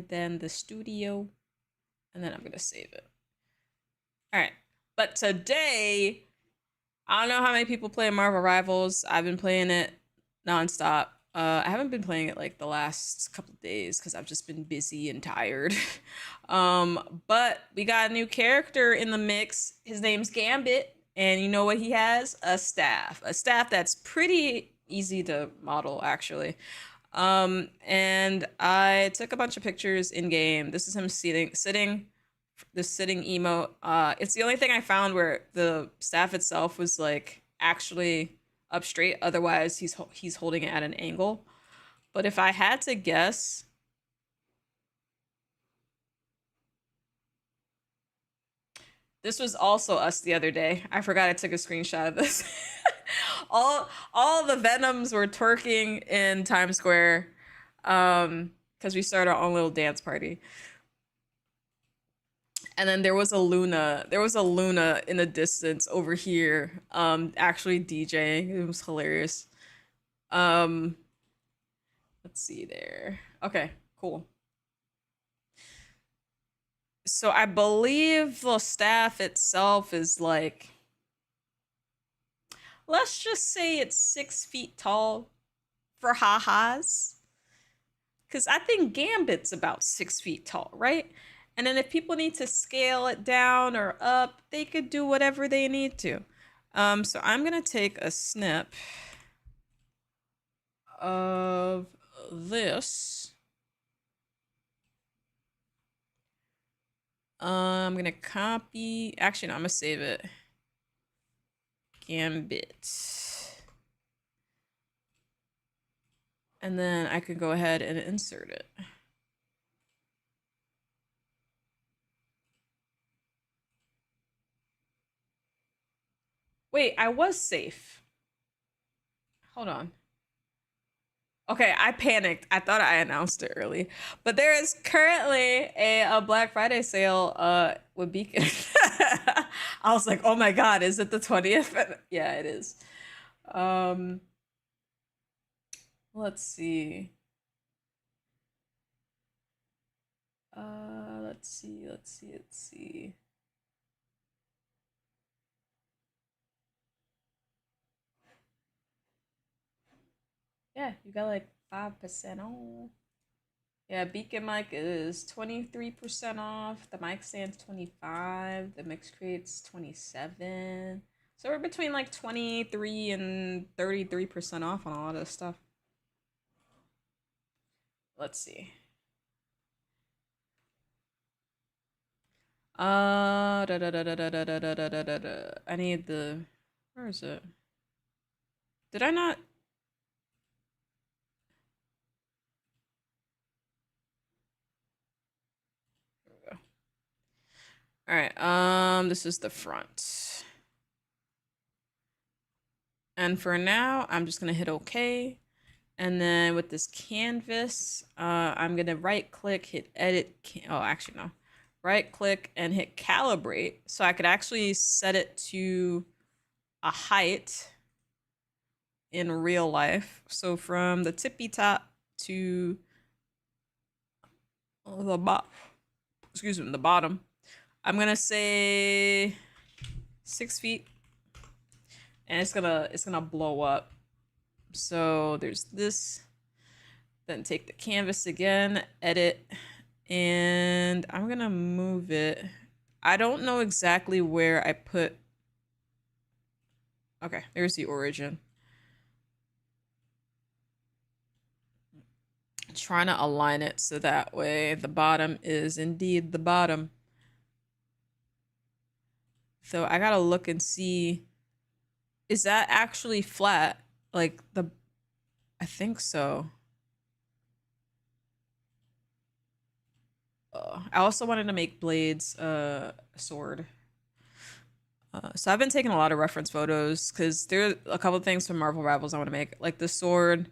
then the studio, and then I'm gonna save it. All right, but today, I don't know how many people play Marvel Rivals. I've been playing it nonstop. I haven't been playing it like the last couple of days because I've just been busy and tired. But we got a new character in the mix. His name's Gambit, and you know what he has? A staff. A staff that's pretty easy to model, actually. And I took a bunch of pictures in game. This is him sitting, the sitting emote. It's the only thing I found where the staff itself was like actually up straight. Otherwise, he's holding it at an angle. But if I had to guess, this was also us the other day. I forgot I took a screenshot of this. all the Venoms were twerking in Times Square, because we started our own little dance party. And then there was a Luna. There was a Luna in the distance over here, actually DJing. It was hilarious. Um, let's see there. Okay, cool. So I believe the staff itself is like, let's just say it's 6 feet tall for ha-has. Because I think Gambit's about 6 feet tall, right? And then if people need to scale it down or up, they could do whatever they need to. So I'm gonna take a snip of this. I'm gonna copy. Actually, no, I'm gonna save it. Gambit. And then I could go ahead and insert it. Wait, I was safe. Hold on. Okay, I panicked. I thought I announced it early. But there is currently a Black Friday sale with Beacon. I was like, oh my god, is it the 20th? Yeah, it is. Um, let's see. Let's see. Yeah, you got like 5% off. Yeah, Beacon mic is 23% off. The mic stand's 25. The mix crate's 27. So we're between like 23 and 33% off on a lot of stuff. Let's see. I need the, where is it? Did I not? There we go. All right, this is the front. And for now, I'm just gonna hit OK. And then with this canvas, I'm gonna right click, hit edit. Oh, actually, no. Right click and hit calibrate. So I could actually set it to a height in real life. So from the tippy top to the the bottom, I'm gonna say 6 feet, and it's gonna blow up. So there's this. Then take the canvas again, edit, and I'm gonna move it. I don't know exactly where I put. Okay, there's the origin. Trying to align it so that way the bottom is indeed the bottom. So I gotta look and see, is that actually flat? Like I think so. I also wanted to make Blade's sword. So I've been taking a lot of reference photos because there are a couple of things from Marvel Rivals I want to make. Like the sword,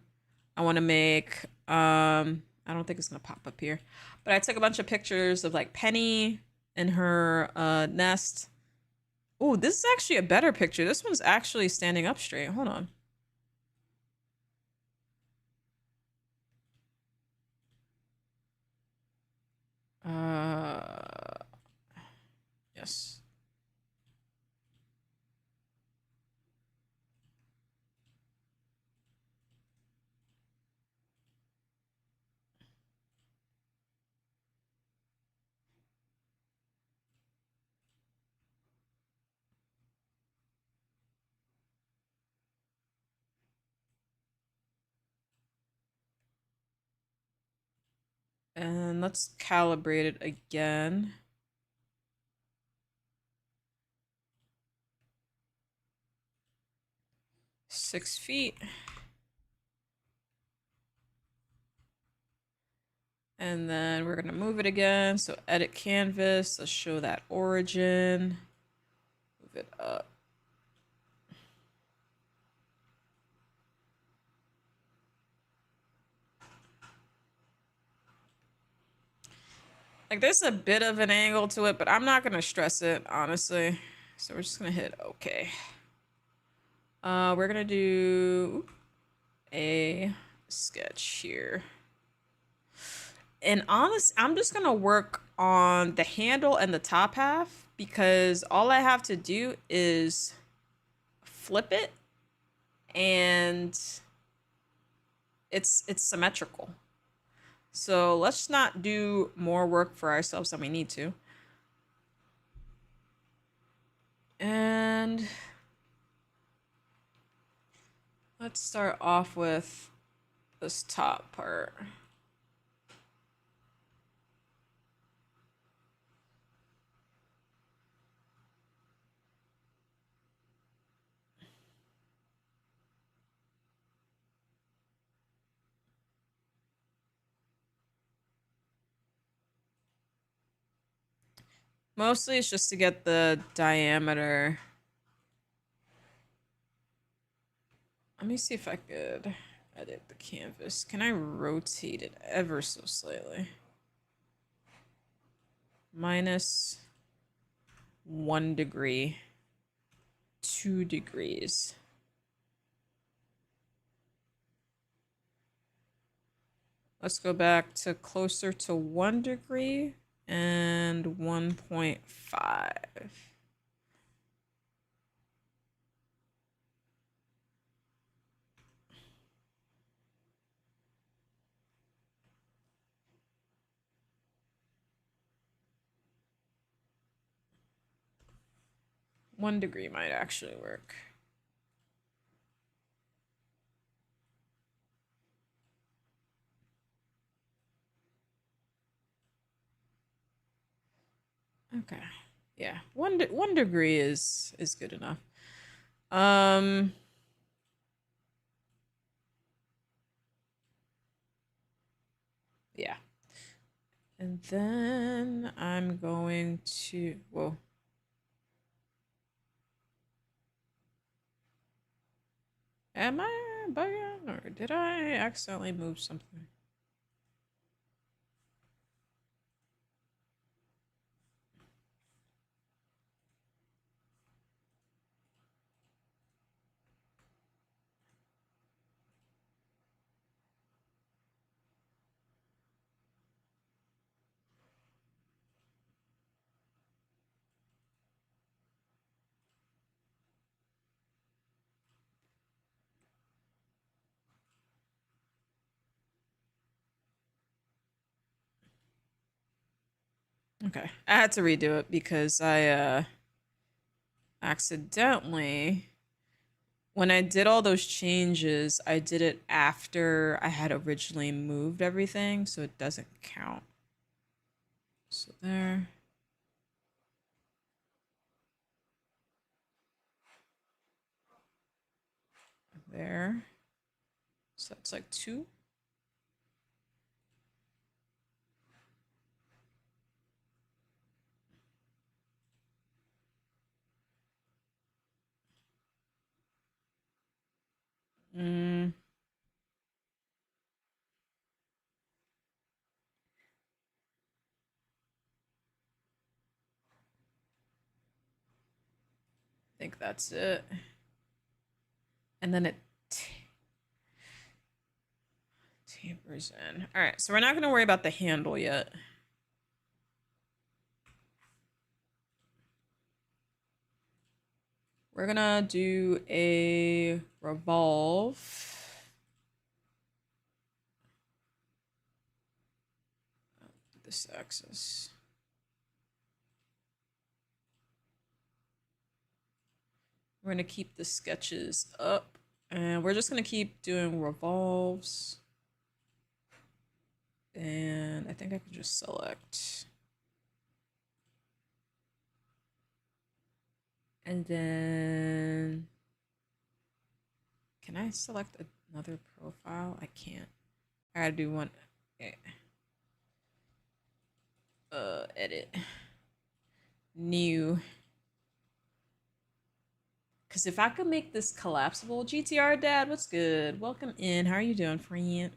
I want to make. I don't think it's gonna pop up here, but I took a bunch of pictures of like Penny and her nest. Oh, this is actually a better picture. This one's actually standing up straight. Hold on. Yes. And let's calibrate it again. Six feet. And then we're gonna move it again. So edit canvas, let's show that origin. Move it up. Like there's a bit of an angle to it, but I'm not gonna stress it, honestly. So we're just gonna hit okay. We're gonna do a sketch here. And honest, I'm just gonna work on the handle and the top half because all I have to do is flip it and it's symmetrical. So let's not do more work for ourselves than we need to. And let's start off with this top part. Mostly it's just to get the diameter. Let me see if I could edit the canvas. Can I rotate it ever so slightly? Minus 1 degree, 2 degrees. Let's go back to closer to 1 degree and 1.5. One degree might actually work. Okay. Yeah. One degree is good enough. Yeah. And then I'm going to, whoa. Am I bugging or did I accidentally move something? Okay. I had to redo it because I accidentally, when I did all those changes, I did it after I had originally moved everything, so it doesn't count. So there. There. So that's like 2. I think that's it. And then it tapers in. All right, so we're not going to worry about the handle yet. We're gonna do a revolve. This axis. We're gonna keep the sketches up, and we're just gonna keep doing revolves. And I think I can just select. And then, can I select another profile? I can't. I gotta do one. Okay. Edit. New. Because if I could make this collapsible, GTR Dad, what's good? Welcome in. How are you doing, friend?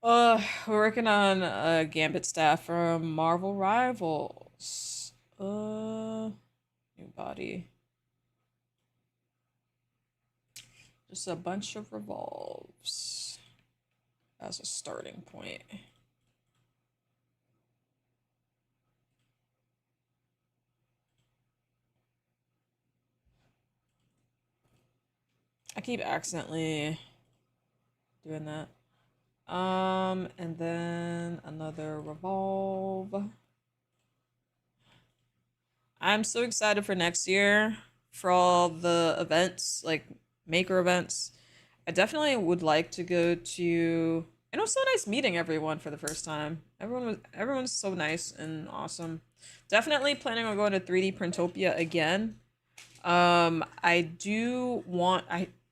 We're working on Gambit staff from Marvel Rivals. New body. Just a bunch of revolves as a starting point. I keep accidentally doing that. And then another revolve. I'm so excited for next year for all the events, like maker events. I definitely would like to go to, and it was so nice meeting everyone for the first time. Everyone's so nice and awesome. Definitely planning on going to 3D Printopia again. I do want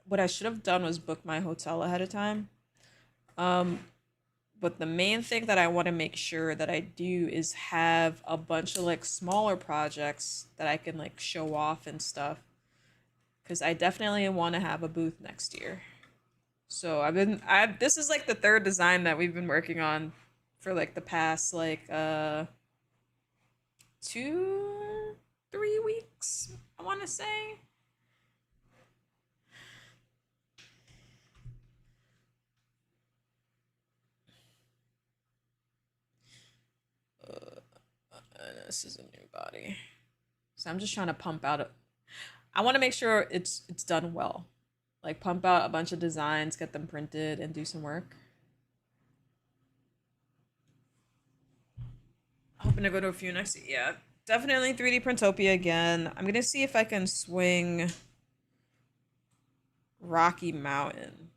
what I should have done was book my hotel ahead of time. But the main thing that I want to make sure that I do is have a bunch of like smaller projects that I can like show off and stuff. Because I definitely want to have a booth next year. So this is like the third design that we've been working on for like the past like 2-3 weeks, I want to say. This is a new body. So I'm just trying to pump out I want to make sure it's done well. Like pump out a bunch of designs, get them printed, and do some work. Hoping to go to a few next year. Yeah, definitely 3D Printopia again. I'm gonna see if I can swing Rocky Mountain.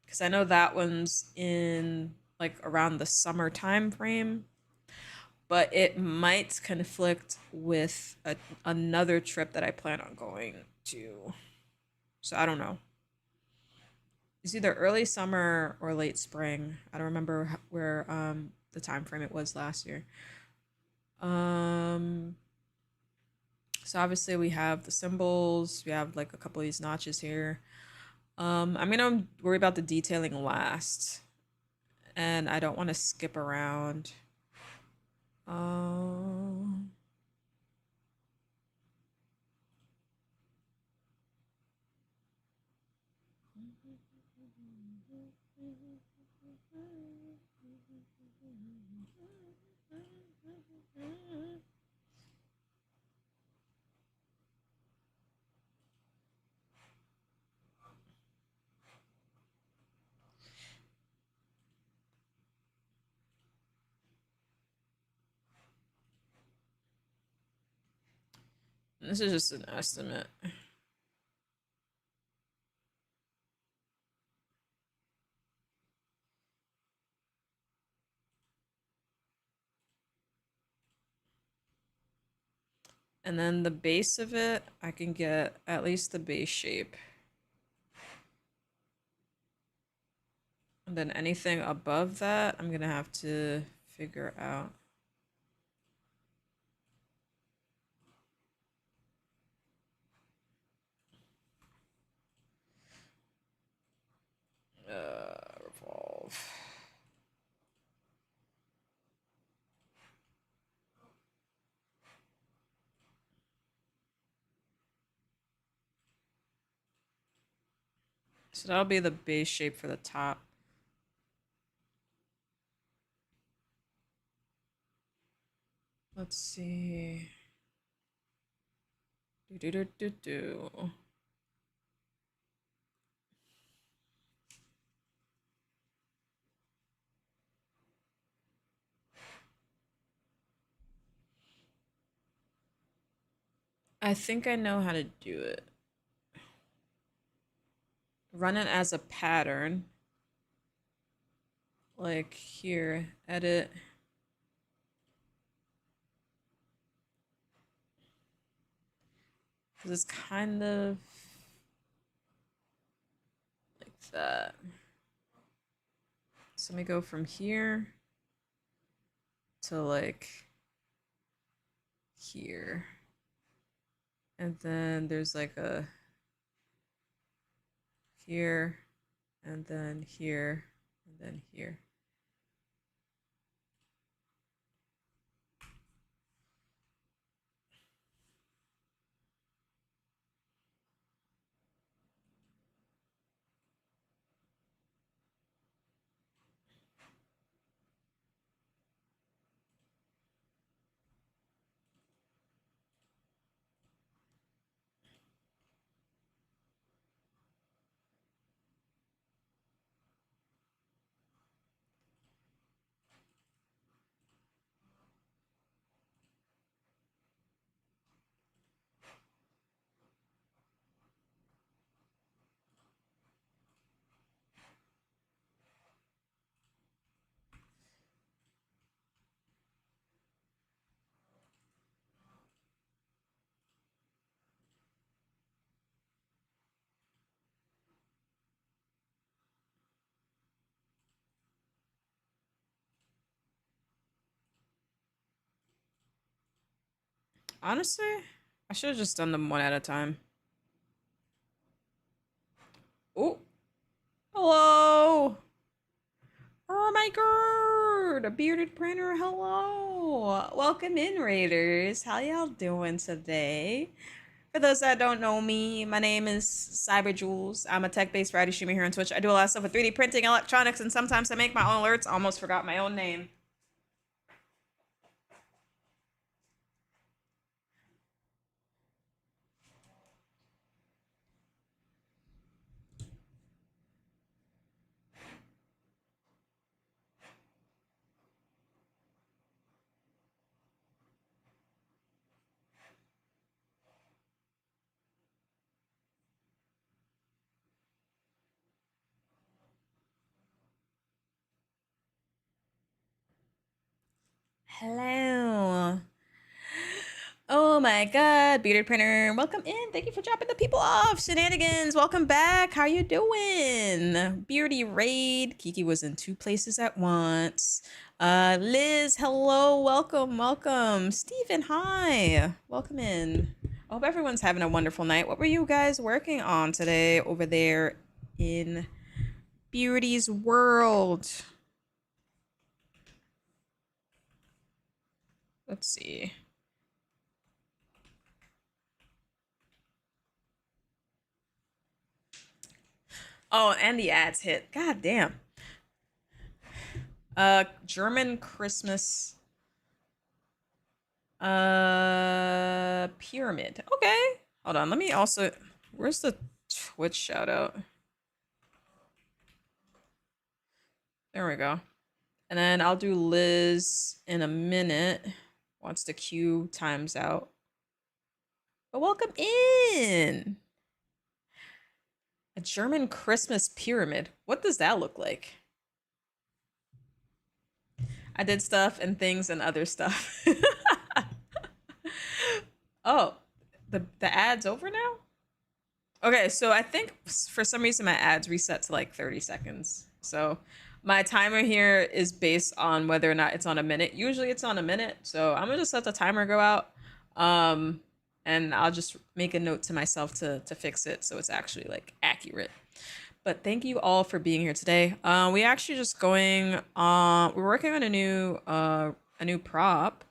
Because I know that one's in like around the summer time frame. But it might conflict with another trip that I plan on going to. So I don't know. It's either early summer or late spring. I don't remember where the time frame it was last year. So obviously we have the symbols. We have like a couple of these notches here. I'm gonna worry about the detailing last, and I don't want to skip around. This is just an estimate. And then the base of it, I can get at least the base shape. And then anything above that, I'm gonna have to figure out. Revolve. So that'll be the base shape for the top. Let's see. Do do do do. I think I know how to do it. Run it as a pattern. Like here, edit. Because it's kind of like that. So let me go from here to like here. And then there's like a here, and then here, and then here. Honestly, I should have just done them one at a time. Oh, hello. Oh my god, a bearded printer. Hello. Welcome in, Raiders. How y'all doing today? For those that don't know me, my name is CyberJules. I'm a tech-based variety streamer here on Twitch. I do a lot of stuff with 3D printing, electronics, and sometimes I make my own alerts. Almost forgot my own name. Hello. Oh my god, bearded printer. Welcome in. Thank you for dropping the people off. Shenanigans, welcome back. How you doing? Beardy Raid. Kiki was in two places at once. Liz, hello. Welcome. Steven, hi. Welcome in. I hope everyone's having a wonderful night. What were you guys working on today over there in Beardy's world? Let's see. Oh, and the ads hit. God damn. German Christmas pyramid. Okay. Hold on. Let me also, where's the Twitch shout out? There we go. And then I'll do Liz in a minute once the queue times out. But welcome in. A German Christmas pyramid. What does that look like? I did stuff and things and other stuff. Oh, the ad's over now? Okay, so I think for some reason my ads reset to like 30 seconds. So my timer here is based on whether or not it's on a minute. Usually it's on a minute, so I'm gonna just let the timer go out. And I'll just make a note to myself to fix it so it's actually like accurate. But thank you all for being here today. We actually just going on. We're working on a new prop.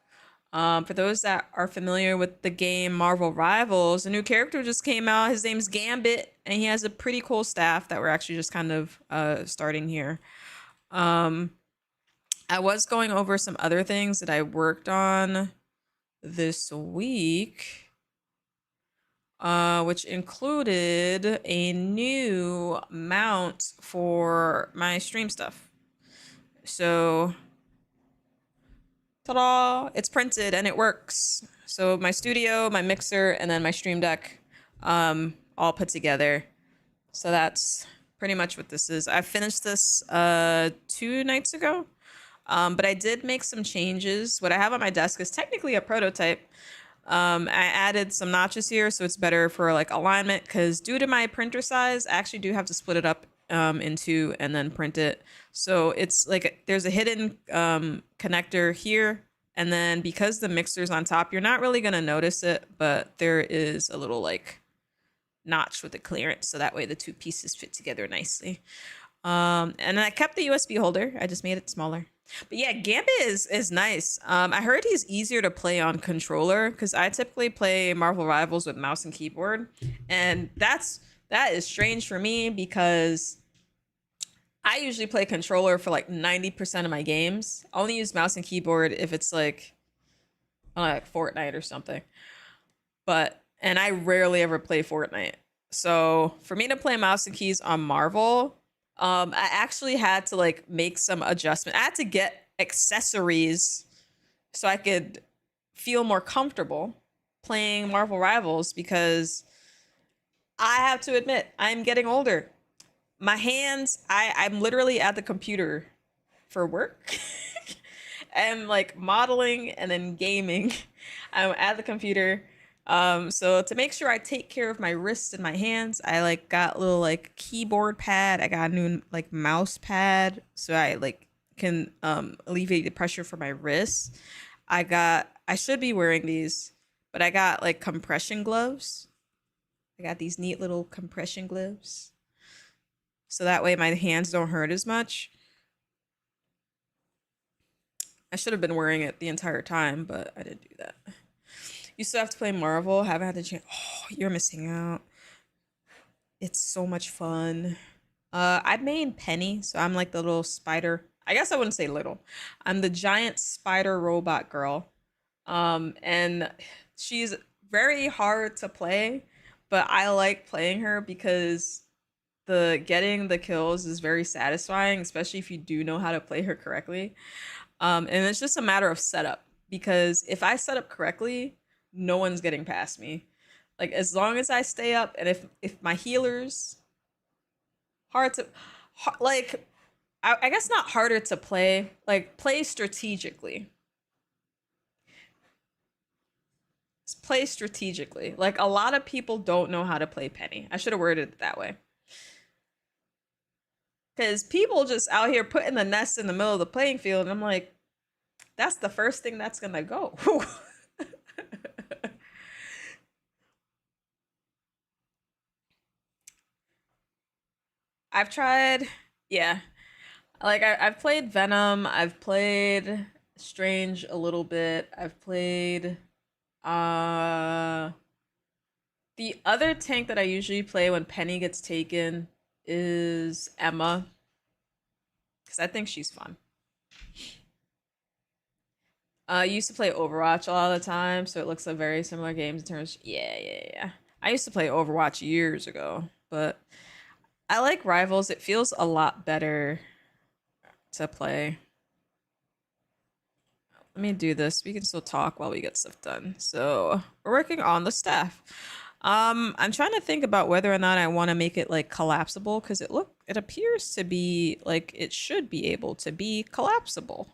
For those that are familiar with the game Marvel Rivals, a new character just came out. His name's Gambit, and he has a pretty cool staff that we're actually just kind of starting here. I was going over some other things that I worked on this week. which included a new mount for my stream stuff. So, ta-da! It's printed and it works. So my studio, my mixer, and then my stream deck, all put together. So that's pretty much what this is. I finished this 2 nights ago, but I did make some changes. What I have on my desk is technically a prototype. I added some notches here so it's better for like alignment, because due to my printer size, I actually do have to split it up in two and then print it. So it's like there's a hidden connector here, and then because the mixer's on top, you're not really gonna notice it, but there is a little like notch with the clearance, so that way the two pieces fit together nicely. And I kept the USB holder. I just made it smaller. But yeah, Gambit is nice. I heard he's easier to play on controller, because I typically play Marvel Rivals with mouse and keyboard, and that is strange for me because I usually play controller for like 90% of my games. I only use mouse and keyboard if it's like Fortnite or something. And I rarely ever play Fortnite. So for me to play mouse and keys on Marvel, I actually had to like make some adjustment. I had to get accessories so I could feel more comfortable playing Marvel Rivals, because I have to admit, I'm getting older. My hands, I'm literally at the computer for work. I'm like modeling and then gaming. I'm at the computer. So to make sure I take care of my wrists and my hands, I like got a little like keyboard pad. I got a new like mouse pad so I like can alleviate the pressure for my wrists. I should be wearing these, but I got like compression gloves. I got these neat little compression gloves, so that way my hands don't hurt as much. I should have been wearing it the entire time, but I didn't do that. You still have to play Marvel. Haven't had the chance. Oh, you're missing out. It's so much fun. I made Penny, so I'm like the little spider. I guess I wouldn't say little. I'm the giant spider robot girl. And she's very hard to play, but I like playing her because the getting the kills is very satisfying, especially if you do know how to play her correctly. And it's just a matter of setup, because if I set up correctly, no one's getting past me. Like as long as I stay up, and if my healers hard to like I guess not harder to play, like play strategically. Play strategically. Like a lot of people don't know how to play Penny. I should have worded it that way. Because people just out here putting the nest in the middle of the playing field, and I'm like, that's the first thing that's gonna go. I've tried, yeah. Like I've played Venom, I've played Strange a little bit. I've played uh the other tank that I usually play when Penny gets taken is Emma, because I think she's fun. I used to play Overwatch a lot of the time, so it looks like very similar games in terms. Yeah. I used to play Overwatch years ago, but I like Rivals. It feels a lot better to play. Let me do this. We can still talk while we get stuff done. So we're working on the staff. I'm trying to think about whether or not I want to make it like collapsible, because it appears to be like it should be able to be collapsible.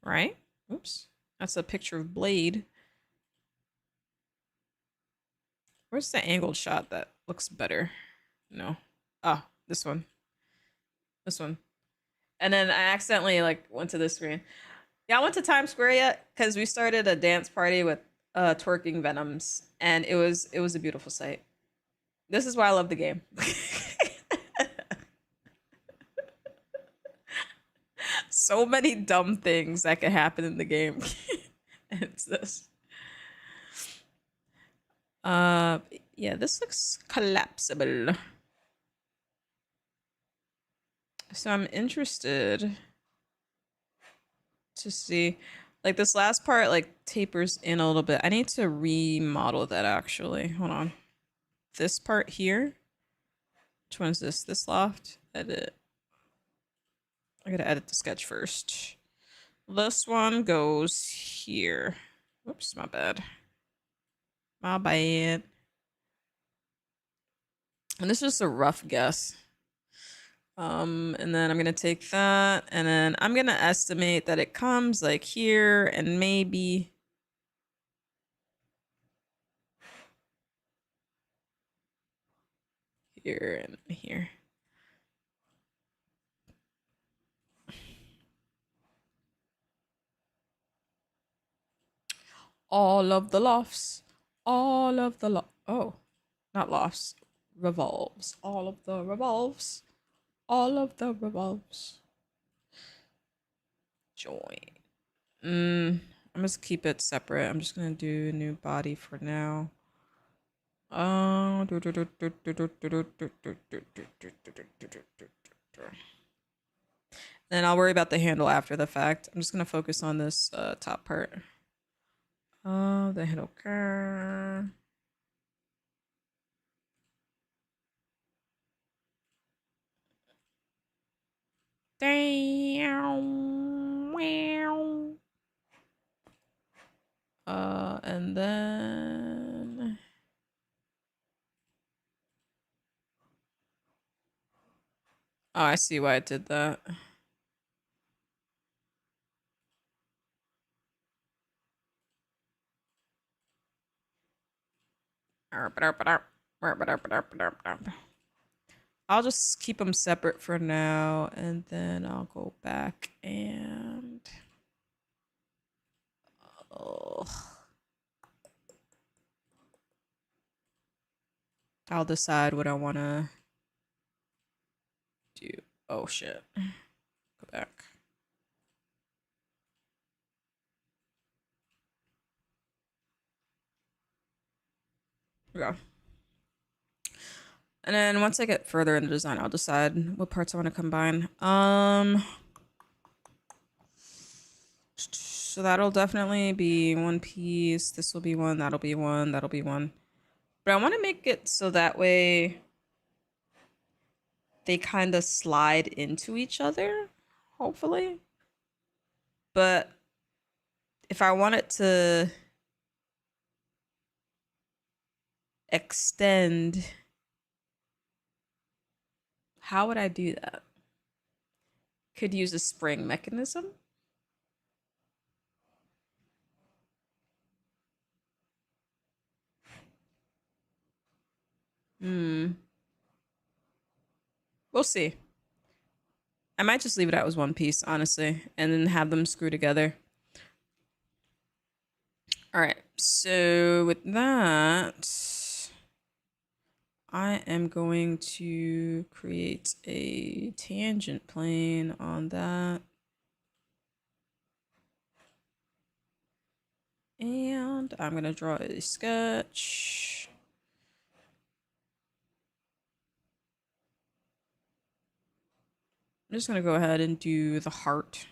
Right? Oops. That's a picture of Blade. Where's the angled shot that looks better? No. Ah, this one. This one. And then I accidentally like went to this screen. Yeah, I went to Times Square yet, because we started a dance party with twerking Venoms, and it was a beautiful sight. This is why I love the game. So many dumb things that can happen in the game. And it's this. Yeah, this looks collapsible. So I'm interested to see, Like this last part like tapers in a little bit. I need to remodel that actually. Hold on. This part here. Which one's this? This loft? Edit. I gotta edit the sketch first. This one goes here. Whoops, my bad. My bad. And this is just a rough guess. And then I'm gonna take that, and then I'm gonna estimate that it comes like here and maybe here and here. All of the lofts. All of the oh, not lofts. Revolves. All of the revolves. All of the revolves. Join. I'm just keep it separate. I'm just gonna do a new body for now. Then I'll worry about the handle after the fact. I'm just gonna focus on this top part. The handle car. Damn. Wow. And then oh, I see why I did that. I'll just keep them separate for now, and then I'll go back and I'll decide what I want to do. Oh shit. Go back. Here we go. And then once I get further in the design, I'll decide what parts I want to combine. So that'll definitely be one piece. This will be one, that'll be one, that'll be one. But I want to make it so that way they kind of slide into each other, hopefully. But if I want it to extend, how would I do that? Could use a spring mechanism. We'll see. I might just leave it out as one piece, honestly, and then have them screw together. All right, so with that, I am going to create a tangent plane on that. And I'm going to draw a sketch. I'm just going to go ahead and do the heart.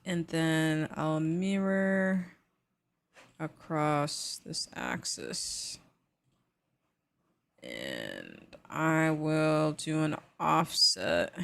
And then I'll mirror across this axis. And I will do an offset.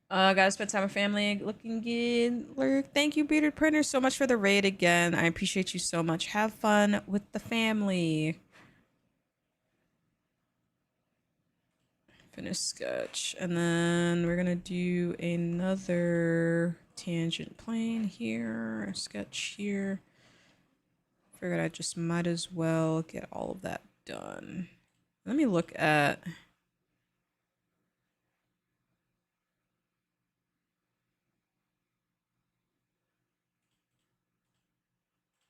Gotta spend time with family, looking good. Lurk. Thank you, Bearded Printer, so much for the raid again. I appreciate you so much. Have fun with the family. Finish sketch. And then we're gonna do another tangent plane here, a sketch here. figured I just might as well get all of that done. Let me look at...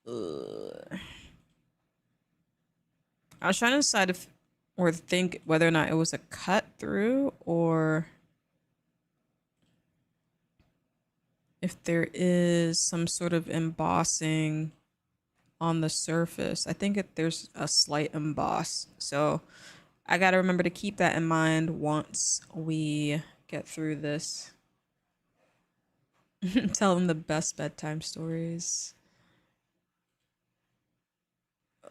Ugh. I was trying to decide if, or think whether or not it was a cut through or if there is some sort of embossing on the surface. I think there's a slight emboss. So I got to remember to keep that in mind once we get through this. Tell them the best bedtime stories.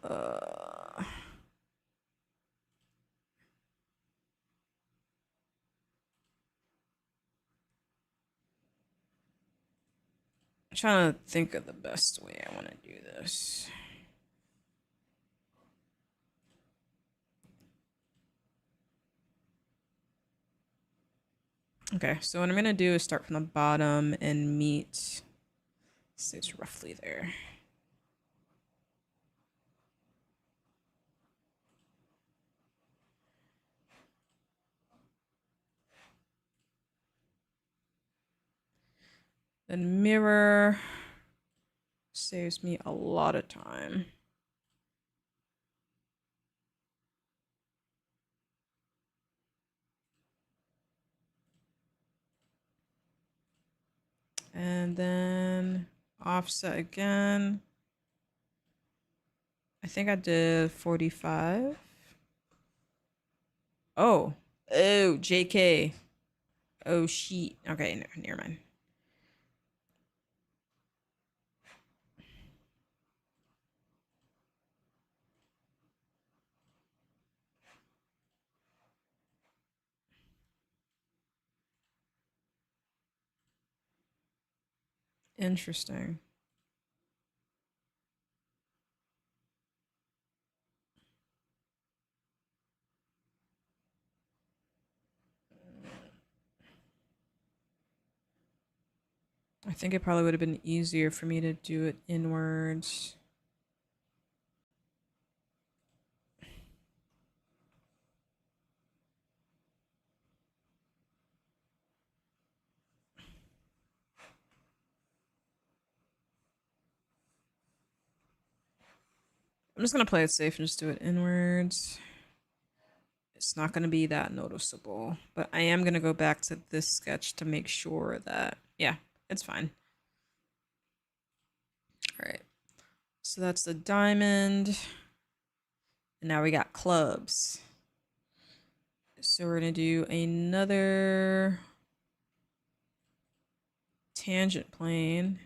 I'm trying to think of the best way I want to do this. Okay, so what I'm gonna do is start from the bottom and meet, stays roughly there. Then mirror saves me a lot of time. And then offset again. I think I did 45. Oh, JK. Oh, sheet. Okay, no, never mind. Interesting. I think it probably would have been easier for me to do it inwards. I'm just gonna play it safe and just do it inwards. It's not gonna be that noticeable, but I am gonna go back to this sketch to make sure that, yeah, it's fine. All right, so that's the diamond. And now we got clubs. So we're gonna do another tangent plane.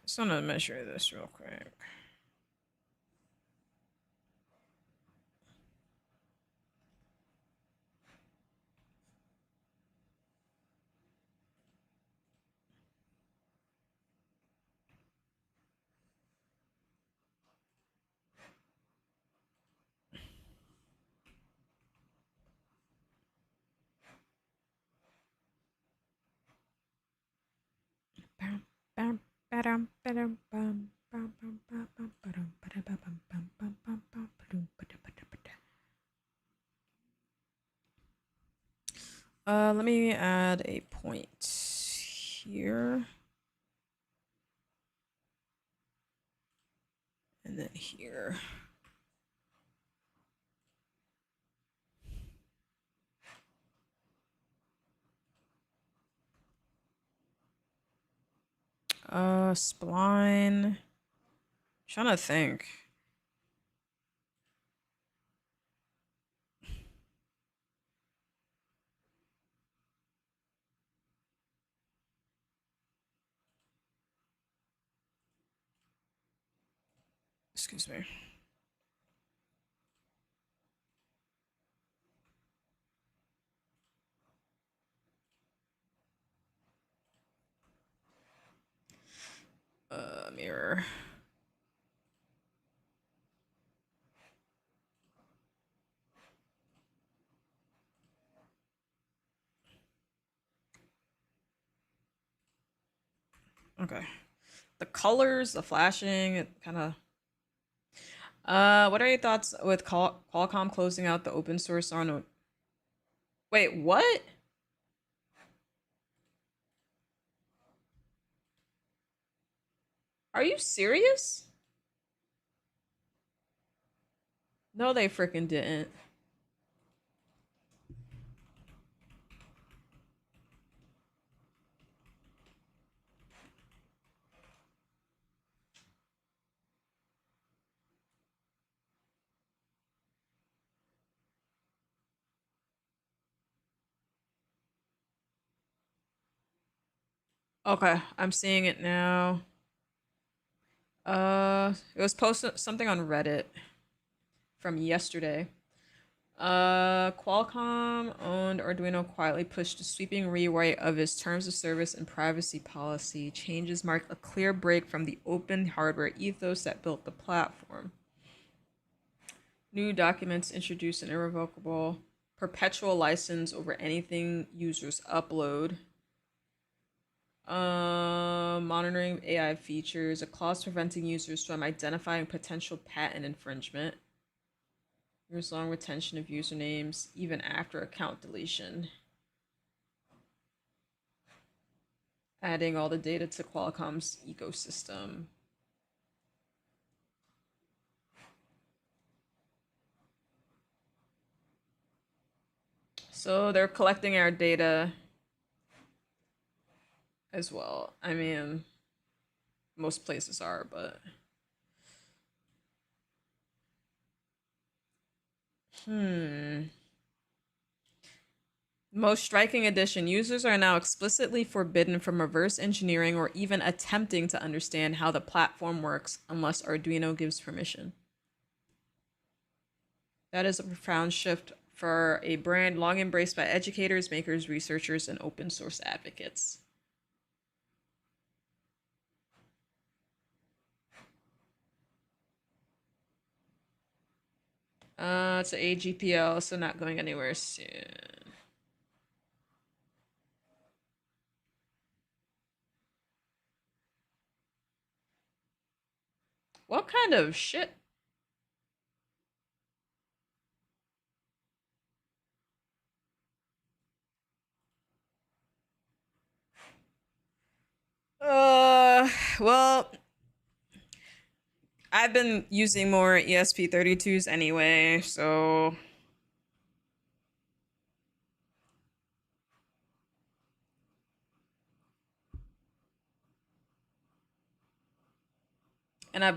Just want to measure this real quick. Bam, bam, bam, bam, bam. Let me add a point here. And then here. Spline. Trying to think. Excuse me. Mirror. Okay. The colors, the flashing, it kind of. What are your thoughts with Qualcomm closing out the open source on? Wait, what? Are you serious? No, they freaking didn't. Okay, I'm seeing it now. It was posted something on Reddit from yesterday. Qualcomm owned Arduino quietly pushed a sweeping rewrite of its terms of service and privacy policy. Changes mark a clear break from the open hardware ethos that built the platform. New documents introduce an irrevocable perpetual license over anything users upload. Monitoring AI features, a clause preventing users from identifying potential patent infringement. Years-long retention of usernames, even after account deletion. Adding all the data to Qualcomm's ecosystem. So they're collecting our data as well. I mean, most places are, but Most striking addition, users are now explicitly forbidden from reverse engineering or even attempting to understand how the platform works unless Arduino gives permission. That is a profound shift for a brand long embraced by educators, makers, researchers, and open source advocates. It's an AGPL, so not going anywhere soon. What kind of shit? Well, I've been using more ESP32s anyway, so and I'm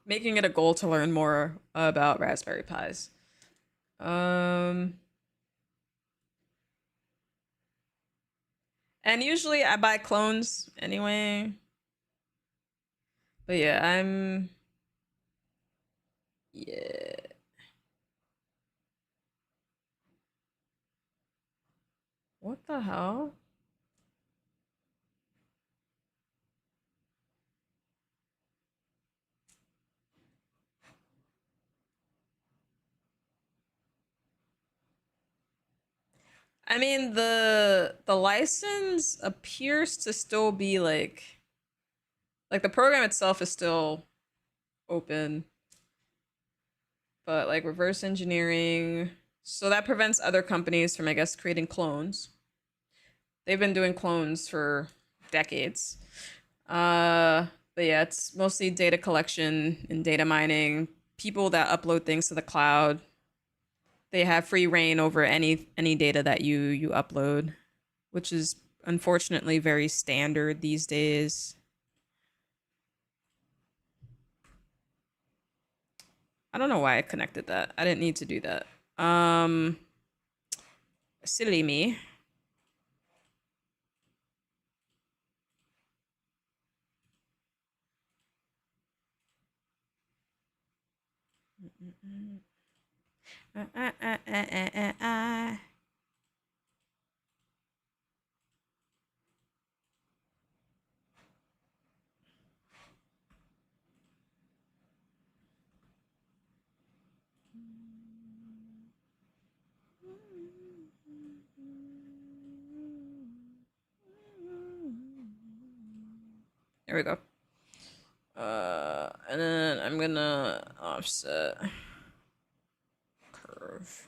making it a goal to learn more about Raspberry Pis. Um and usually I buy clones anyway. But yeah, yeah. What the hell? I mean the license appears to still be like Like the program itself is still open, but like reverse engineering, so that prevents other companies from, I guess, creating clones. They've been doing clones for decades. Uh, but yeah, it's mostly data collection and data mining. People that upload things to the cloud, they have free reign over any data that you upload, which is unfortunately very standard these days. I don't know why I connected that. I didn't need to do that. Silly me. There we go. And then I'm gonna offset curve.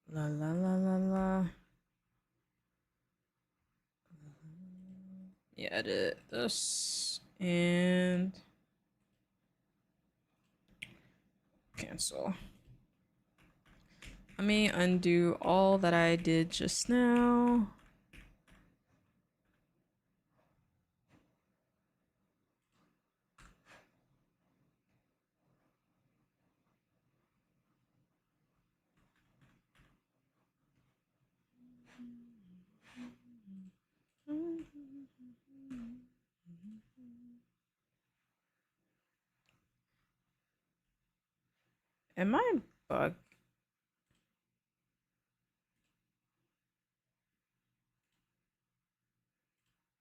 La la la la la. Yeah, edit this and cancel. Let me undo all that I did just now. Am I bug?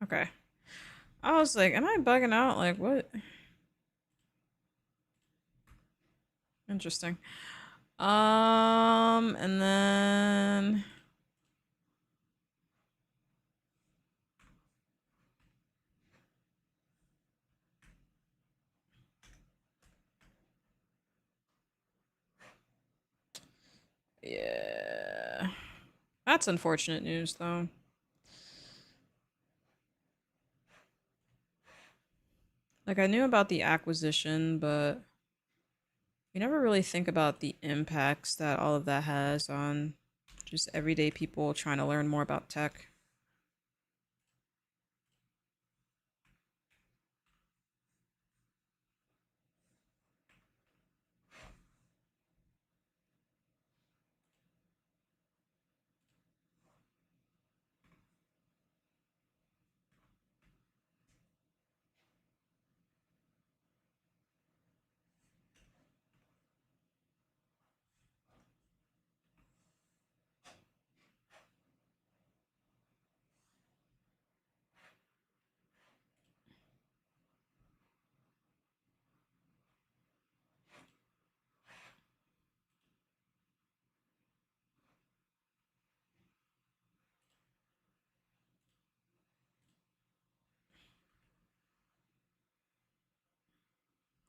Okay. I was like, am I bugging out? Like, what? Interesting. And then yeah. That's unfortunate news though. Like I knew about the acquisition, but you never really think about the impacts that all of that has on just everyday people trying to learn more about tech.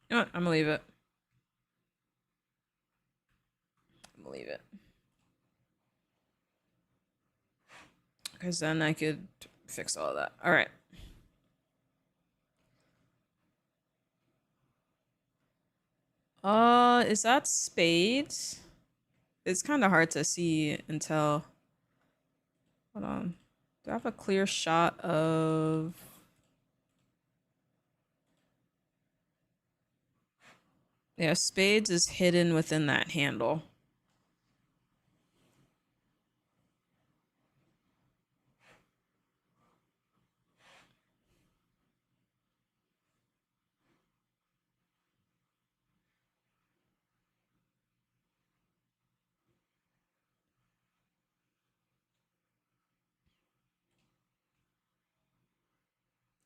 You know what? I'm gonna leave it. I'm gonna leave it. Because then I could fix all of that. All right. Is that spades? It's kind of hard to see until. Hold on. Do I have a clear shot of? Yeah, spades is hidden within that handle.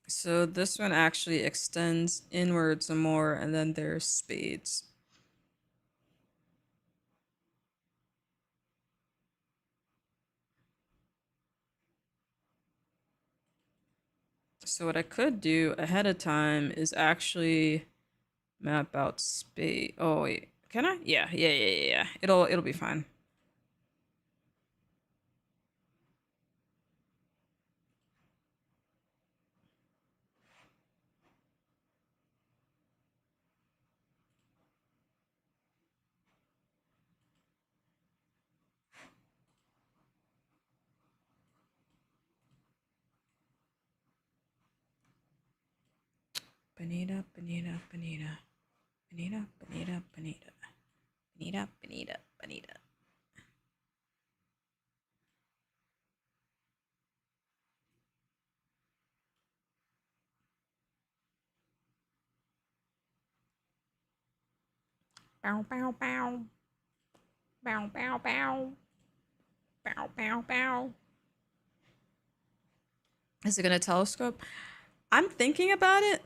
So this one actually extends inward some more, and then there's spades. So what I could do ahead of time is actually map out spade. Oh wait, can I? Yeah. It'll be fine. Bonita, bonita, bonita, bonita, bonita, bonita, bonita, bonita, bonita. Bow, bow, bow. Bow, bow, bow. Bow, bow, bow. Is it gonna telescope? I'm thinking about it.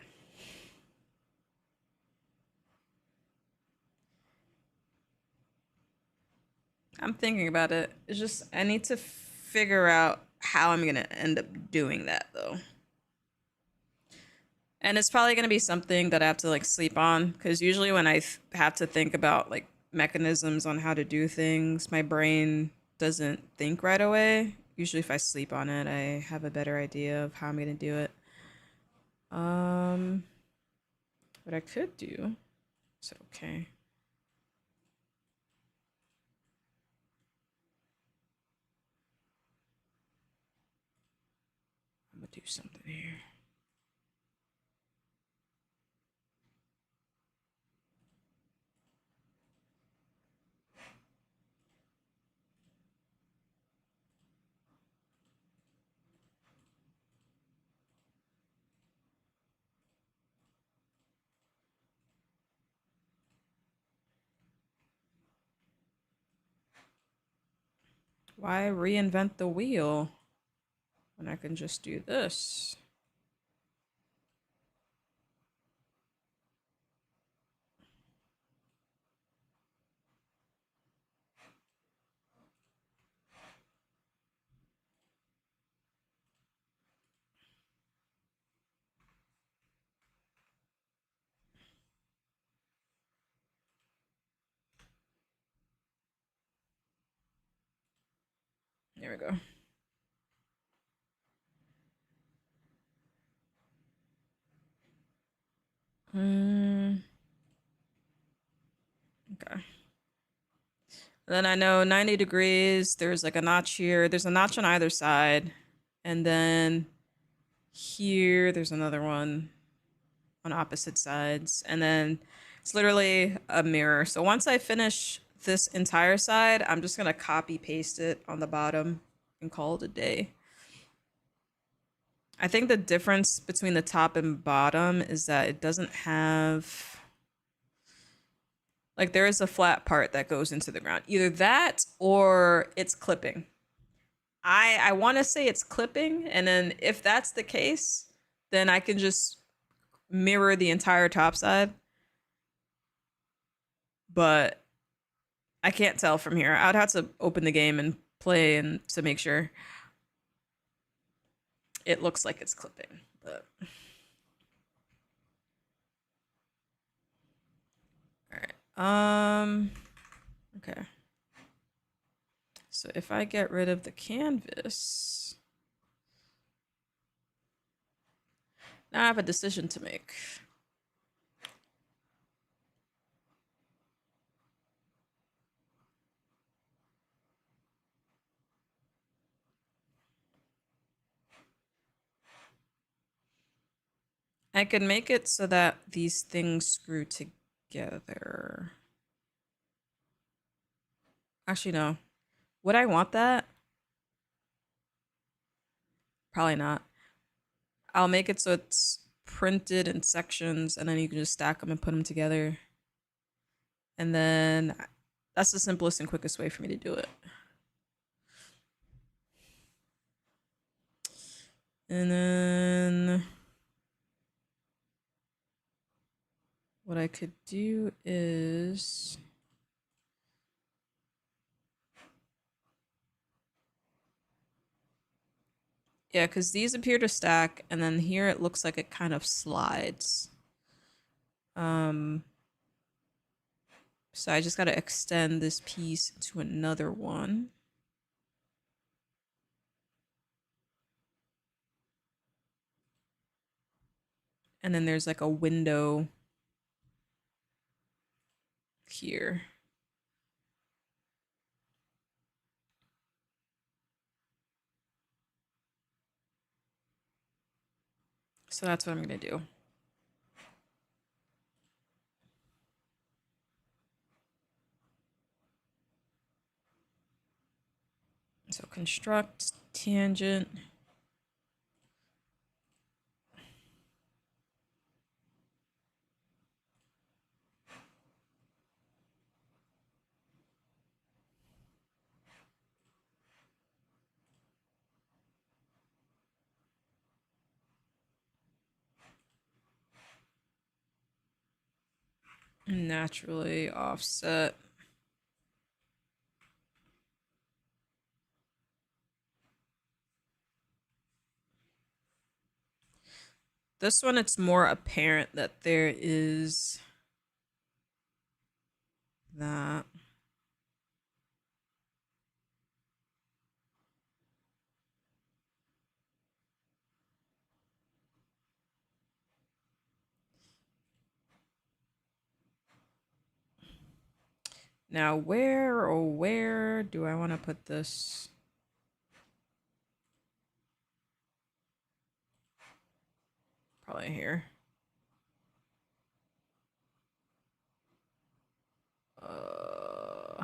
I'm thinking about it. It's just I need to figure out how I'm gonna end up doing that though. And it's probably gonna be something that I have to like sleep on because usually when I have to think about like mechanisms on how to do things, my brain doesn't think right away. Usually, if I sleep on it, I have a better idea of how I'm gonna do it. What I could do. Is it okay? I'm gonna do something here. Why reinvent the wheel when I can just do this? There we go. Okay. Then I know 90 degrees, there's like a notch here. There's a notch on either side. And then here, there's another one on opposite sides. And then it's literally a mirror. So once I finish this entire side, I'm just going to copy paste it on the bottom and call it a day. I think the difference between the top and bottom is that it doesn't have like there is a flat part that goes into the ground. Either that or it's clipping. I want to say it's clipping, and then if that's the case, then I can just mirror the entire top side. But I can't tell from here. I'd have to open the game and play and to make sure. It looks like it's clipping, but all right. Okay. So if I get rid of the canvas, now I have a decision to make. I can make it so that these things screw together. Actually, no. Would I want that? Probably not. I'll make it so it's printed in sections and then you can just stack them and put them together. And then that's the simplest and quickest way for me to do it. And then what I could do is yeah, because these appear to stack, and then here it looks like it kind of slides. So I just got to extend this piece to another one. And then there's like a window here. So that's what I'm going to do. So construct tangent. Naturally offset. This one, it's more apparent that there is that. Now, where do I want to put this? Probably here. Oh,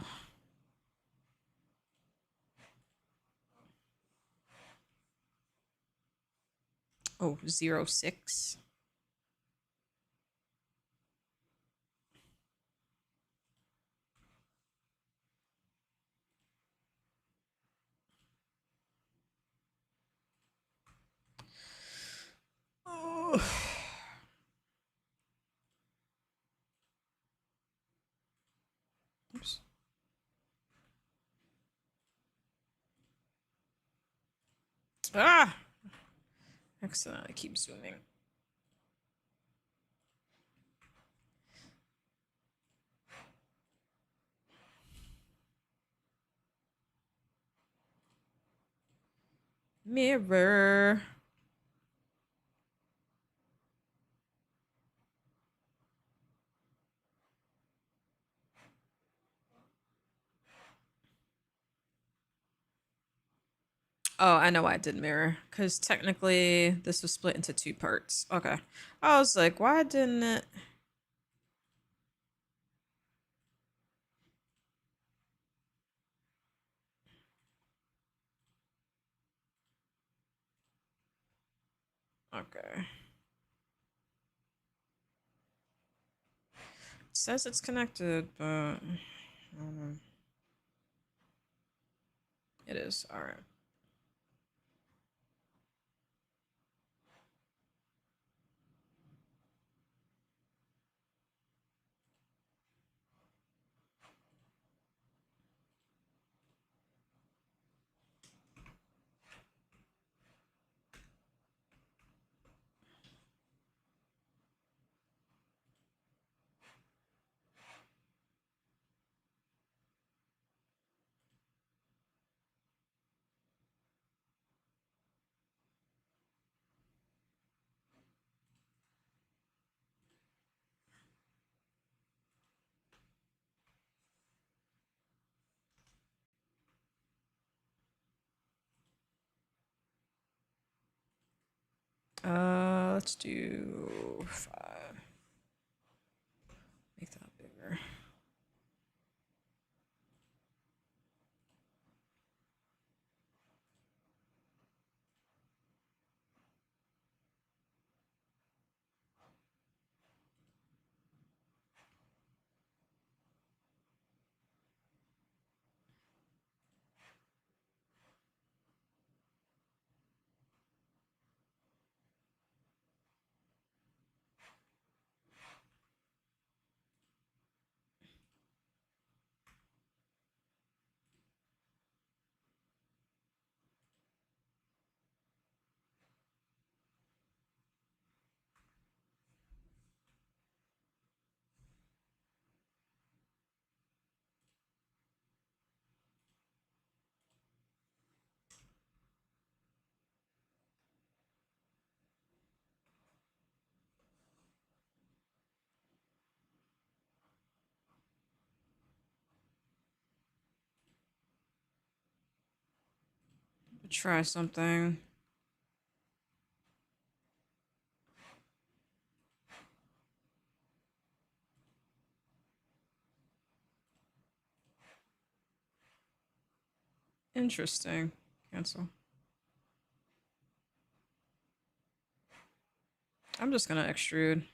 0.6. Oh. Oops. Ah! Excellent. I keep zooming. Mirror. Oh, I know why it did mirror. Because technically, this was split into two parts. Okay. I was like, why didn't it? Okay. It says it's connected, but I don't know. It is. All right. Let's do 5. Make that bigger. try something. Interesting. Cancel. I'm just gonna extrude.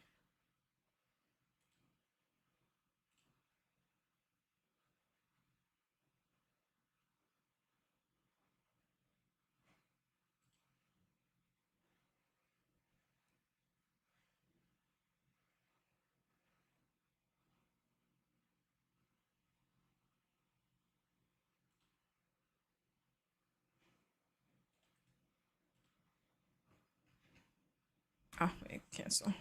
Oh, wait, cancel.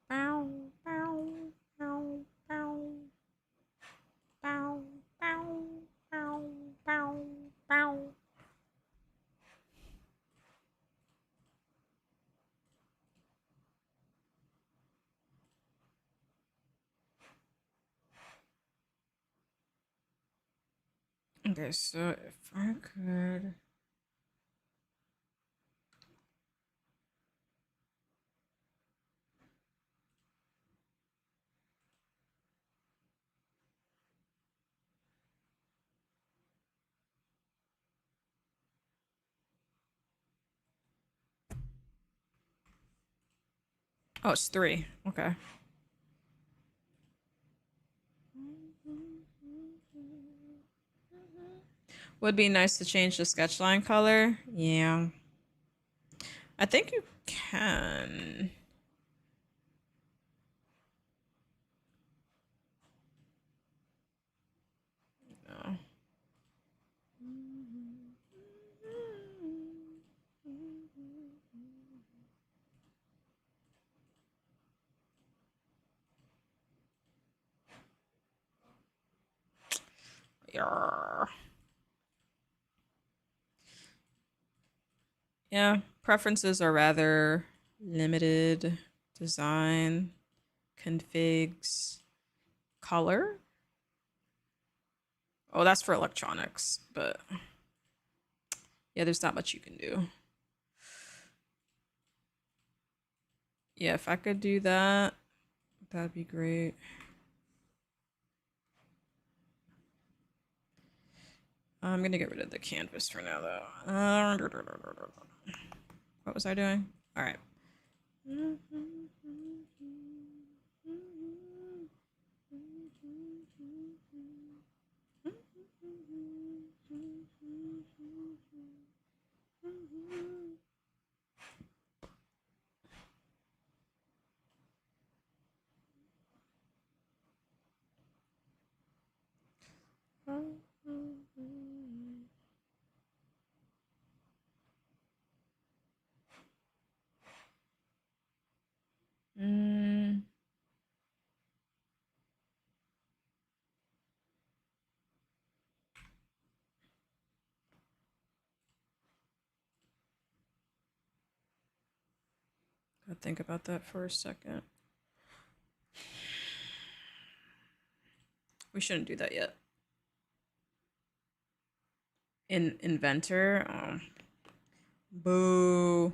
Bow, bow, bow, bow. Bow, bow, bow, bow, bow. Okay, so if I could. Oh, it's 3. Okay. Would be nice to change the sketch line color. Yeah. I think you can. No. Yarr. Yeah, preferences are rather limited. Design, configs, color. Oh, that's for electronics, but yeah, there's not much you can do. Yeah, if I could do that, that'd be great. I'm gonna get rid of the canvas for now, though. What was I doing? All right. Mm. Gotta think about that for a second. We shouldn't do that yet. In Inventor, boo.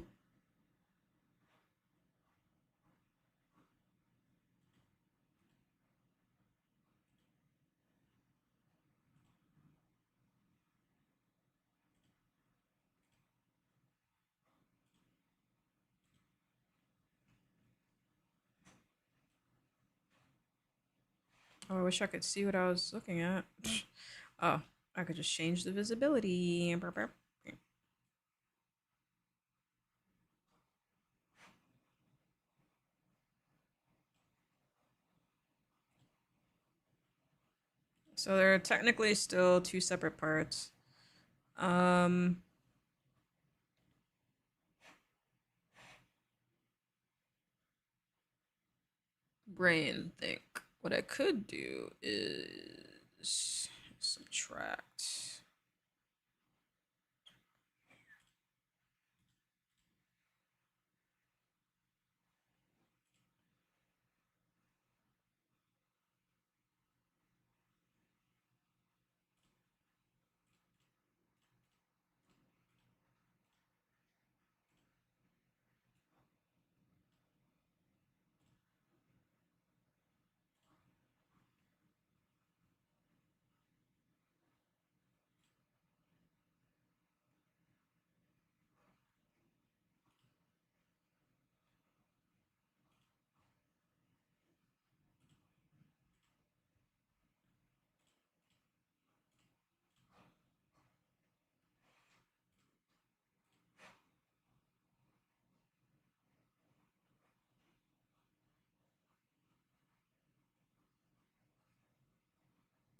Oh, I wish I could see what I was looking at. Oh, I could just change the visibility. So they're technically still 2 separate parts. Brain think. What I could do is subtract.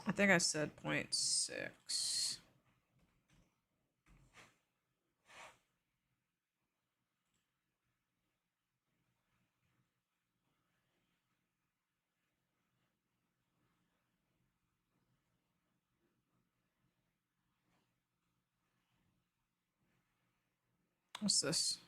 I think I said 0.6. What's this?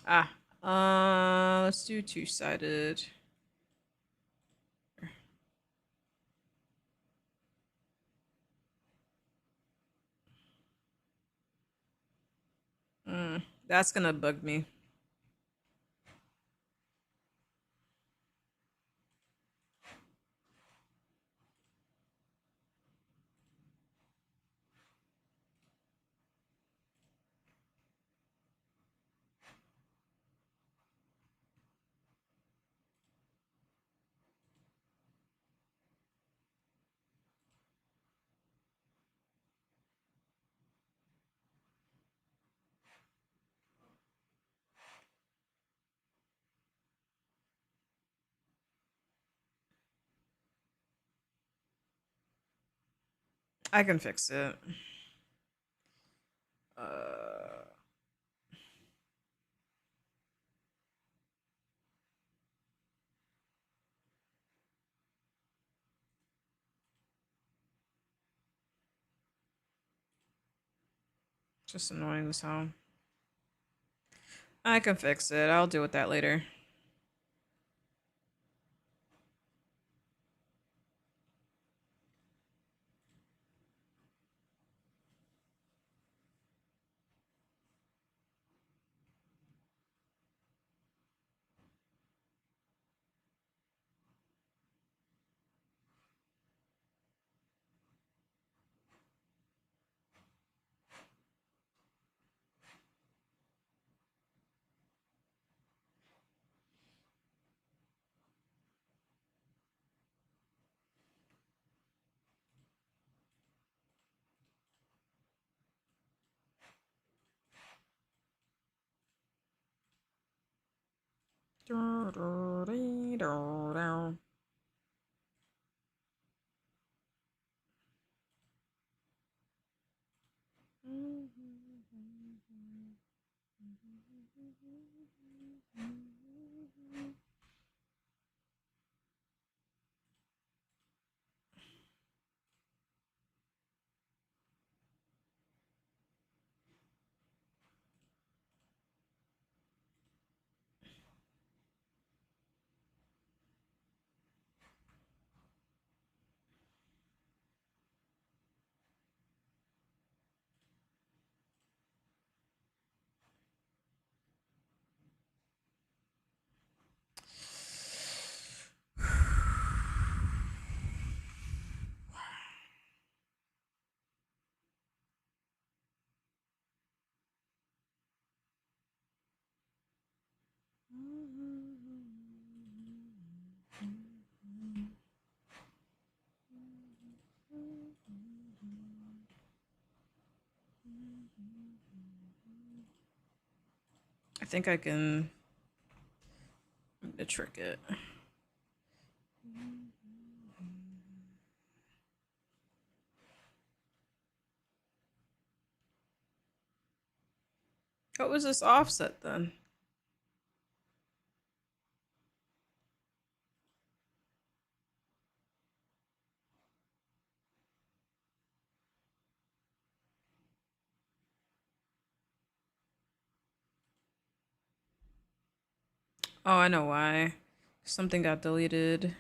Ah, let's do two-sided. That's gonna bug me. I can fix it. Just annoying as hell. I can fix it. I'll deal with that later. I think I can trick it. What was this offset then? Oh, I know why. Something got deleted.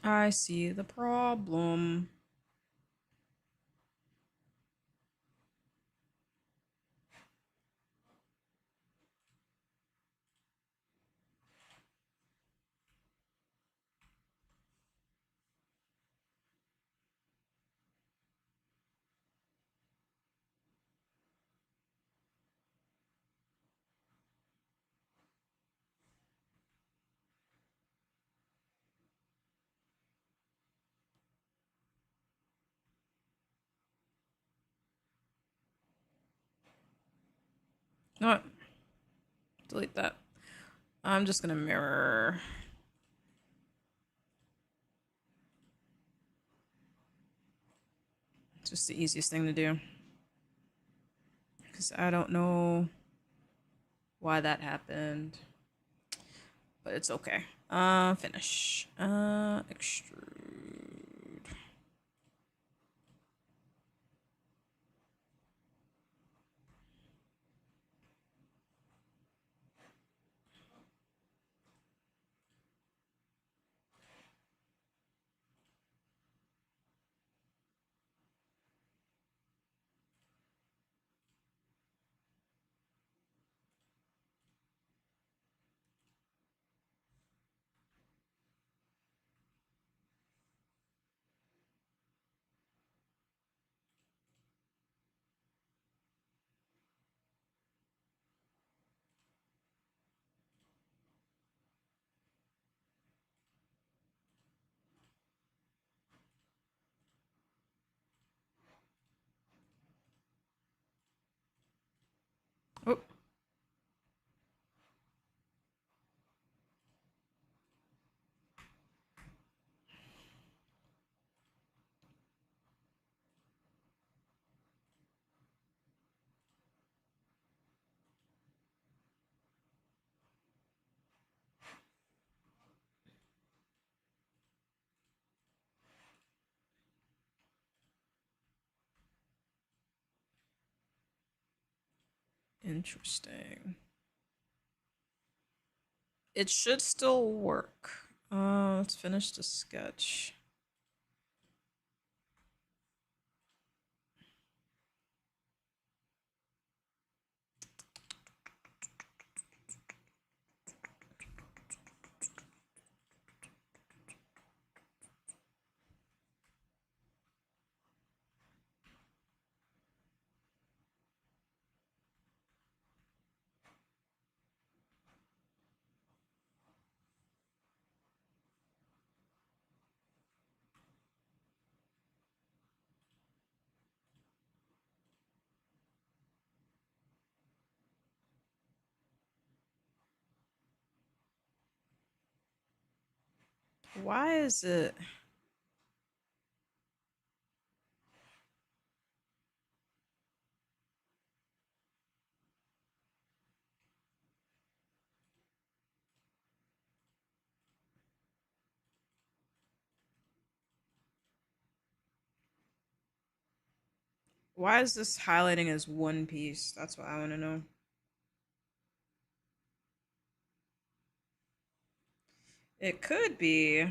I see the problem. know what? Delete that. I'm just gonna mirror. It's just the easiest thing to do. Because I don't know why that happened. But it's okay. Finish. Extrude. Oh. Interesting. It should still work. Let's finish the sketch. Why is it? Why is this highlighting as one piece? That's what I want to know. It could be.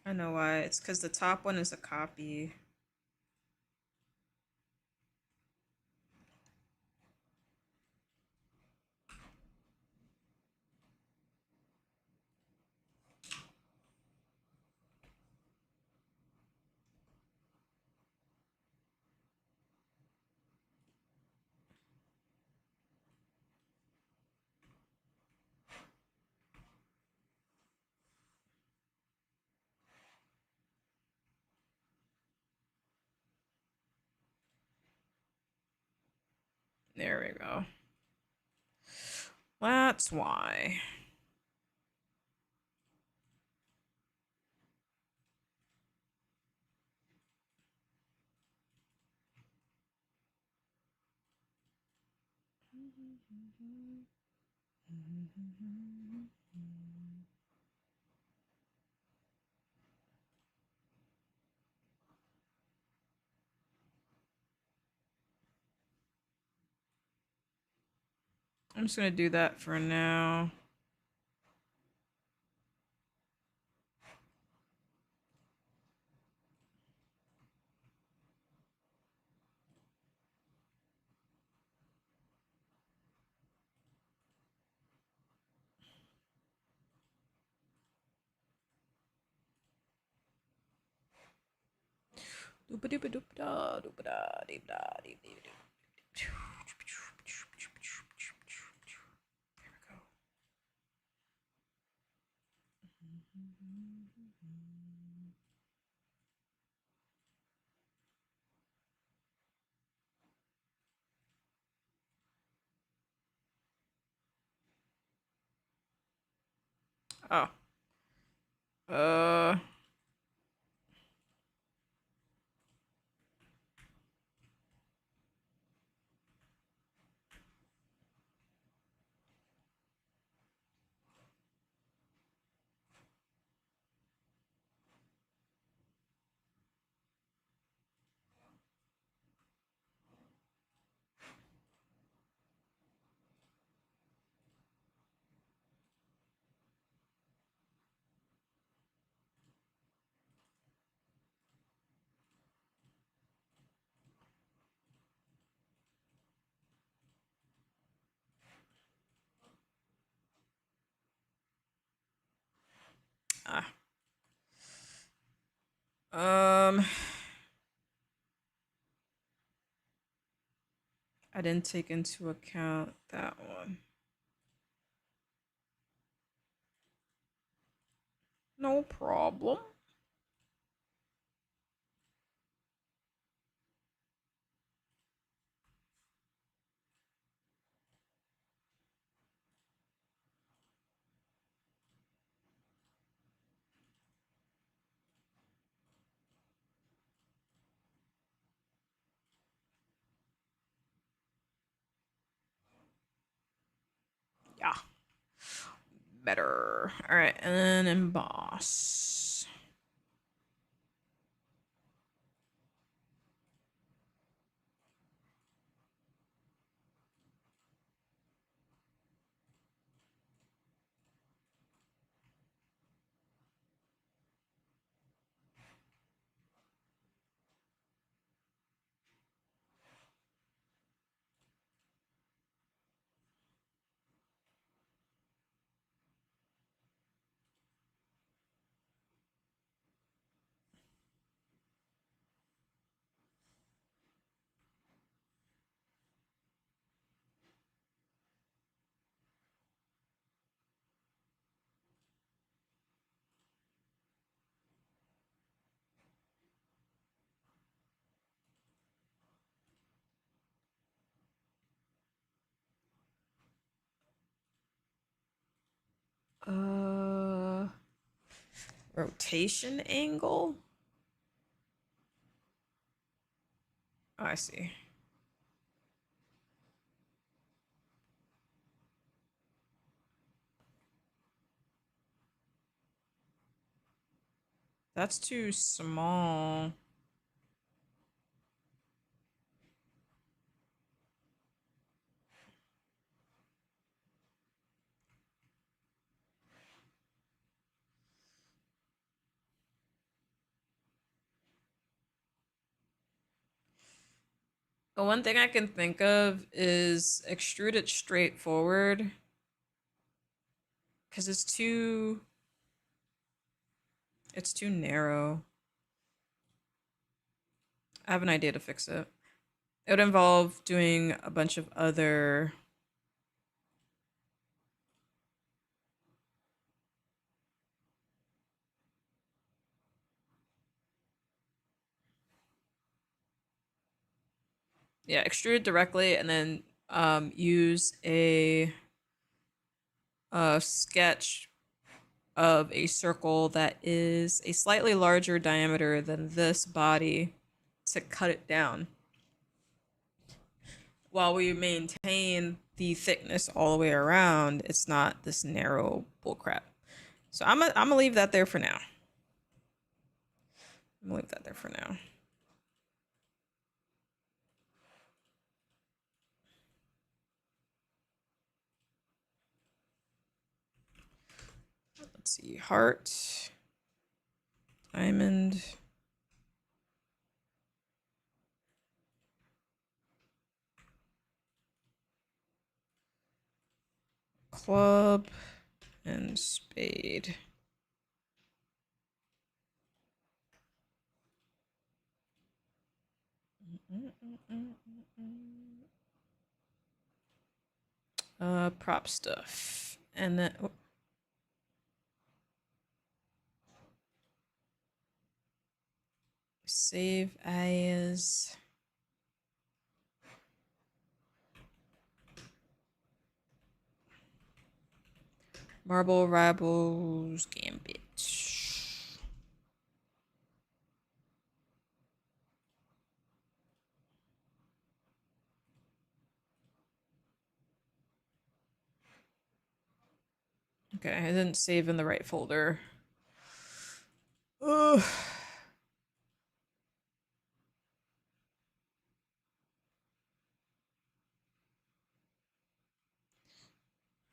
I know why. It's because the top one is a copy. There we go. That's why. I'm just gonna do that for now. Oh. Uh. Ah. Um. I didn't take into account that one. No problem. Yeah. Better. All right, and then emboss. Uh, rotation angle. Oh, I see. That's too small. The one thing I can think of is extrude it straight forward because it's too narrow. I have an idea to fix it. It would involve doing a bunch of other. Yeah, extrude it directly and then use a sketch of a circle that is a slightly larger diameter than this body to cut it down while we maintain the thickness all the way around. It's not this narrow bullcrap. So I'm gonna leave that there for now. I'm gonna leave that there for now. Let's see, heart, diamond, club, and spade. Prop stuff, and then save as. Marble Rivals Gambit. Okay, I didn't save in the right folder. Ugh.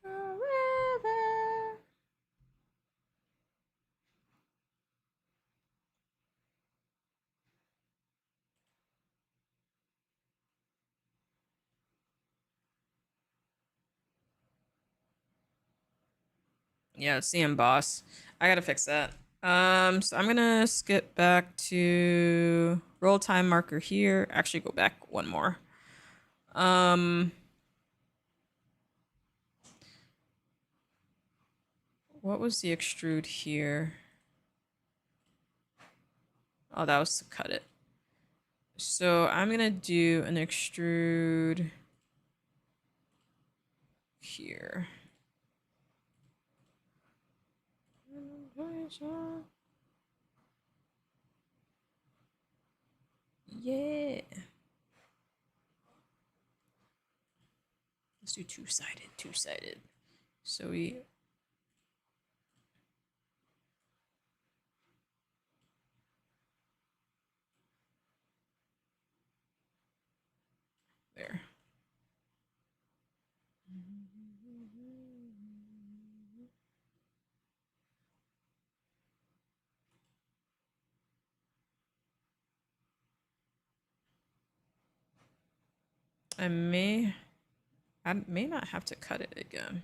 Forever. Yeah, CM boss. I gotta fix that. So I'm gonna skip back to roll time marker here. Actually, go back one more. What was the extrude here? Oh, that was to cut it. So I'm gonna do an extrude here. Yeah. Let's do two-sided. So we there. I may not have to cut it again.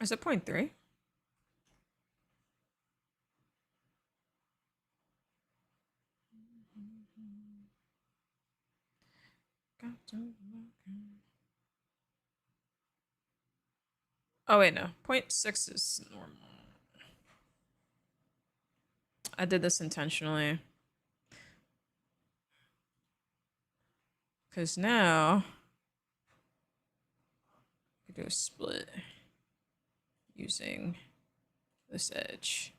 Is it 0.3? Oh wait, no. 0.6 is normal. I did this intentionally. Because now I do a split using this edge.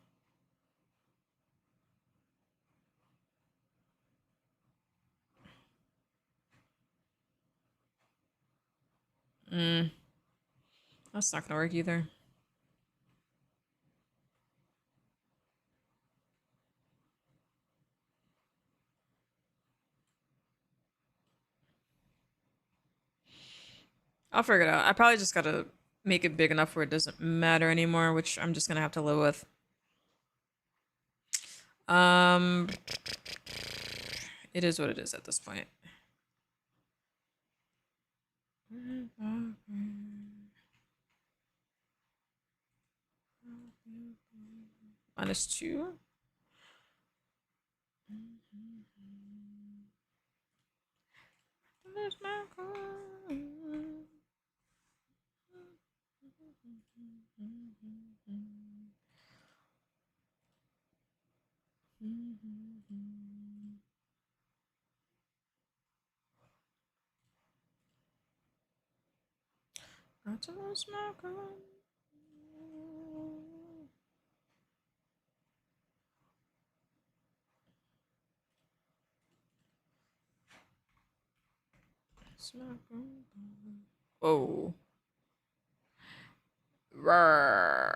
That's not gonna work either. I'll figure it out. I probably just gotta make it big enough where it doesn't matter anymore, which I'm just gonna have to live with. It is what it is at this point. -2. Oh. Rawr.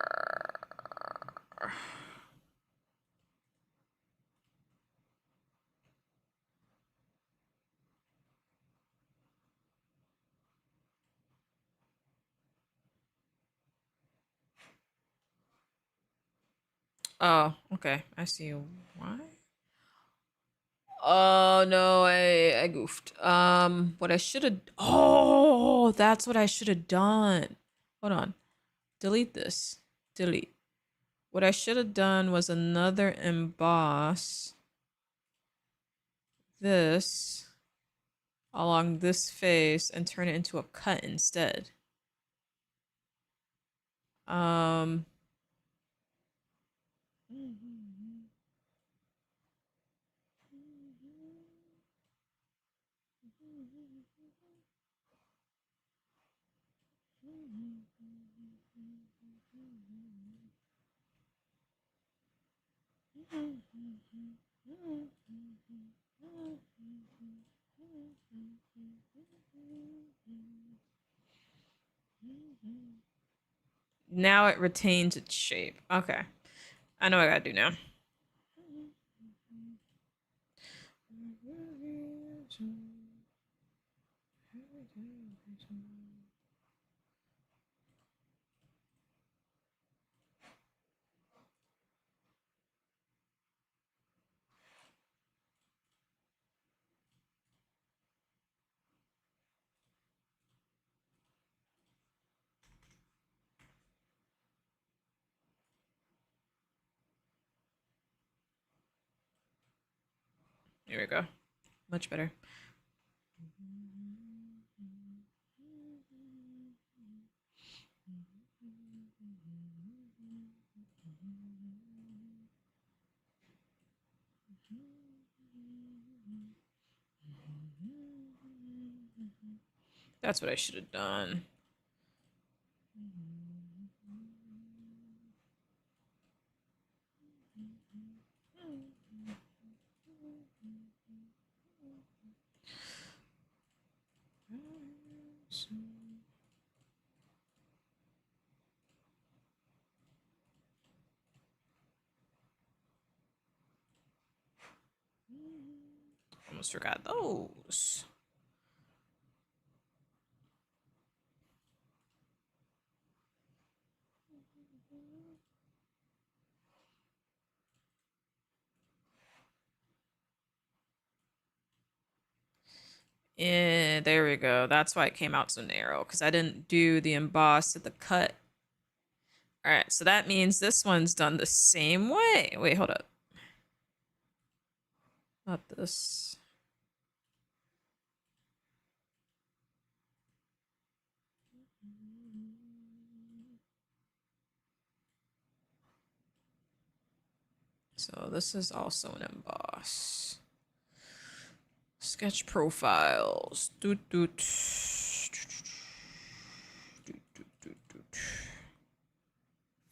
Oh, okay. I see why. Oh no, I goofed. What I should have. Oh, that's what I should have done. Hold on. Delete this. Delete. What I should have done was another emboss this along this face and turn it into a cut instead. Um. Now it retains its shape. Okay. I know what I gotta do now. Here we go. Much better. That's what I should have done. Almost forgot those. Yeah, there we go. That's why it came out so narrow, because I didn't do the emboss at the cut. All right, so that means this one's done the same way. Wait, hold up. Not this. So this is also an emboss. Sketch profiles. Doot doot. Doot doot doot doot.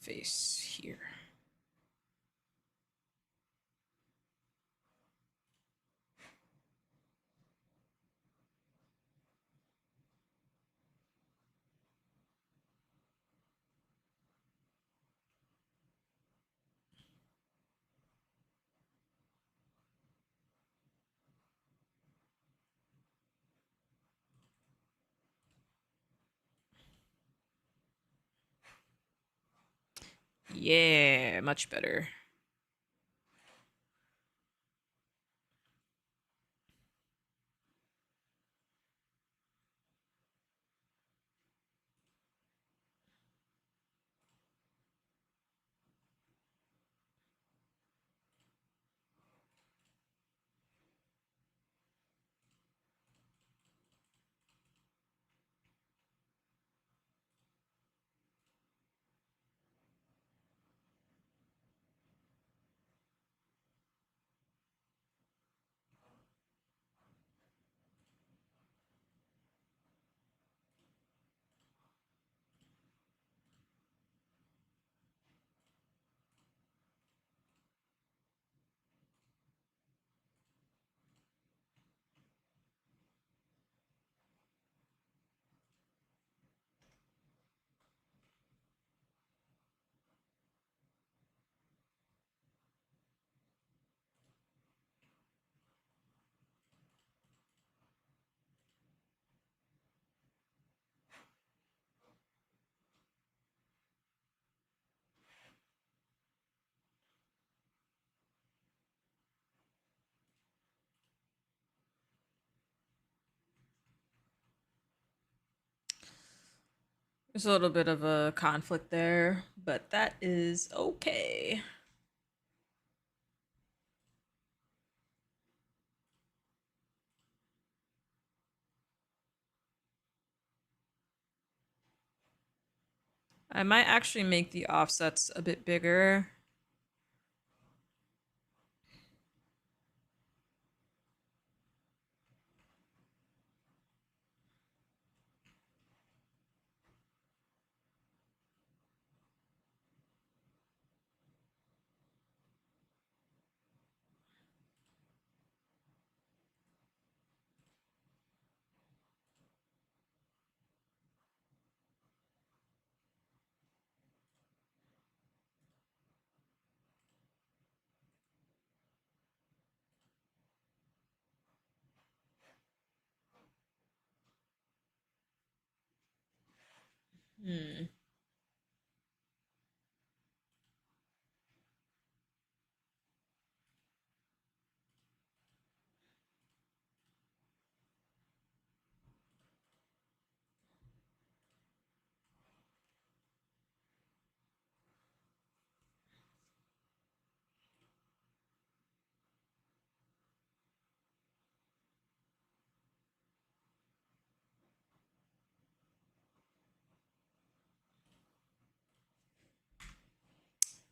Face here. Yeah, much better. There's a little bit of a conflict there, but that is okay. I might actually make the offsets a bit bigger. Hmm.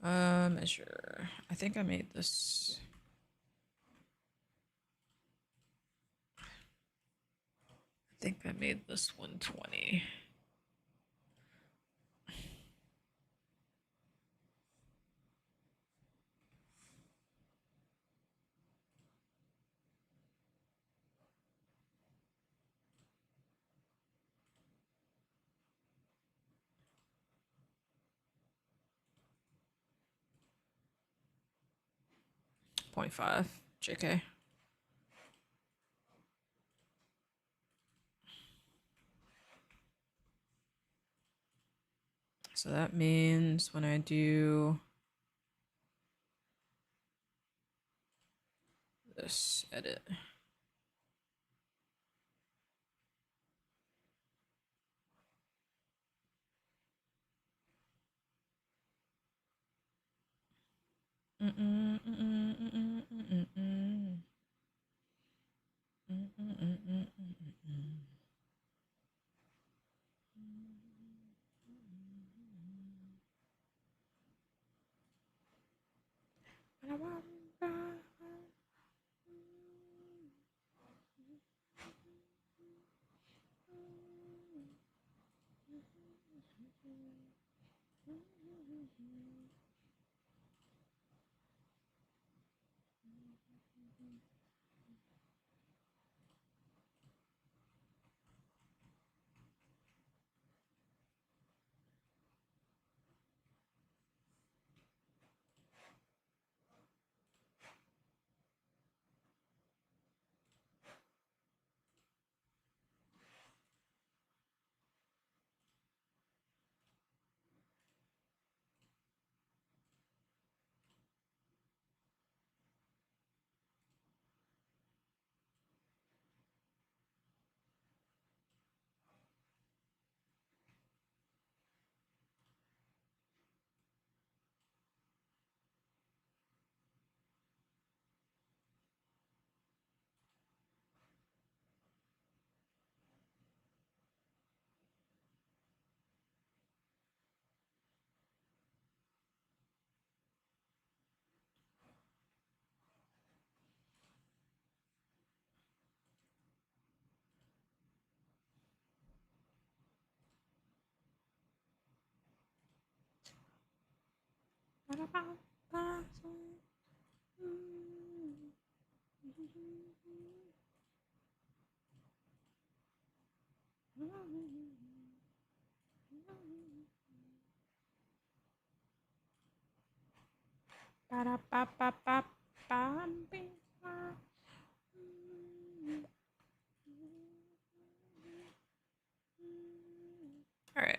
Measure. I think I made this. I think I made this 120. Point 0.5. JK. So that means when I do this edit. All right.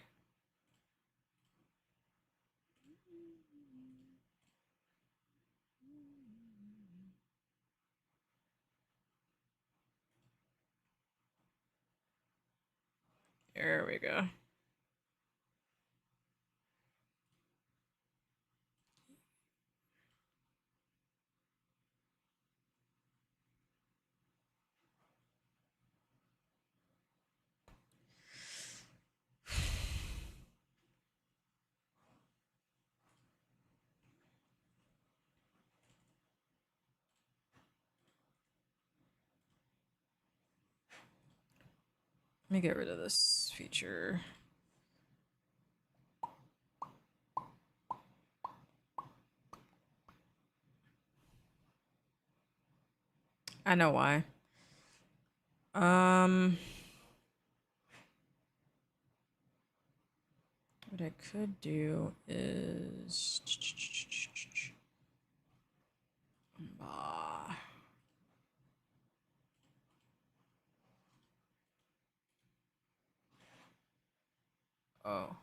There we go. Let me get rid of this feature. I know why. What I could do is oh.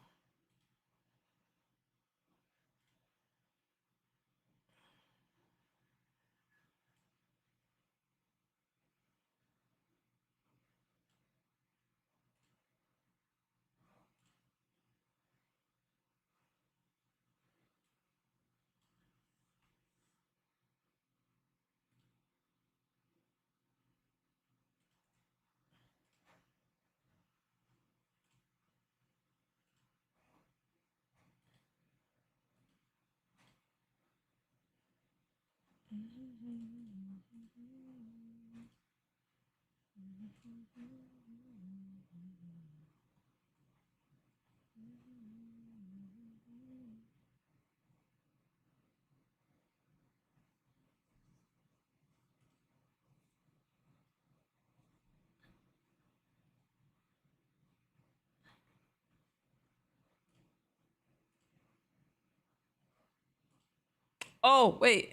Oh, wait.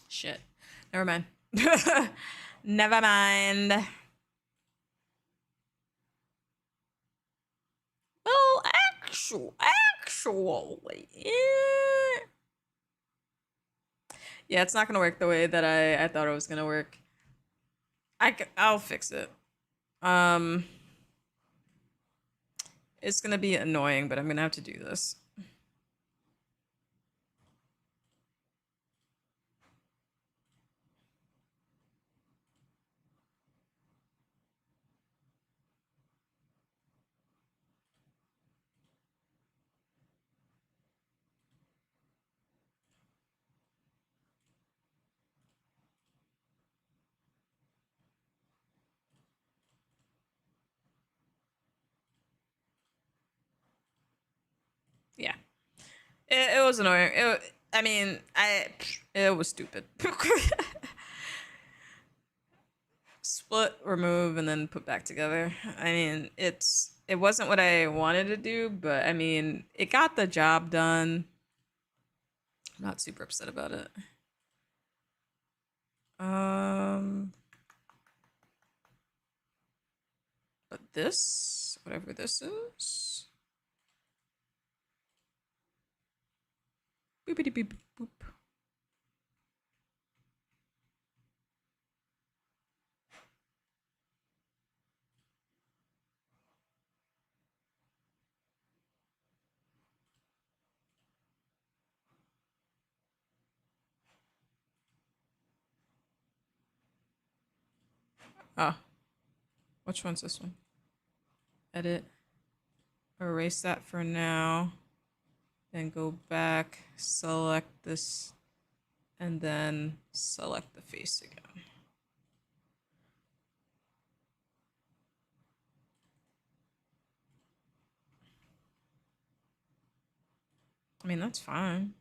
Shit. Never mind. Never mind. Well, actually, yeah, it's not gonna work the way that I thought it was gonna work. I'll fix it. Um, it's gonna be annoying, but I'm gonna have to do this. Yeah, it was annoying. I mean, it was stupid. Split, remove, and then put back together. I mean, it wasn't what I wanted to do, but I mean, it got the job done. I'm not super upset about it. But this, whatever this is. Boopity boop boop. Ah, which one's this one? Edit. Erase that for now. Then go back, select this, and then select the face again. I mean, that's fine.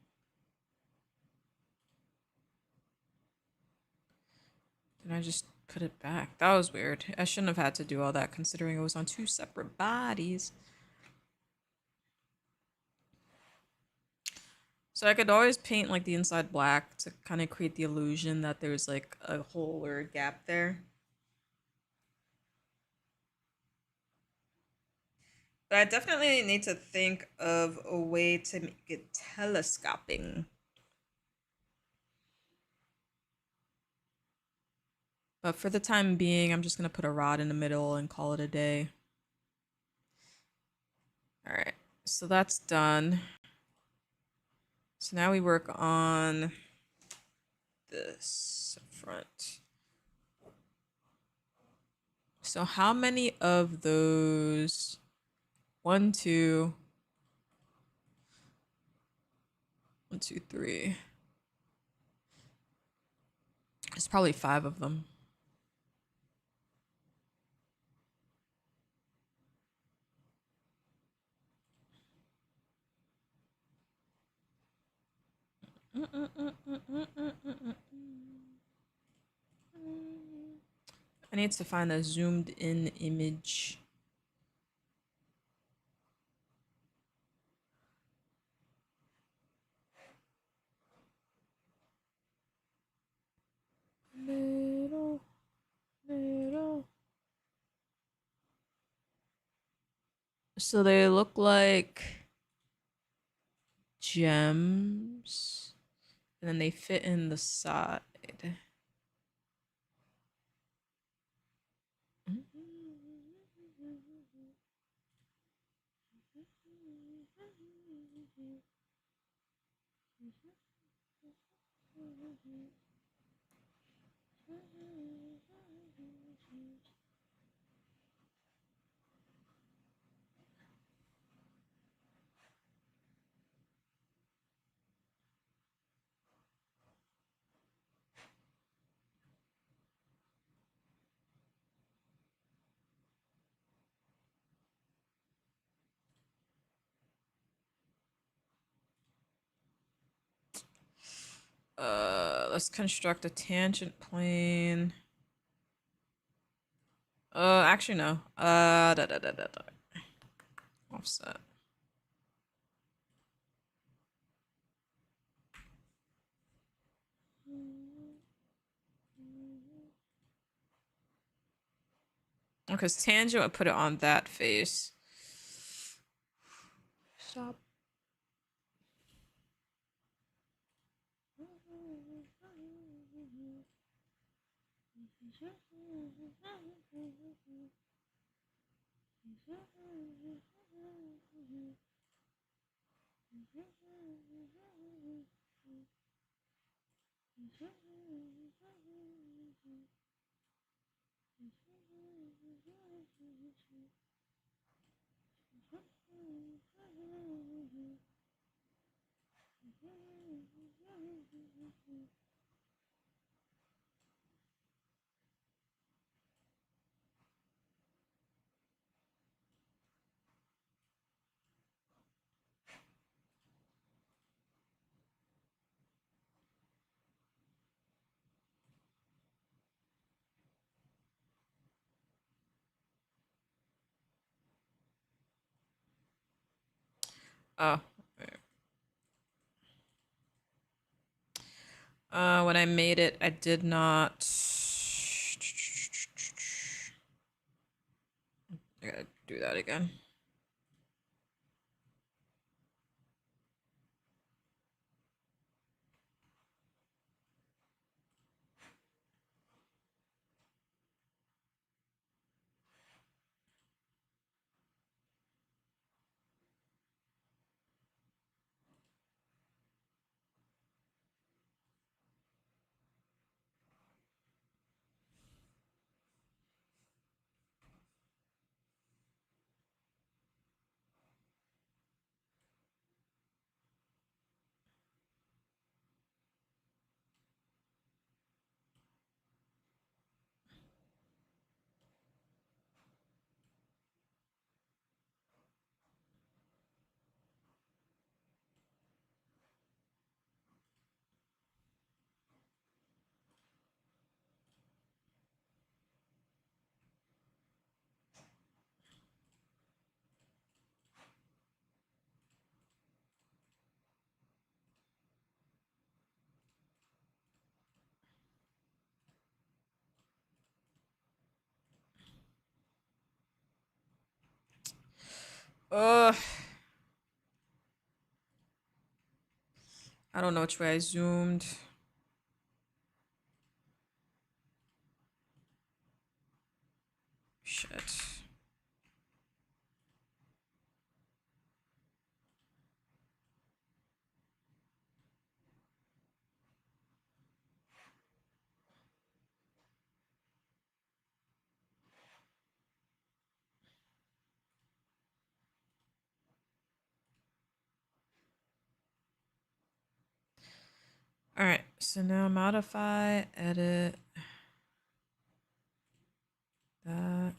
Then I just put it back. That was weird. I shouldn't have had to do all that considering it was on two separate bodies. So I could always paint like the inside black to kind of create the illusion that there's like a hole or a gap there. But I definitely need to think of a way to make it telescoping. But for the time being, I'm just going to put a rod in the middle and call it a day. All right, so that's done. So now we work on this front. So how many of those? 1, 2, 1, 2, 3. It's probably 5 of them. I need to find a zoomed in image. Little. So they look like gems, and then they fit in the side. Let's construct a tangent plane. Actually no. Offset. Because tangent would put it on that face. Stop. Oh. When I made it, I did not. I gotta do that again. Ugh. I don't know which way I zoomed. Shit. All right, so now modify, edit that.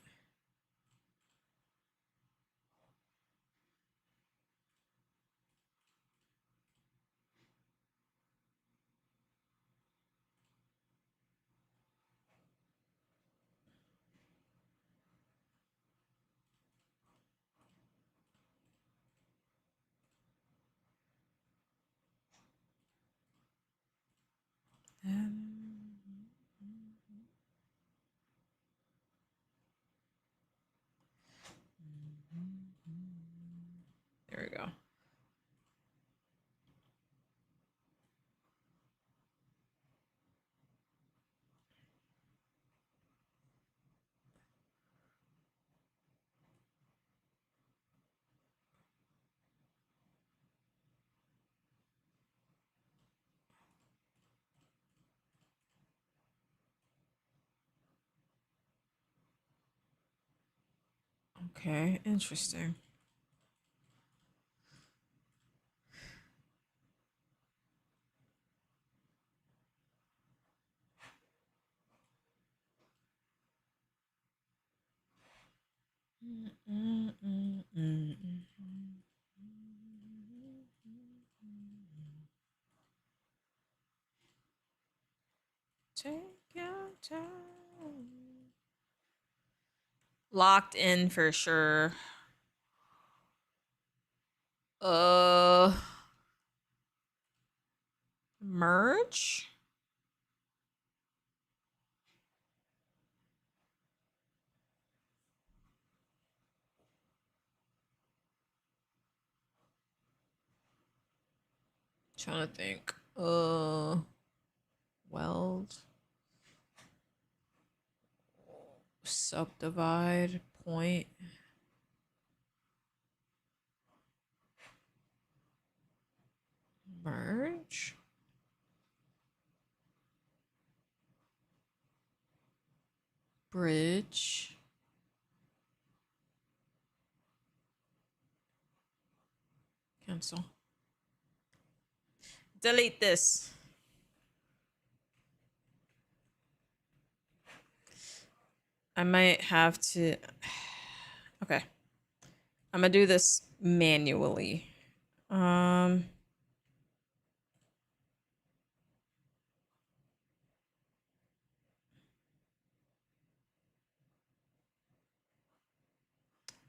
There we go. Okay, interesting. Take your time. Locked in for sure. Merge? Trying to think. Weld. Subdivide. Point. Merge. Bridge. Cancel. Delete this. I might have to. Okay. I'm gonna do this manually. I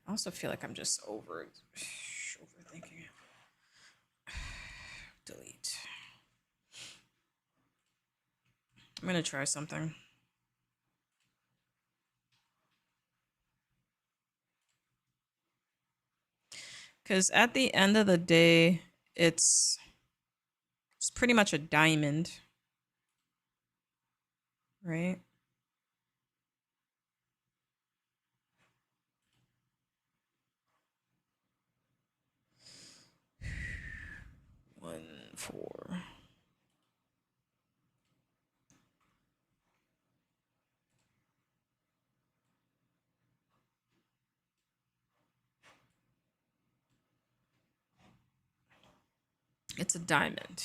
also feel like I'm just overthinking it. Delete. I'm gonna try something. Because at the end of the day, it's pretty much a diamond, right? One, four. It's a diamond.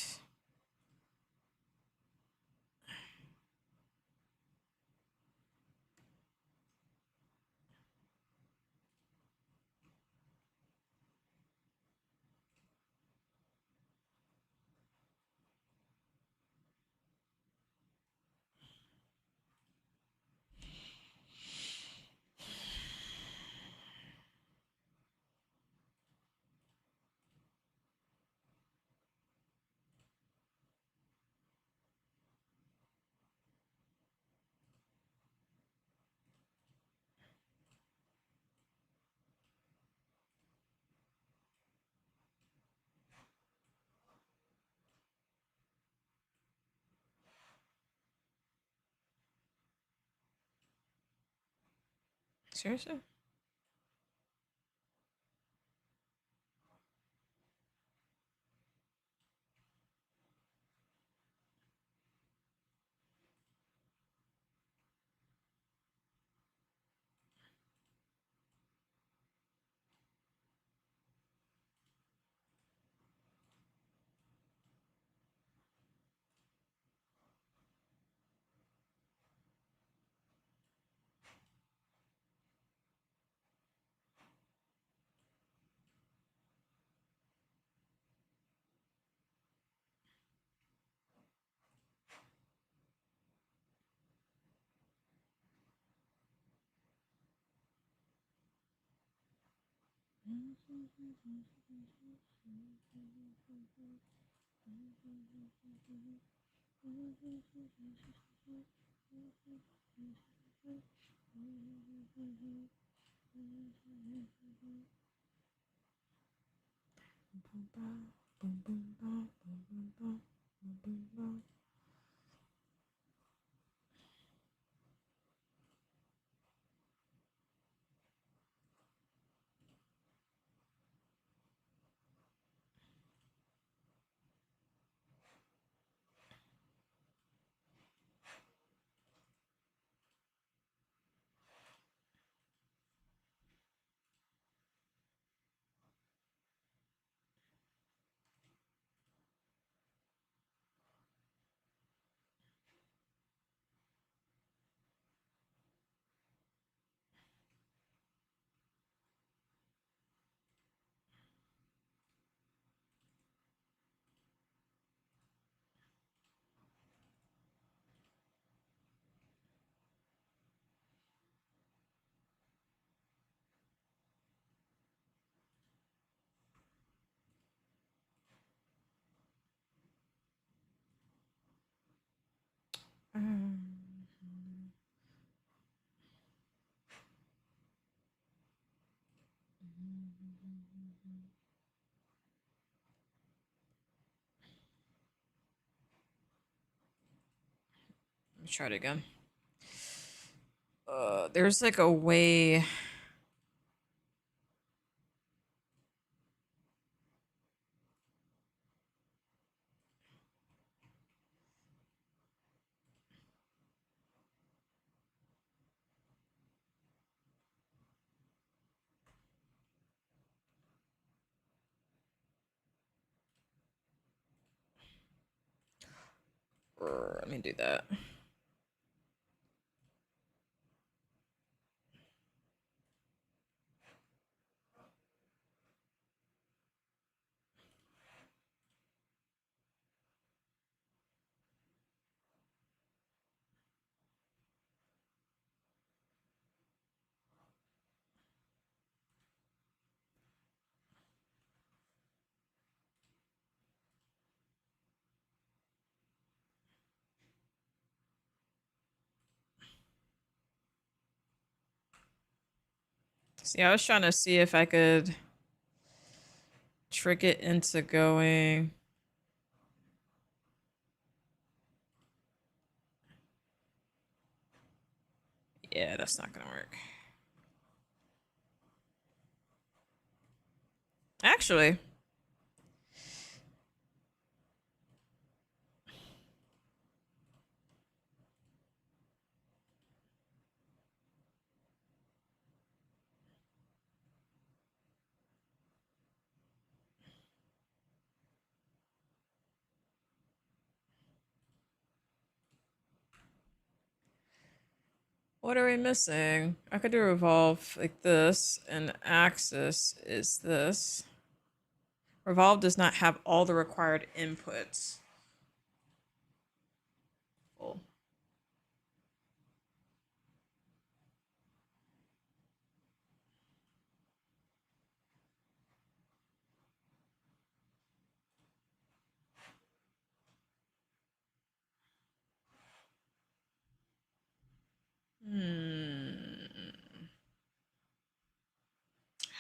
Seriously? Let me try it again. There's like a way. Let me do that. See, I was trying to see if I could trick it into going. Yeah, that's not gonna work. Actually, what are we missing? I could do revolve like this, and axis is this. Revolve does not have all the required inputs. Cool.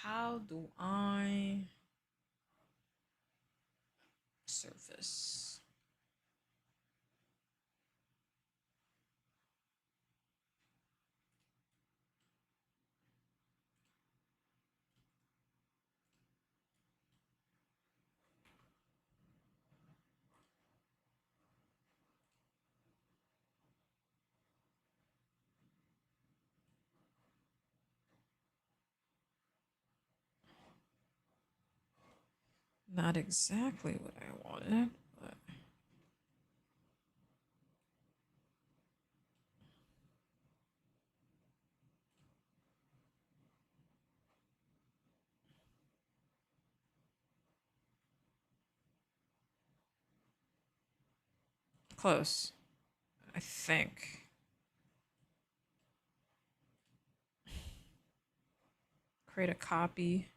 How do I surface? Not exactly what I wanted, but close, I think. Create a copy.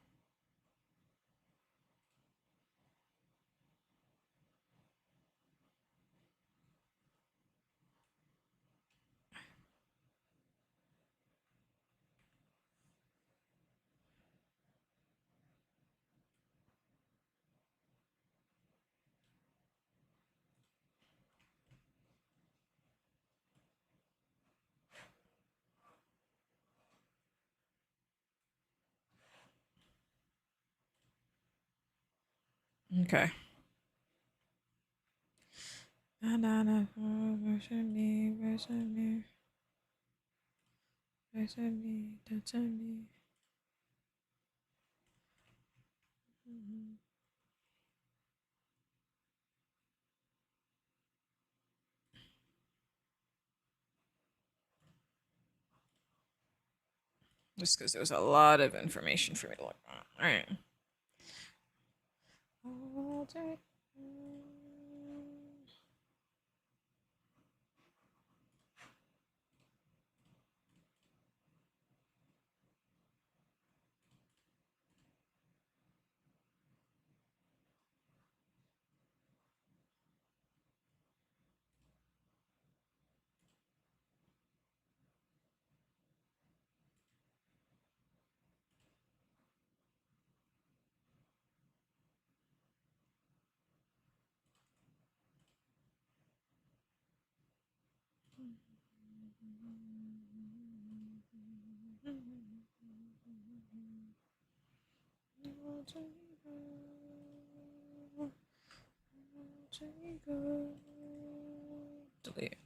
Okay. Na na na. Version me. Version me. Version me. Version me. Just because there's a lot of information for me to look at. All right. Delete.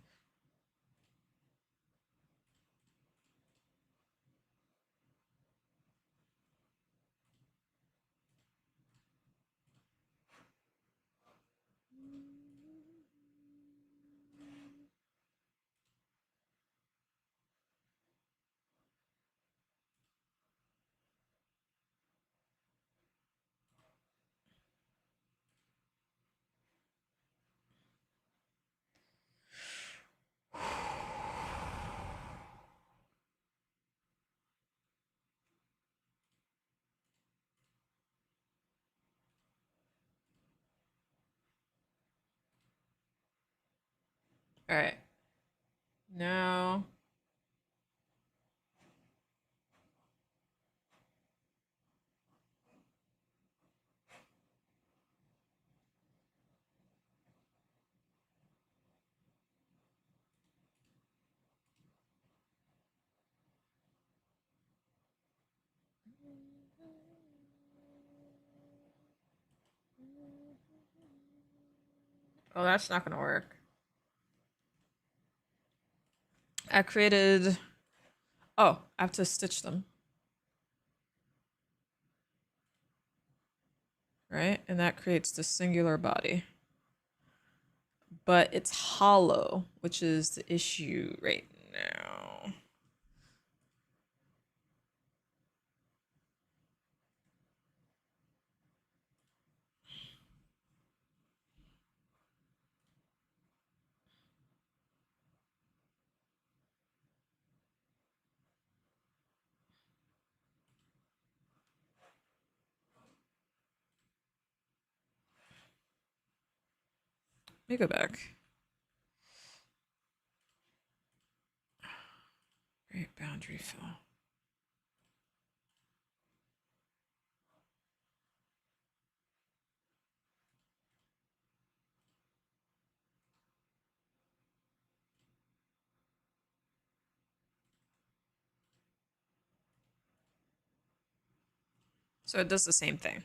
All right. Now. Oh, that's not gonna work. I created. Oh, I have to stitch them. Right? And that creates the singular body. But it's hollow, which is the issue right now. Let me go back. Great boundary fill. So it does the same thing.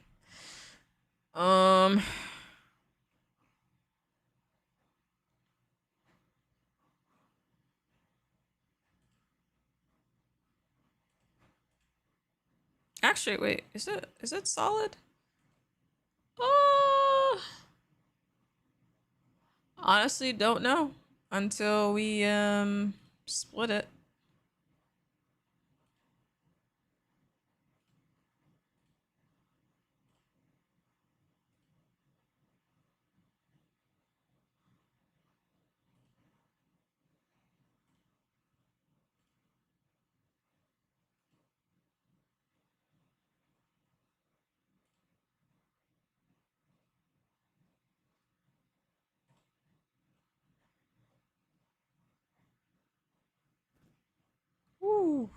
Actually, wait, is it solid? Uh honestly don't know until we split it. Woo.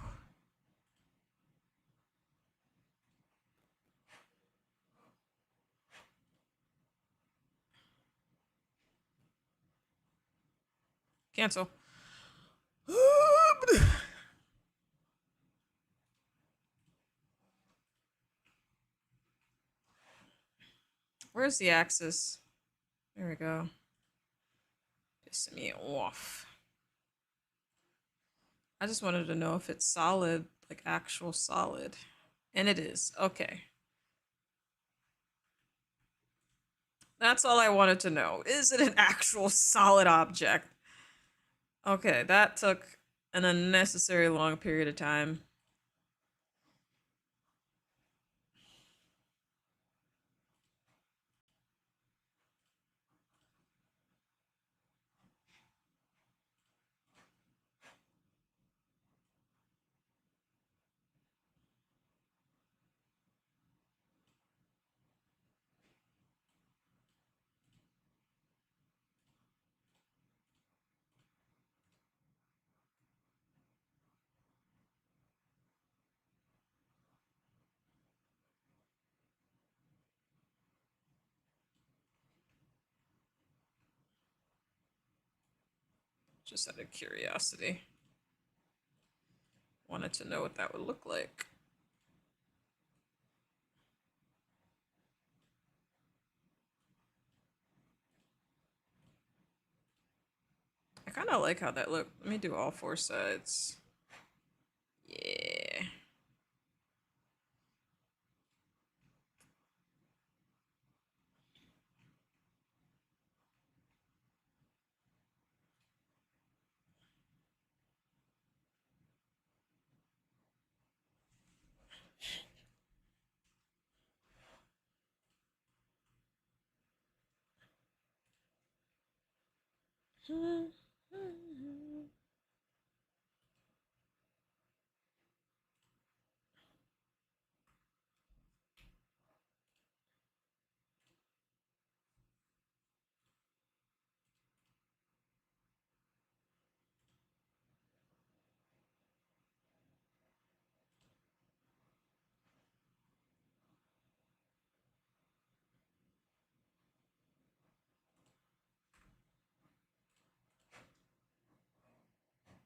Cancel. Where's the axis? There we go. Pissing me off. I just wanted to know if it's solid, like actual solid. And it is. Okay. That's all I wanted to know. Is it an actual solid object? Okay, that took an unnecessary long period of time. Just out of curiosity. Wanted to know what that would look like. I kind of like how that looked. Let me do all four sides. Yeah.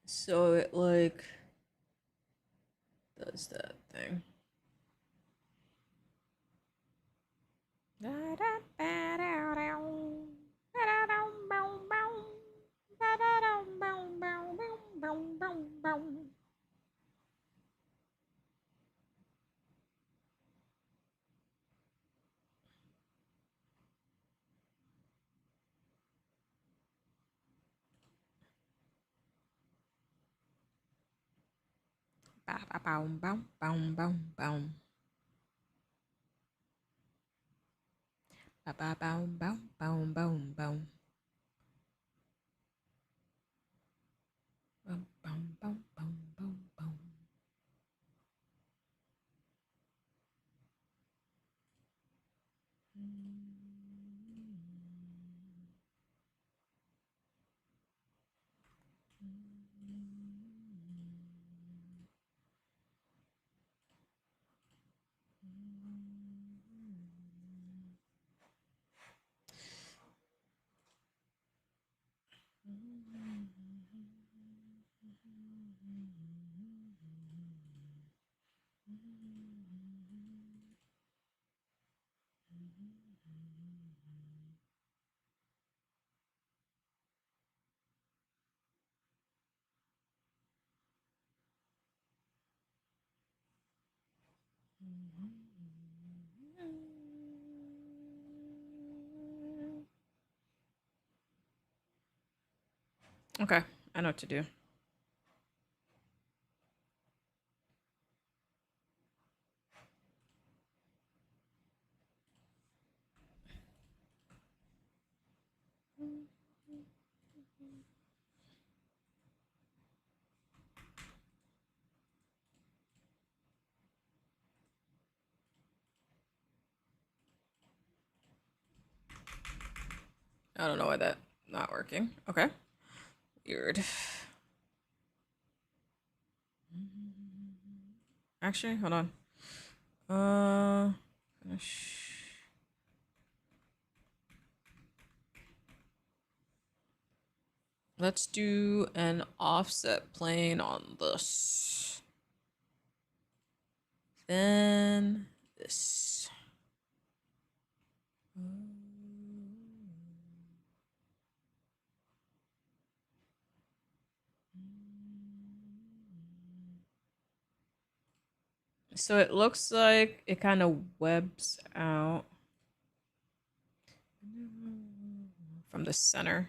So it like does that thing. Boom, boom, boom, boom, boom. Boom, boom, boom, boom, boom, boom. Boom, boom, boom, boom, boom, boom. Okay, I know what to do. I don't know why that's not working. Okay. Weird. Actually, hold on. Let's do an offset plane on this. Then this. So it looks like it kind of webs out from the center.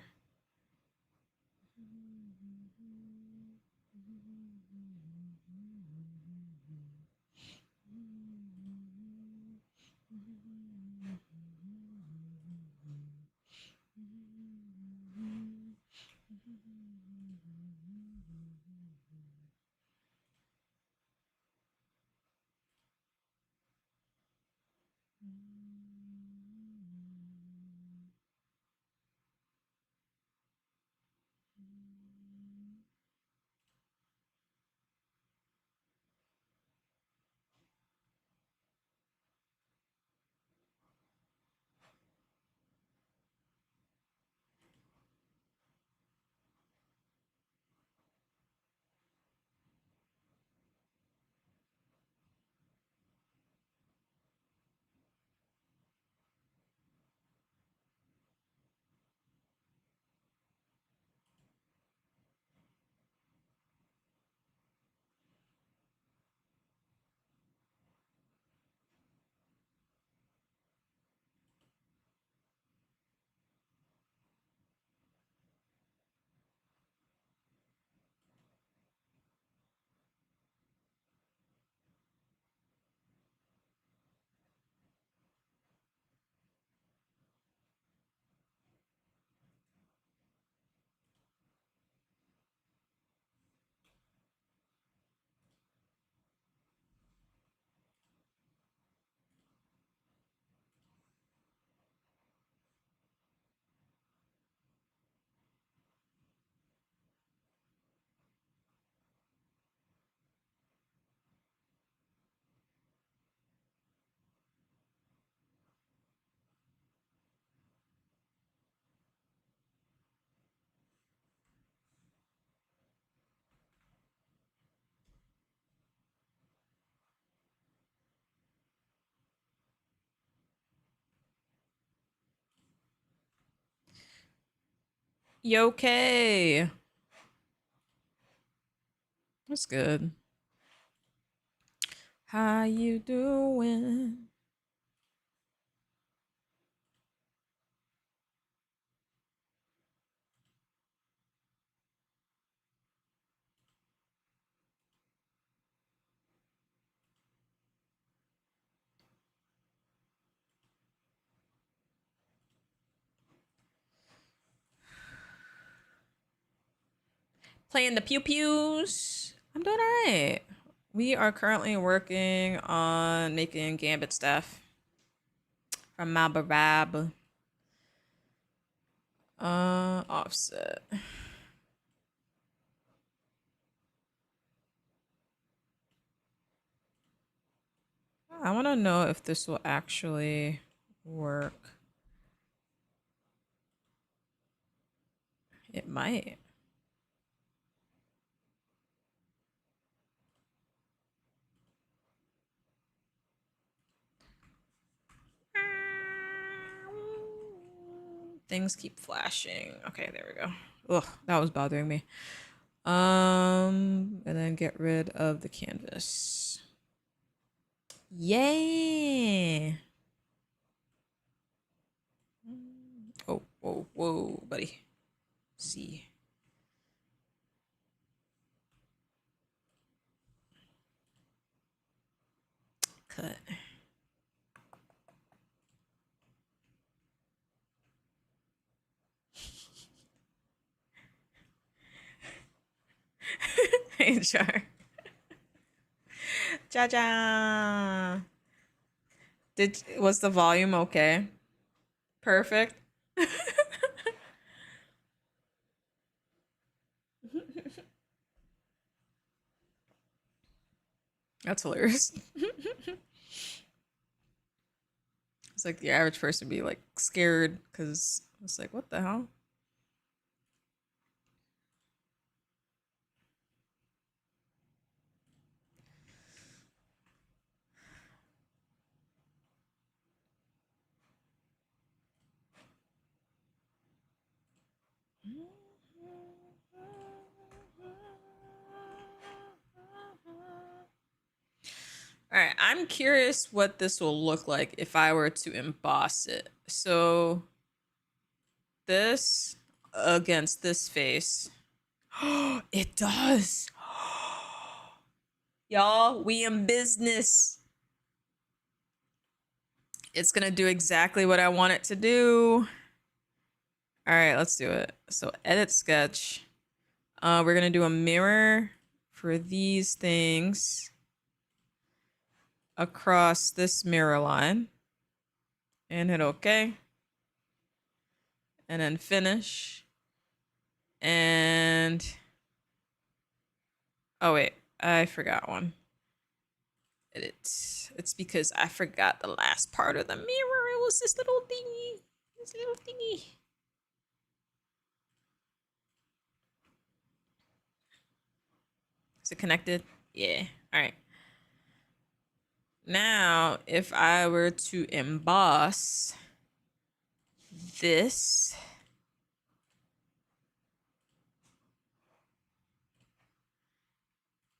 Yo, okay. That's good. How you doing? Playing the pew pews. I'm doing all right. We are currently working on making Gambit stuff from Malbarab. Offset. I want to know if this will actually work. It might. Things keep flashing. Okay, there we go. Ugh, that was bothering me. And then get rid of the canvas. Yay! Oh, whoa, whoa, buddy. See. Cut. HR. Ja. Was the volume okay? Perfect. That's hilarious. It's like the average person be like scared because it's like, what the hell? All I'm curious what this will look like if I were to emboss it. So this against this face. It does. Y'all, we in business. It's gonna do exactly what I want it to do. All right, let's do it. So edit sketch. We're gonna do a mirror for these things across this mirror line and hit OK. And then finish. And oh wait, I forgot one. It's because I forgot the last part of the mirror. It was this little thingy. This little thingy. Is it connected? Yeah. All right. Now, if I were to emboss this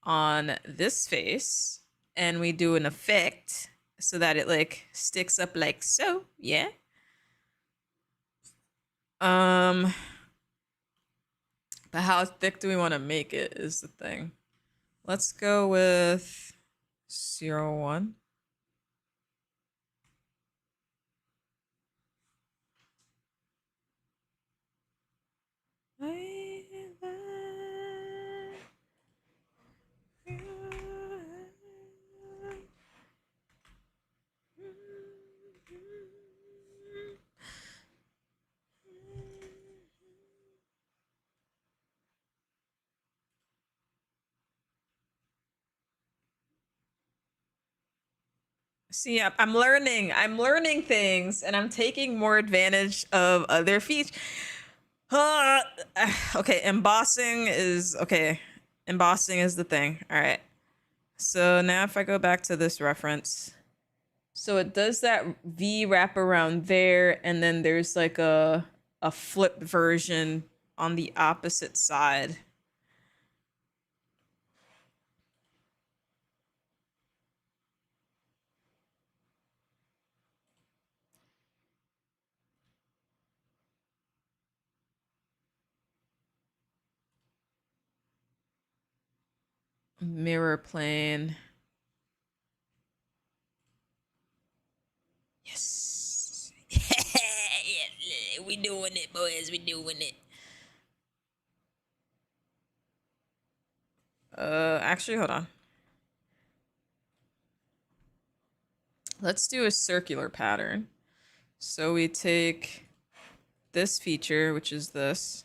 on this face and we do an effect so that it like sticks up like so, yeah. But how thick do we want to make it is the thing. Let's go with 0.1. See, I'm learning. I'm learning things, and I'm taking more advantage of other features. Okay, embossing is okay. Embossing is the thing. All right. So now if I go back to this reference, so it does that V wrap around there, and then there's like a flipped version on the opposite side. Mirror plane. Yes. We doing it, boys. We doing it. Actually, hold on. Let's do a circular pattern. So we take this feature, which is this.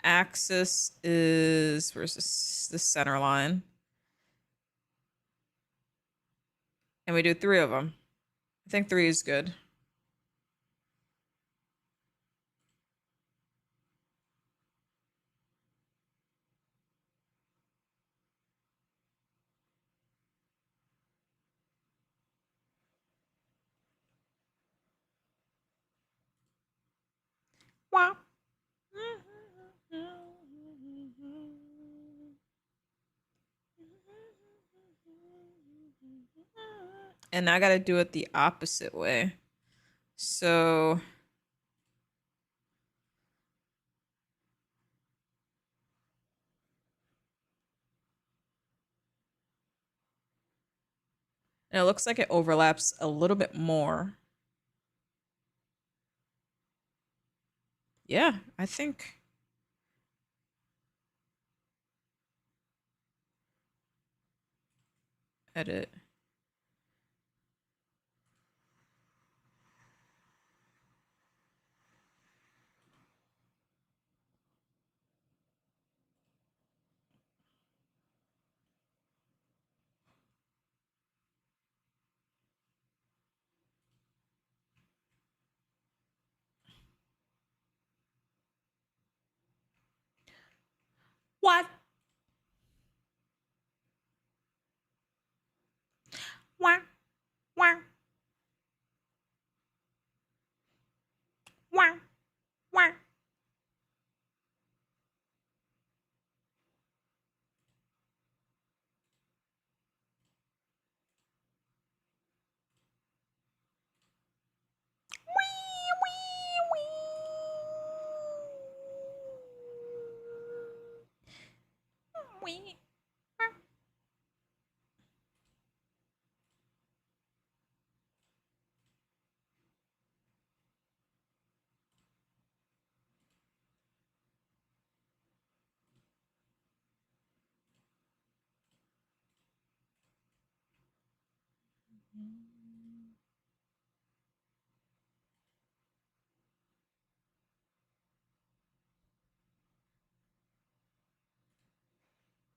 Axis is, where's this? The center line. And we do 3 of them. I think 3 is good. Wow. And I gotta do it the opposite way. So and it looks like it overlaps a little bit more. Yeah, I think. Edit. What? Wah, wah, wah, wah.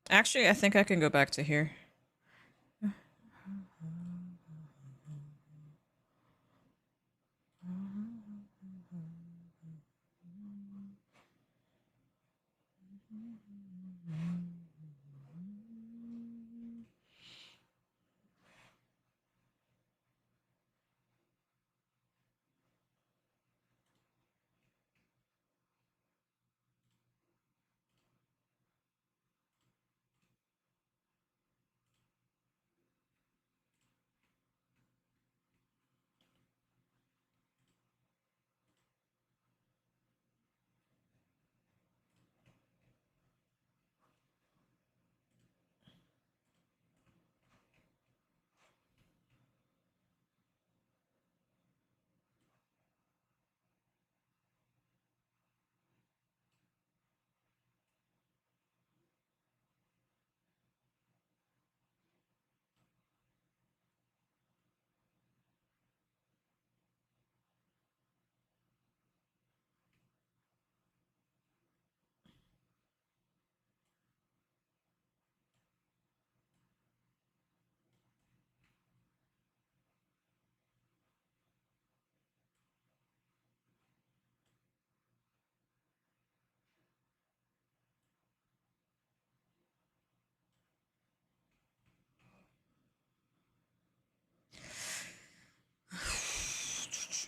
Actually, I think I can go back to here.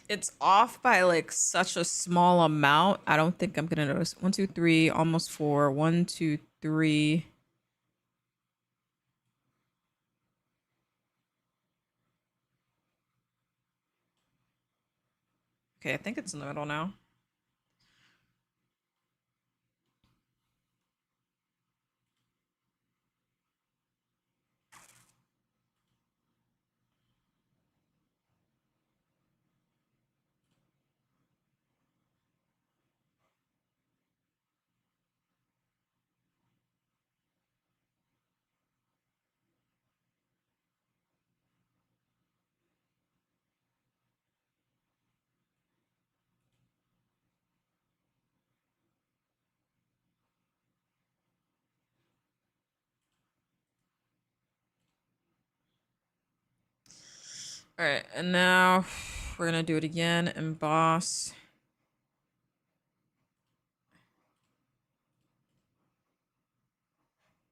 It's off by like such a small amount. I don't think I'm gonna notice. 1, 2, 3, almost 4. 1, 2, 3. Okay, I think it's in the middle now. All right, and now we're gonna do it again. Emboss.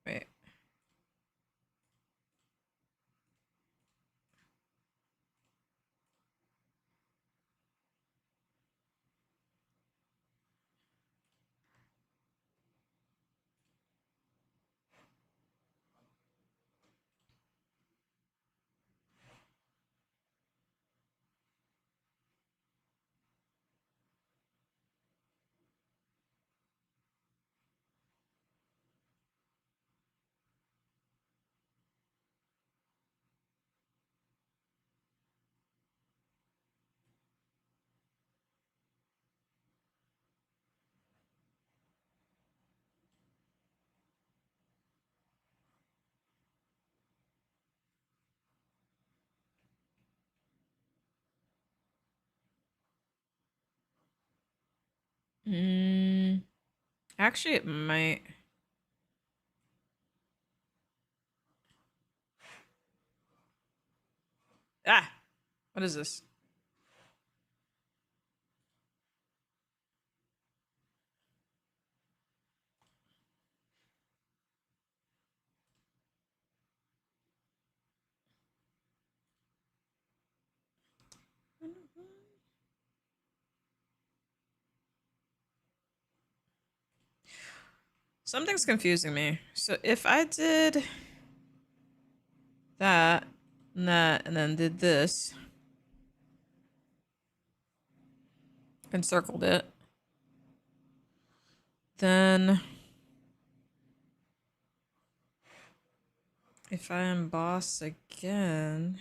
Wait. Mm, actually, it might. Ah, what is this? Something's confusing me. So if I did that and then did this and circled it, then if I emboss again,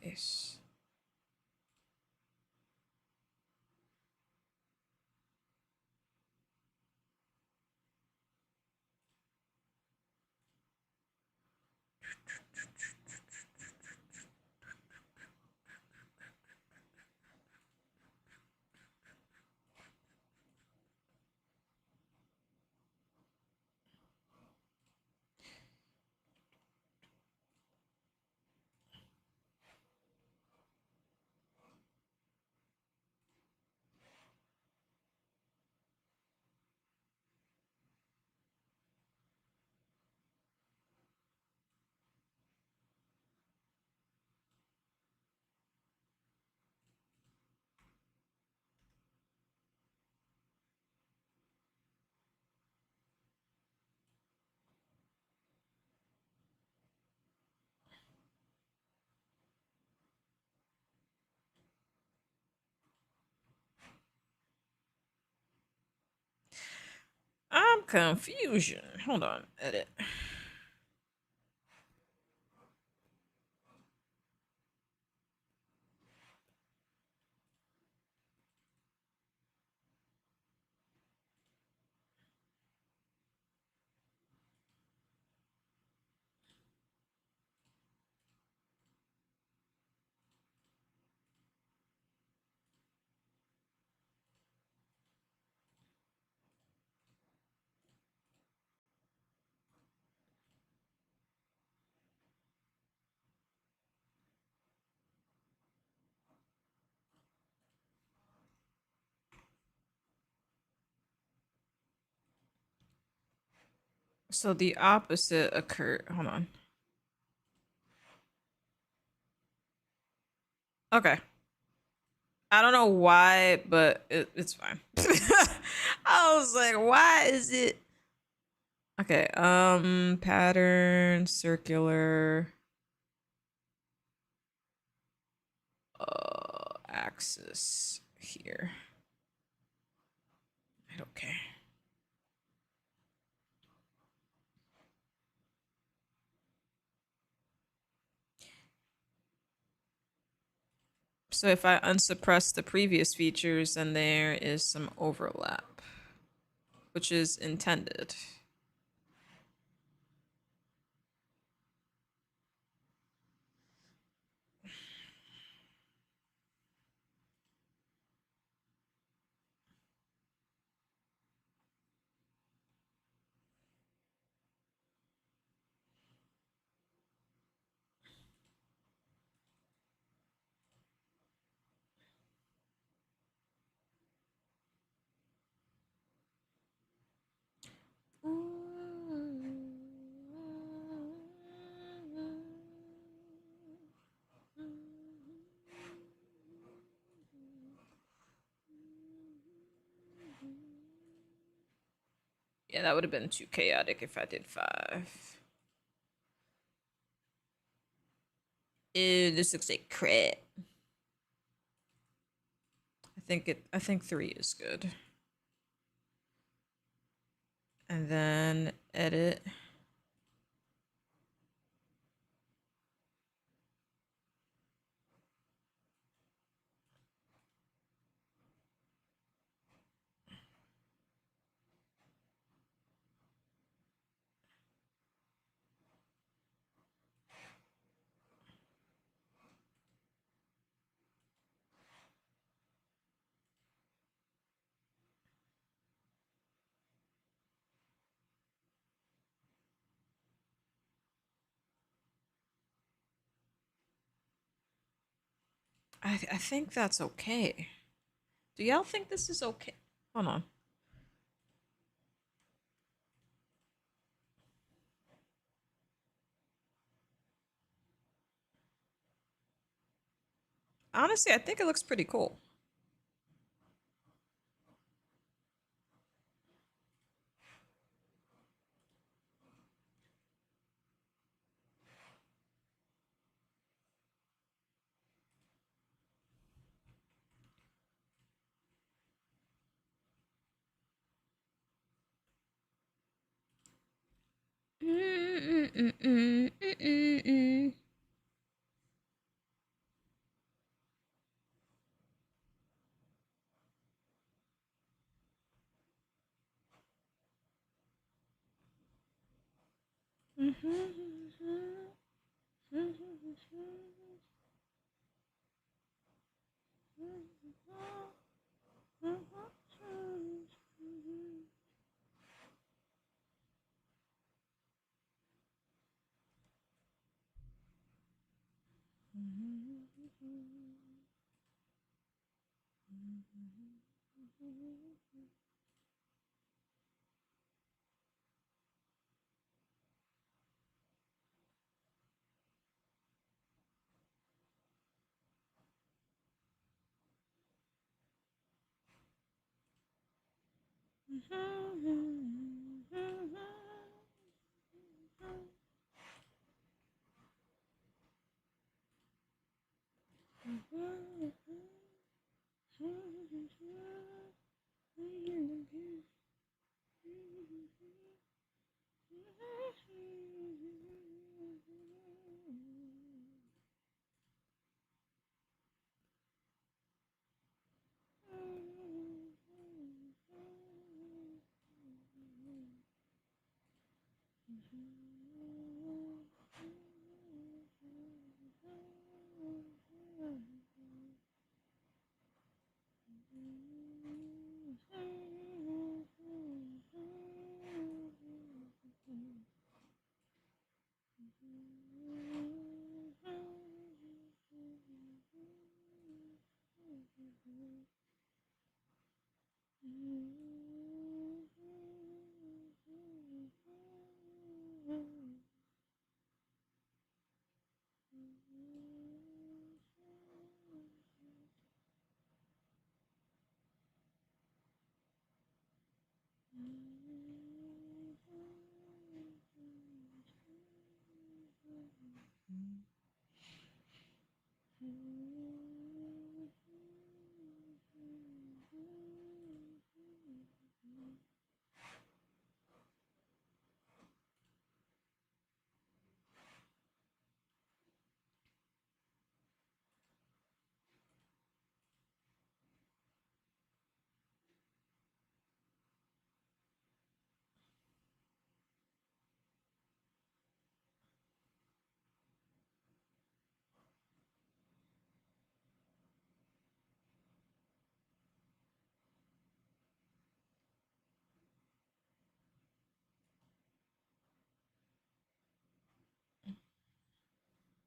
face. I'm confusion. Hold on, edit. So the opposite occurred. Hold on. Okay. I don't know why, but it's fine. I was like, why is it? Okay. Pattern, circular, axis here. Okay. So if I unsuppress the previous features, then there is some overlap, which is intended. Yeah, that would have been too chaotic if I did 5. Ew, this looks like crap. I think 3 is good. And then edit. I think that's okay. Do y'all think this is okay? Hold on. Honestly, I think it looks pretty cool.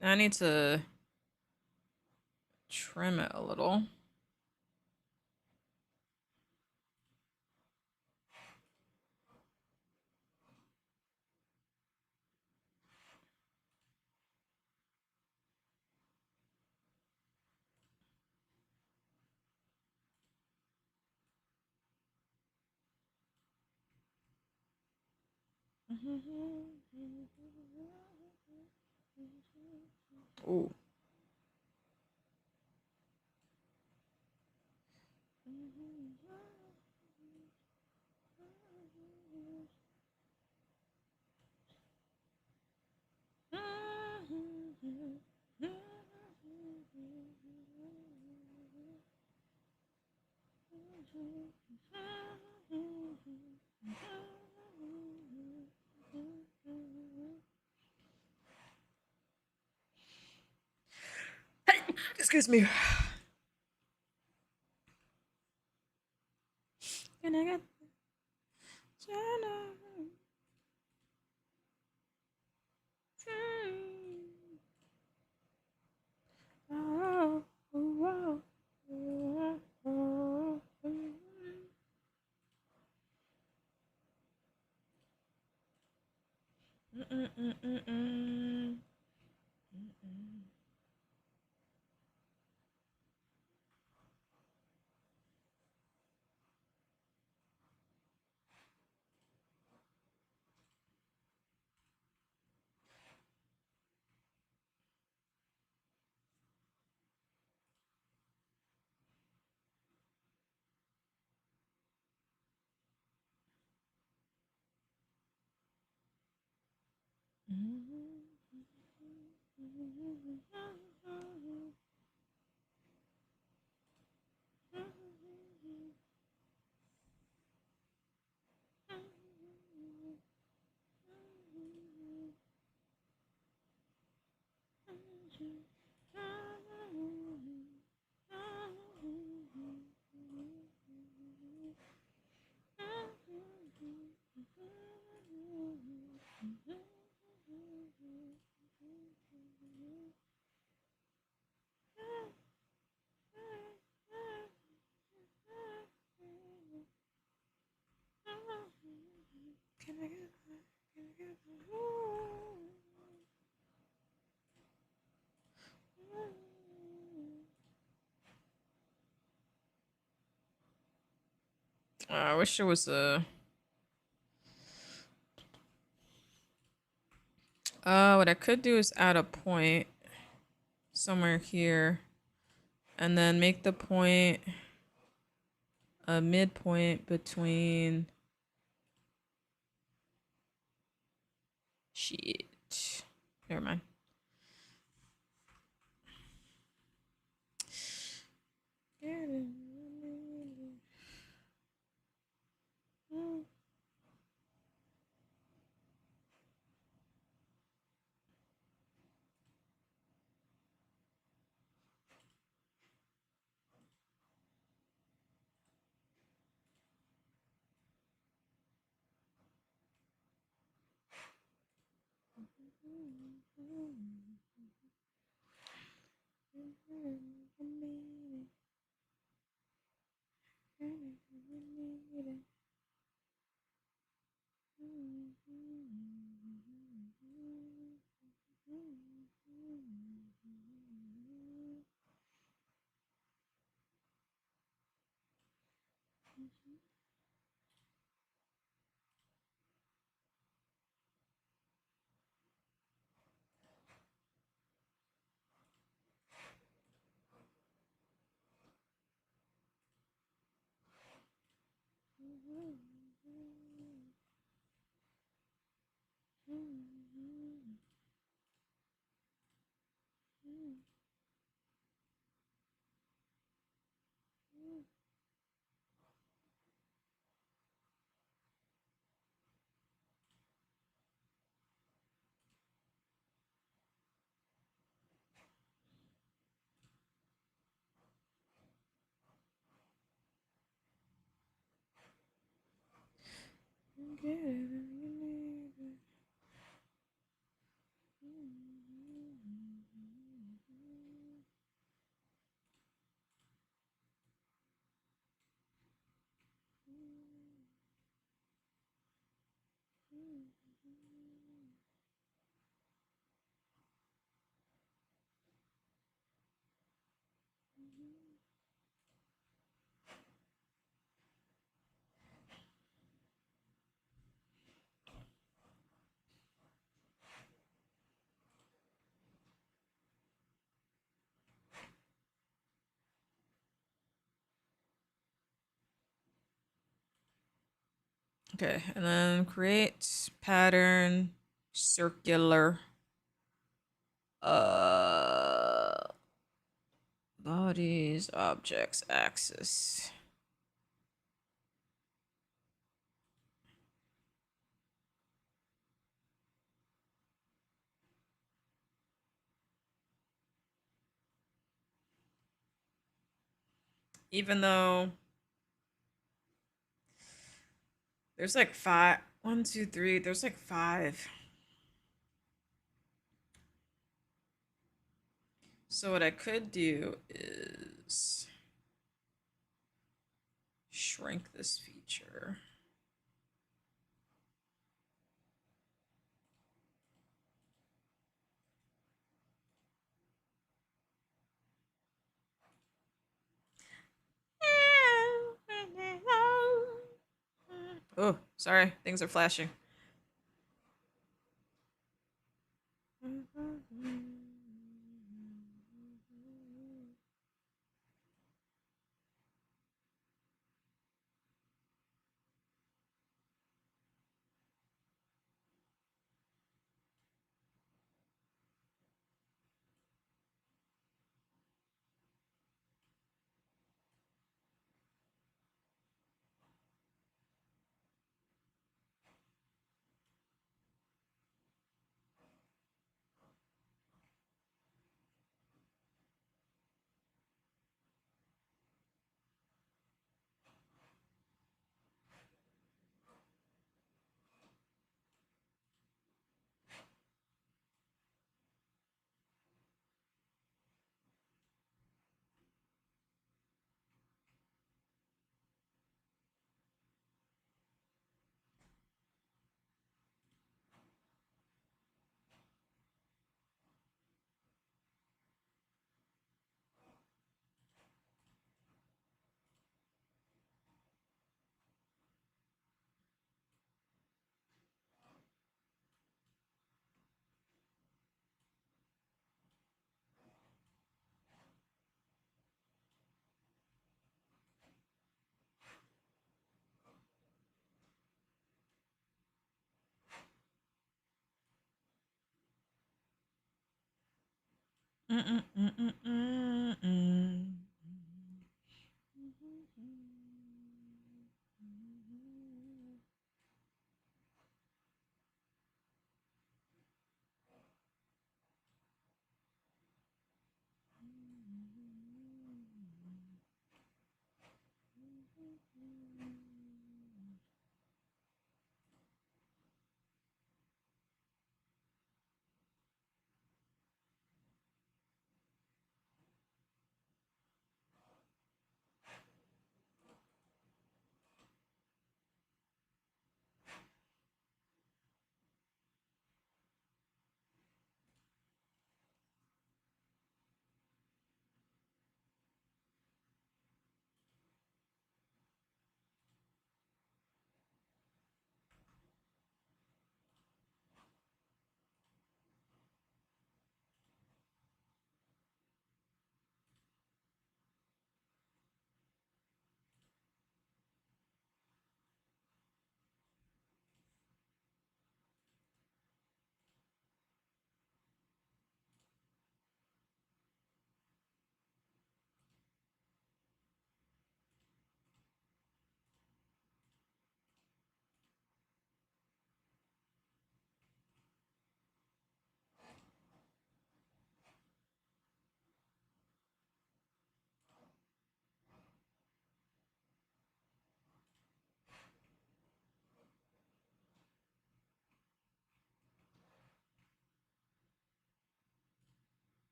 I need to trim it a little. Ooh. Hey, excuse me. Can I get oh, oh, oh, oh, I wish there was a. What I could do is add a point somewhere here, and then make the point a midpoint between. Shit. Never mind. Okay, and then create pattern circular bodies objects axis. Even though there's like five, 1, 2, 3, there's like 5. So what I could do is shrink this feature. Oh, sorry, things are flashing. Okay,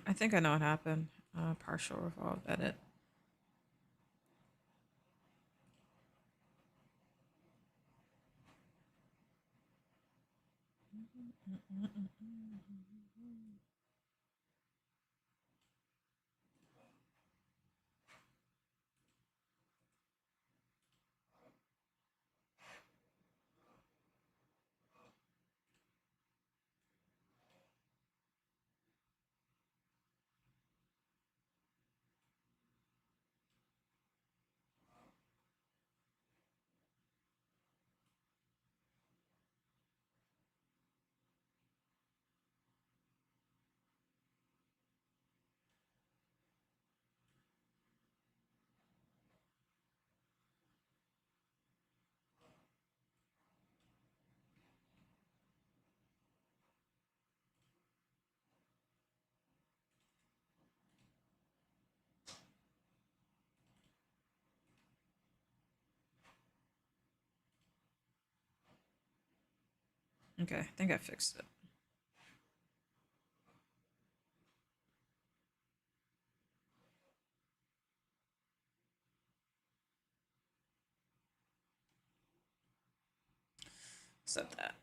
I think I know what happened. Partial revolve edit. Okay, I think I fixed it. Set that.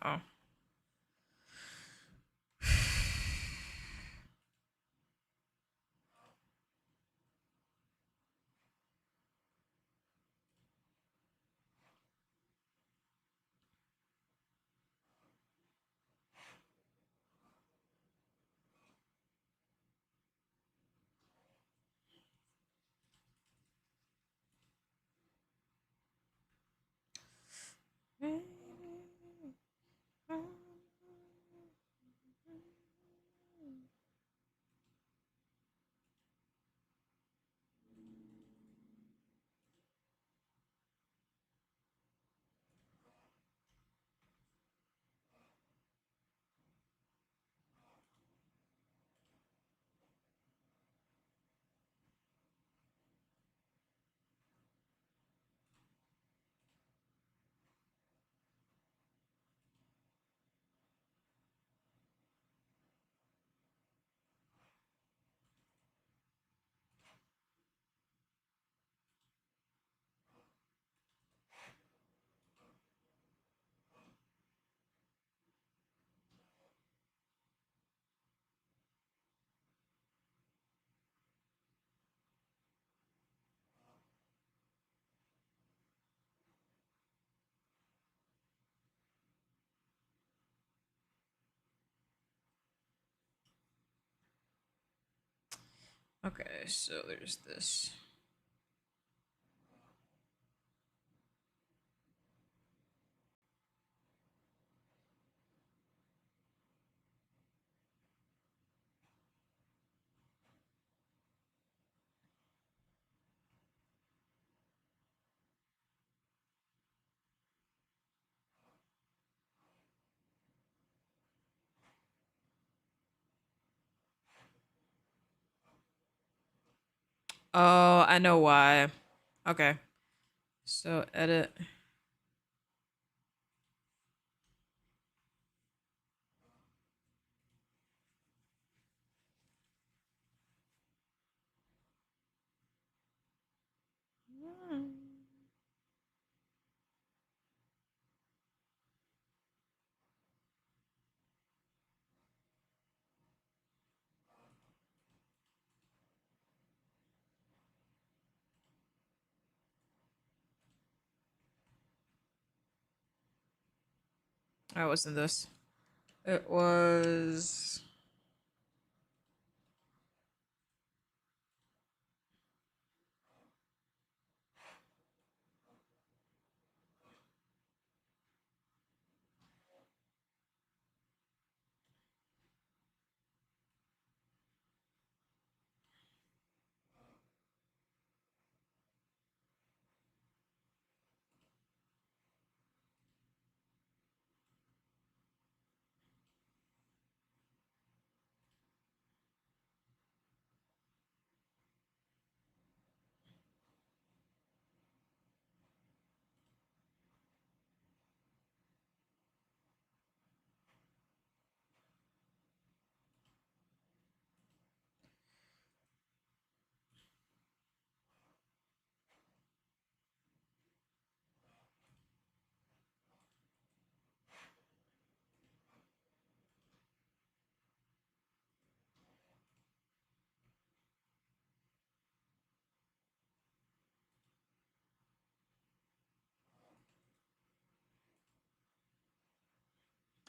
Oh. Okay, so there's this. Oh, I know why. Okay. So edit. Oh, it wasn't this. It was.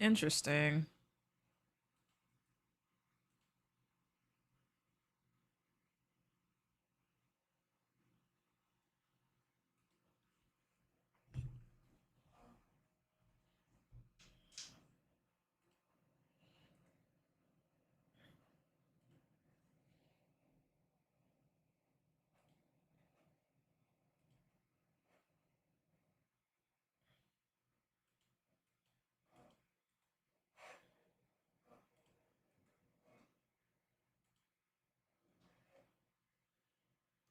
Interesting.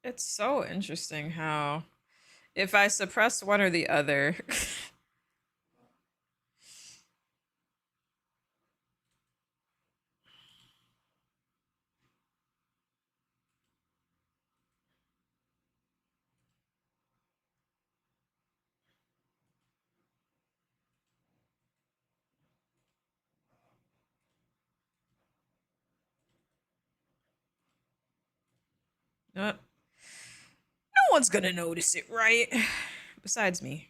It's so interesting how if I suppress one or the other. No one's gonna notice it, right? Besides me.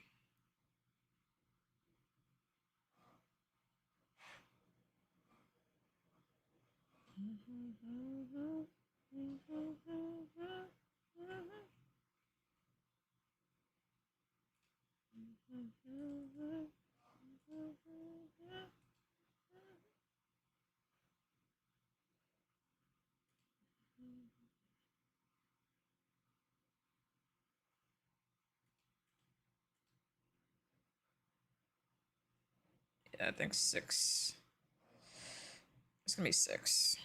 Yeah, I think 6. It's gonna be 6.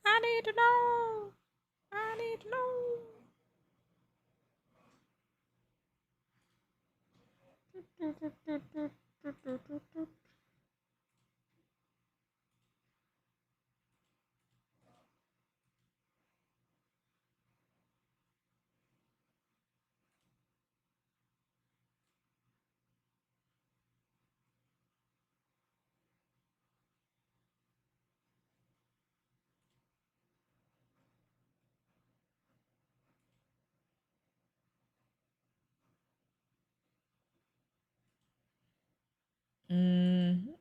I need to know. I need to know. Mm.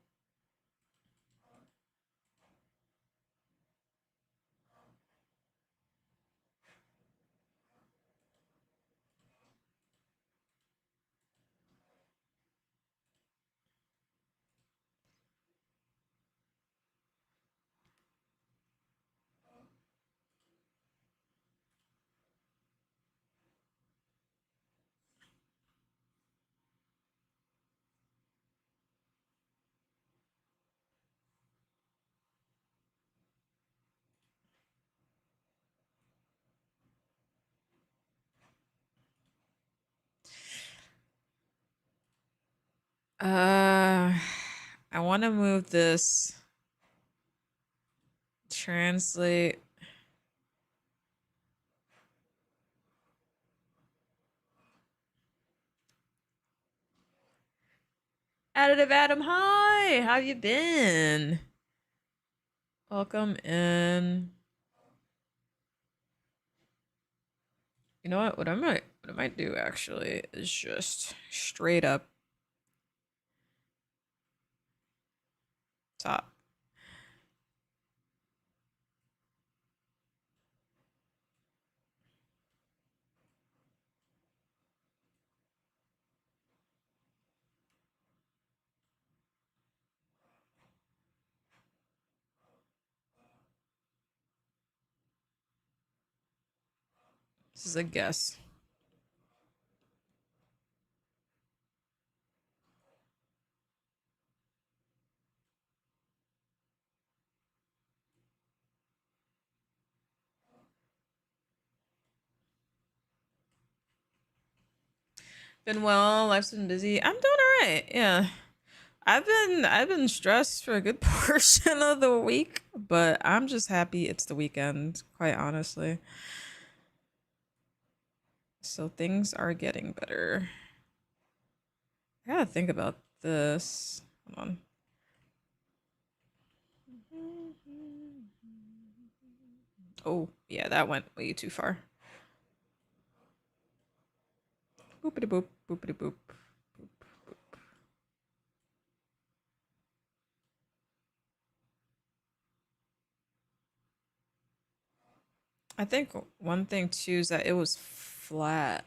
I want to move this. Translate. Additive Adam, hi. How you been? Welcome in. You know what? What I might do actually is just straight up top. This is a guess. Been well. Life's been busy. I'm doing all right. Yeah. I've been stressed for a good portion of the week, but I'm just happy it's the weekend, quite honestly. So things are getting better. I gotta think about this. Hold on. Oh, yeah, that went way too far. Boopity boop, boopity boop. I think one thing too is that it was flat.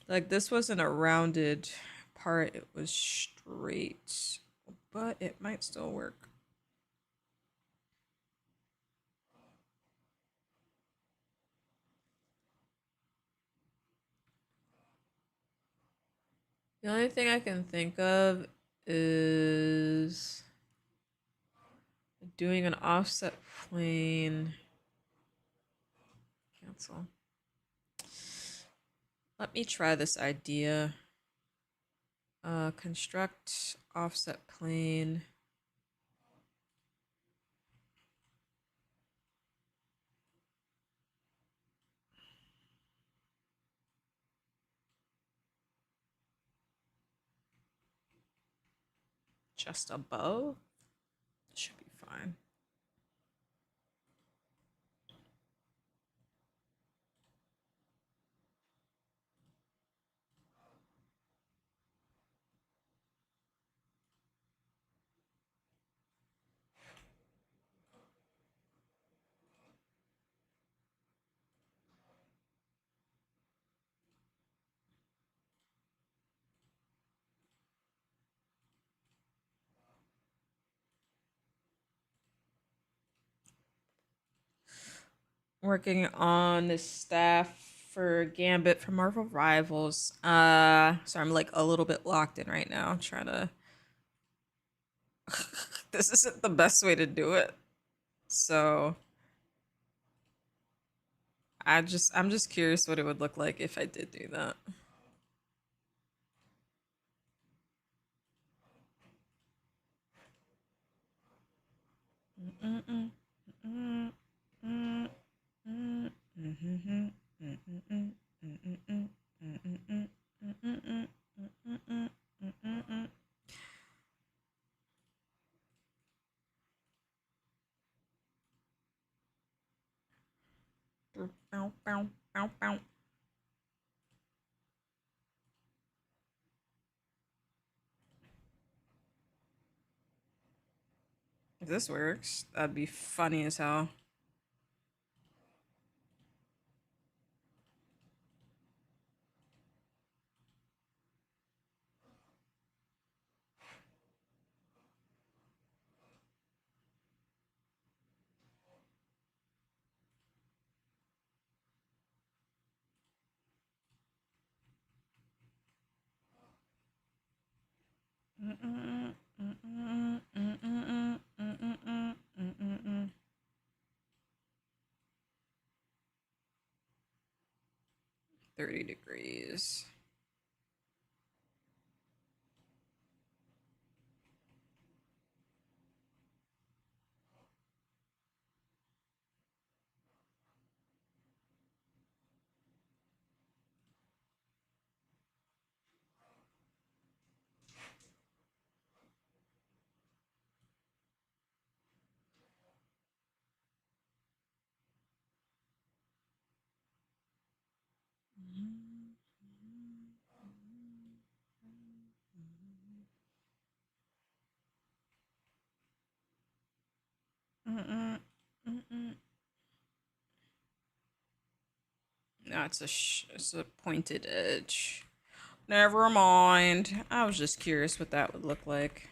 Like this wasn't a rounded part, it was straight. But it might still work. The only thing I can think of is doing an offset plane. Cancel. Let me try this idea. Construct offset plane. Just a bow? Should be fine. Working on this staff for Gambit for Marvel Rivals. So I'm like a little bit locked in right now, trying to. This isn't the best way to do it. So I'm just curious what it would look like if I did do that. If this works, that'd be funny as hell. Mm-mm, mm-mm, mm-mm, mm-mm, mm-mm. 30 degrees. Mm-mm, mm-mm. No, it's a pointed edge. Never mind. I was just curious what that would look like.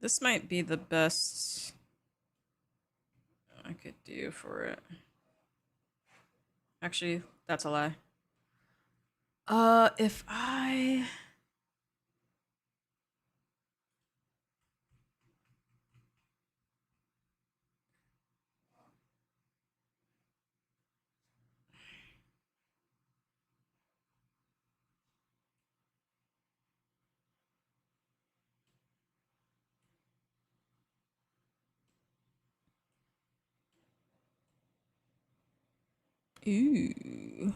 This might be the best I could do for it. Actually, that's a lie. If I ooh.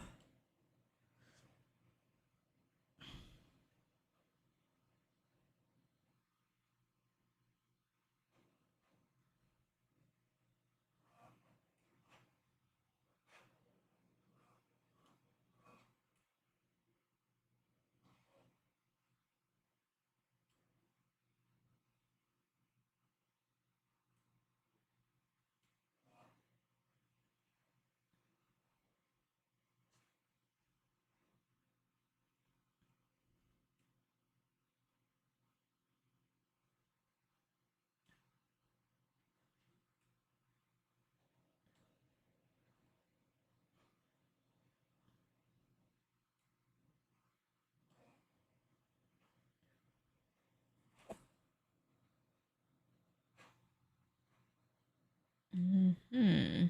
Hmm.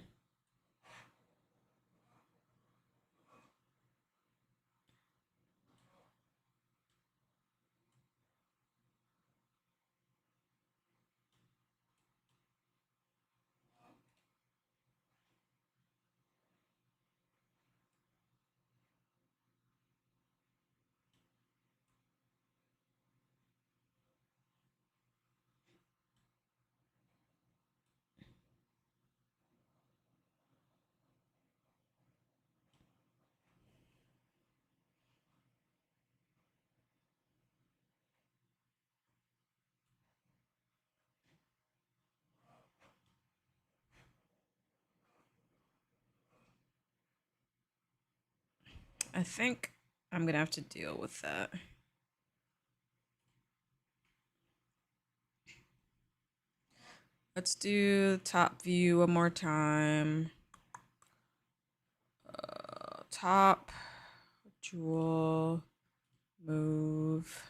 I think I'm gonna have to deal with that. Let's do top view one more time. Top, jewel, move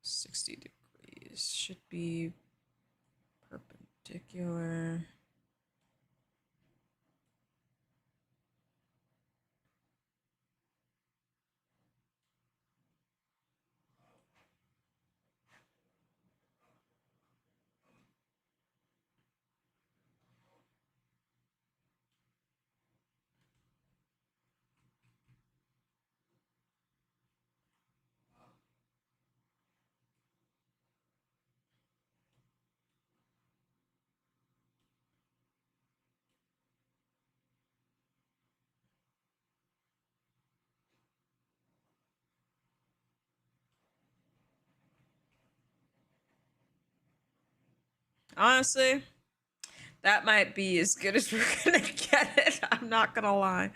60 degrees. Should be perpendicular. Honestly, that might be as good as we're gonna get it. I'm not gonna lie.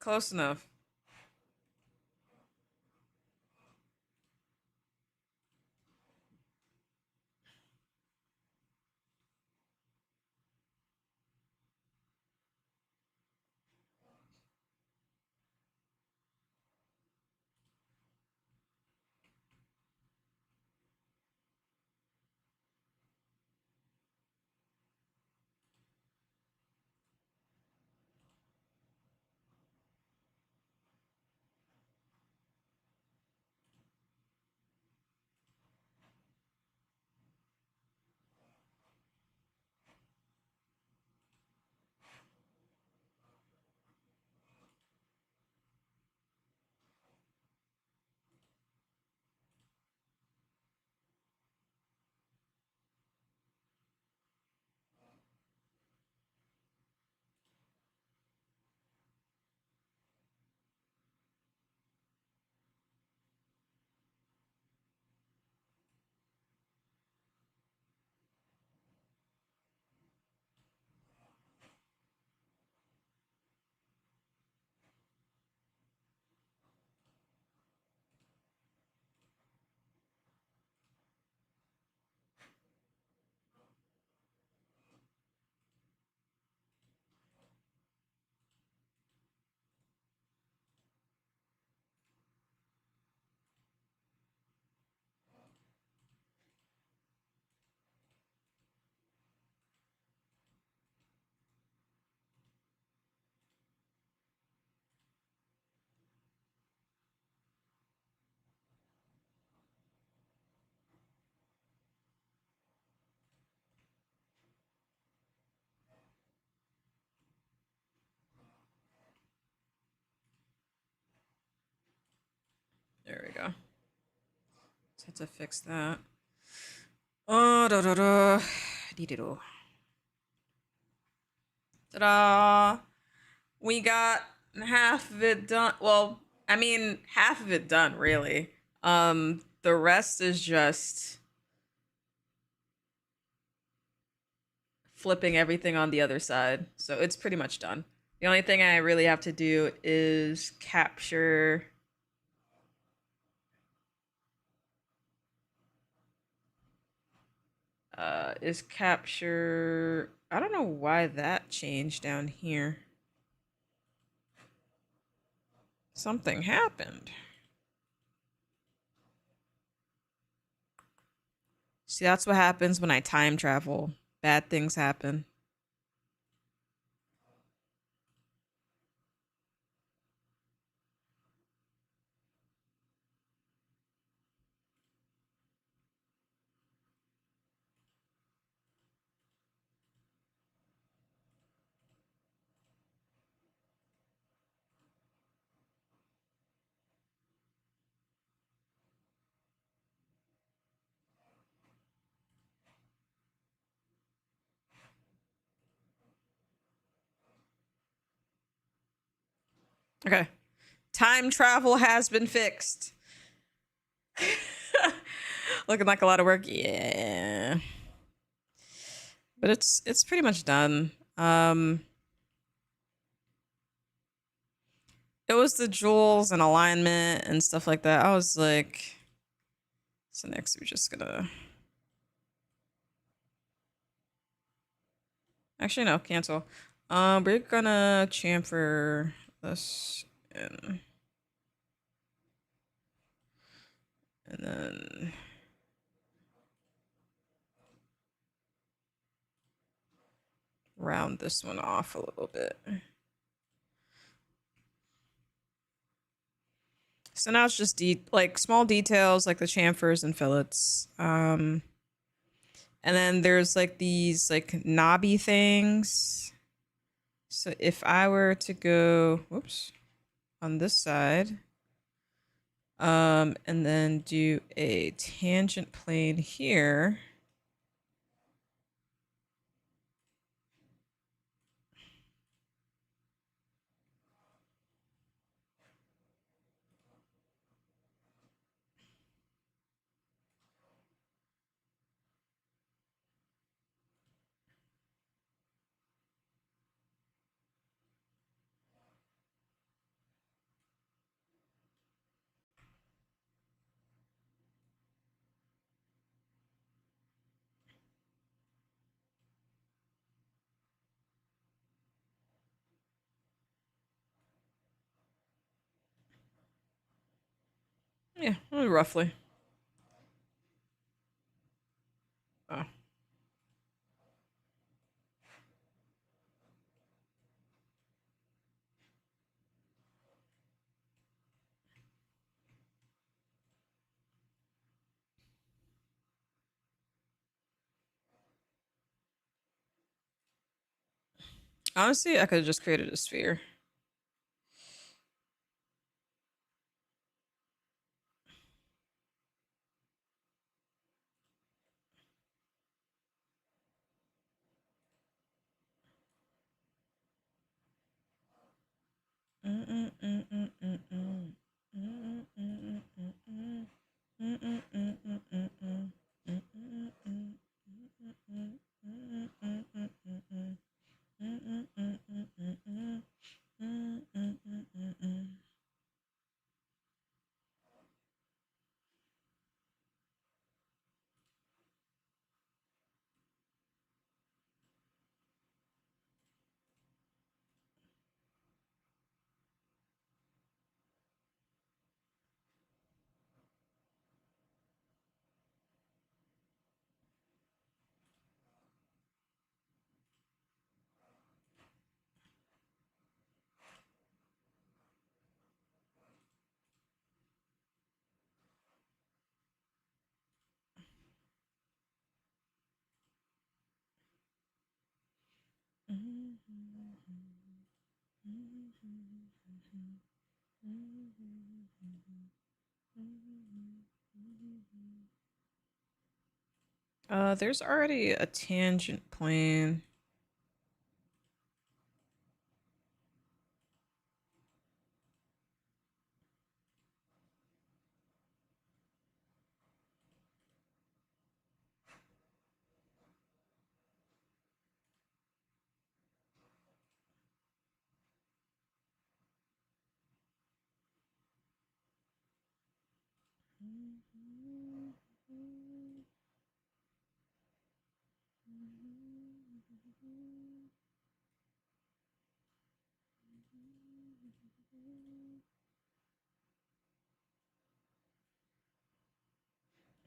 Close enough. There we go. Just have to fix that. Oh, da da da. Dee-dee-do. Ta-da! We got half of it done. Well, I mean, half of it done, really. The rest is just flipping everything on the other side. So it's pretty much done. The only thing I really have to do is capture I don't know why that changed down here. Something happened. See, that's what happens when I time travel. Bad things happen. Okay. Time travel has been fixed. Looking like a lot of work. Yeah. But it's pretty much done. It was the jewels and alignment and stuff like that. I was like, so next we're just gonna actually no, cancel. We're gonna chamfer this in, and then round this one off a little bit. So now it's just like small details like the chamfers and fillets. And then there's like these like knobby things. So if I were to go, whoops, on this side, and then do a tangent plane here. Yeah, roughly. Oh. Honestly, I could have just created a sphere. There's already a tangent plane.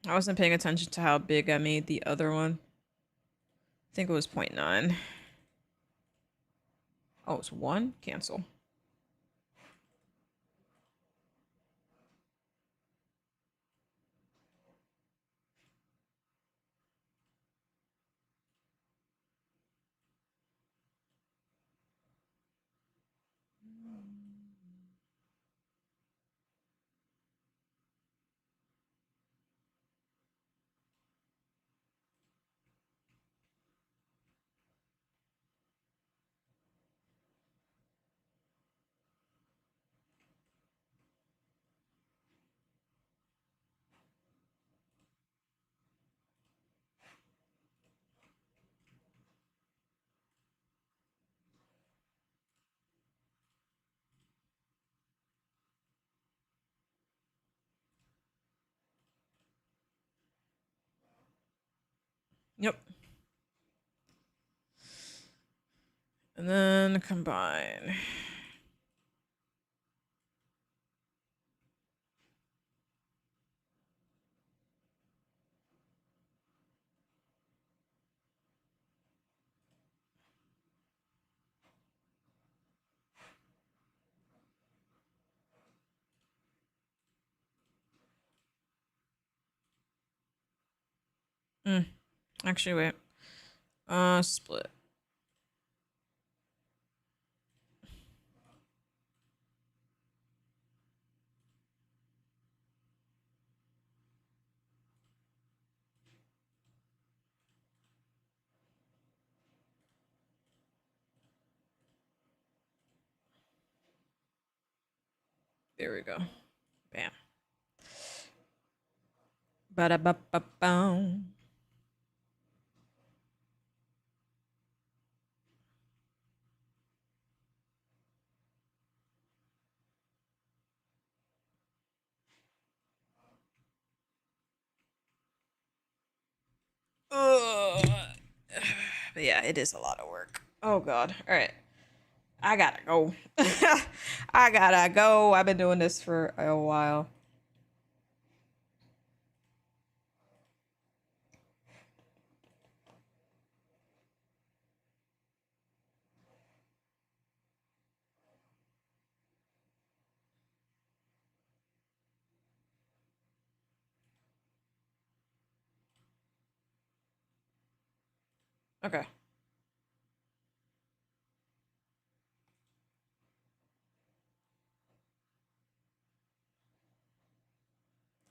I wasn't paying attention to how big I made the other one. I think it was 0.9. Oh, it's 1? Cancel. Yep. And then combine. Actually, wait. Split. There we go. Bam. Ba-da-ba-ba-bow. Ugh. But yeah, it is a lot of work. Oh god. All right. I gotta go. I gotta go. I've been doing this for a while. Okay.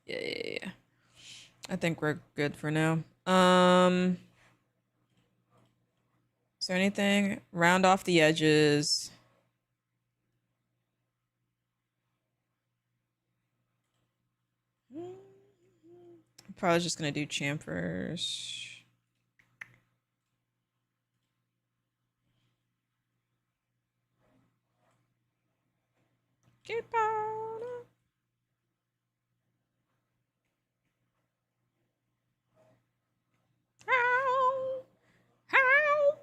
Yeah. I think we're good for now. Is there anything? Round off the edges. Probably just gonna do chamfers. Keep on. Ow. Ow.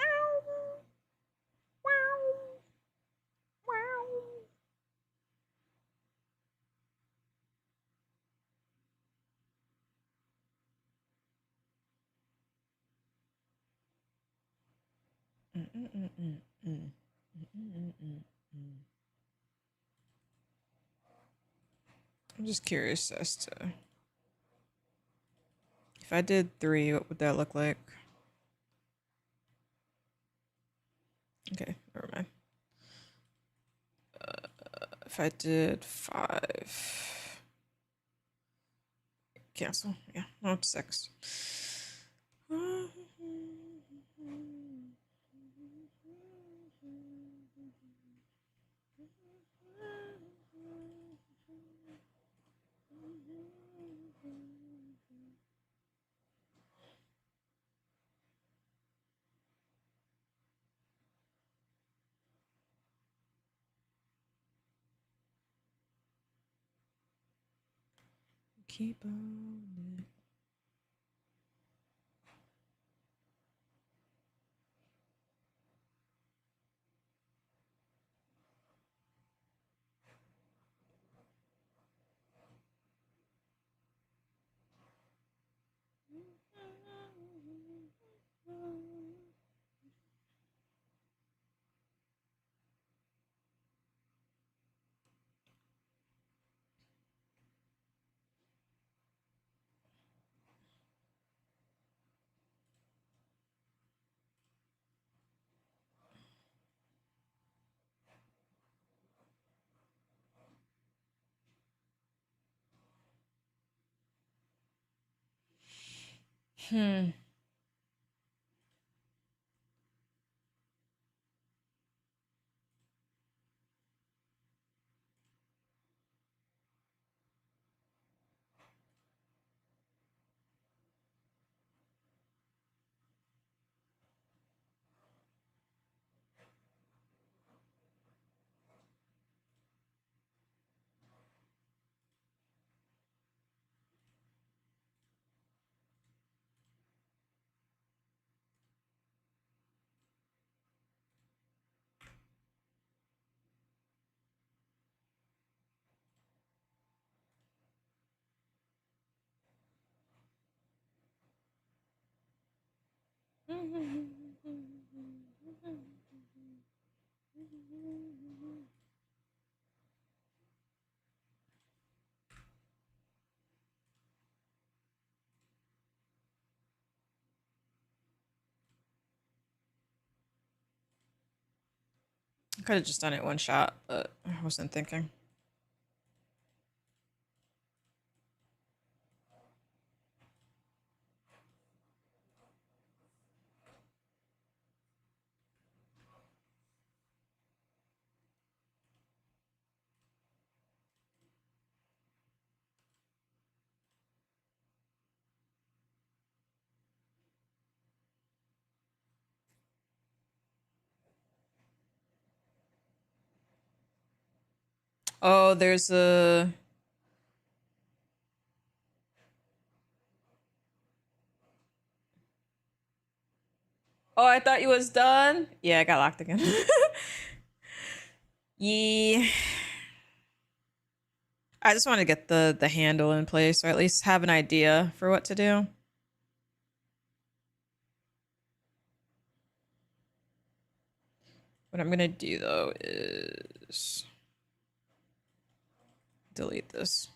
Ow. Wow. Wow. I'm just curious as to if I did 3, what would that look like? Okay, never mind. If I did 5, cancel. Yeah, no, it's 6. Keep on. Hmm. I could have just done it one shot, but I wasn't thinking. Oh, there's a. Oh, I thought you was done. Yeah, I got locked again. Yeah. I just want to get the handle in place, or at least have an idea for what to do. What I'm gonna do though is delete this.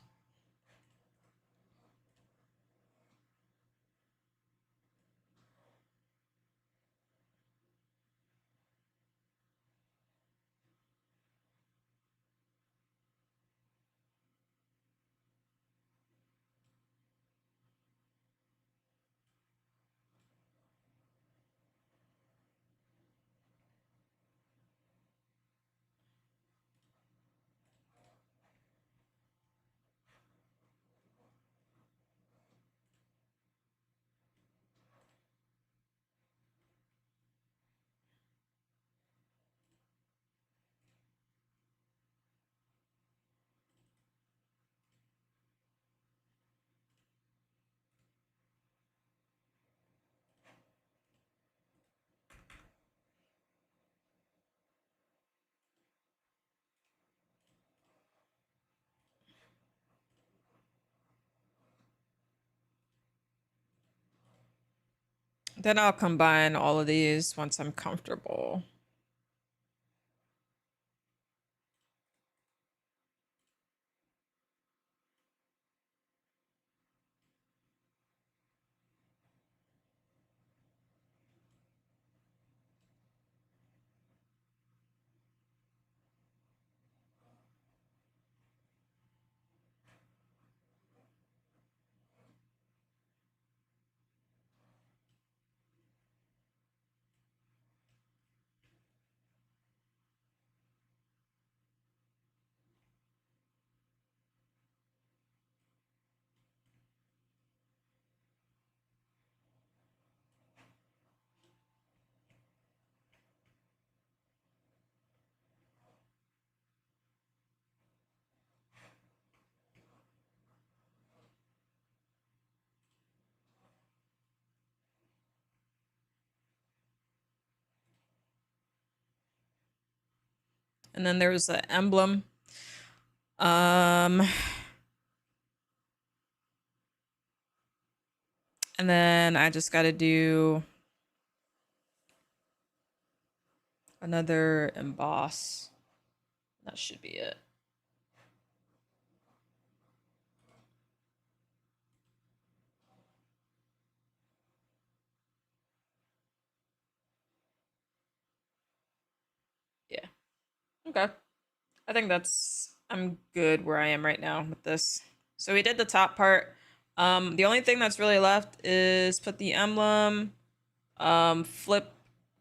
Then I'll combine all of these once I'm comfortable. And then there's the emblem. Um, and then I just got to do another emboss. That should be it. Yeah. Okay. I think I'm good where I am right now with this. So we did the top part. The only thing that's really left is put the emblem, flip,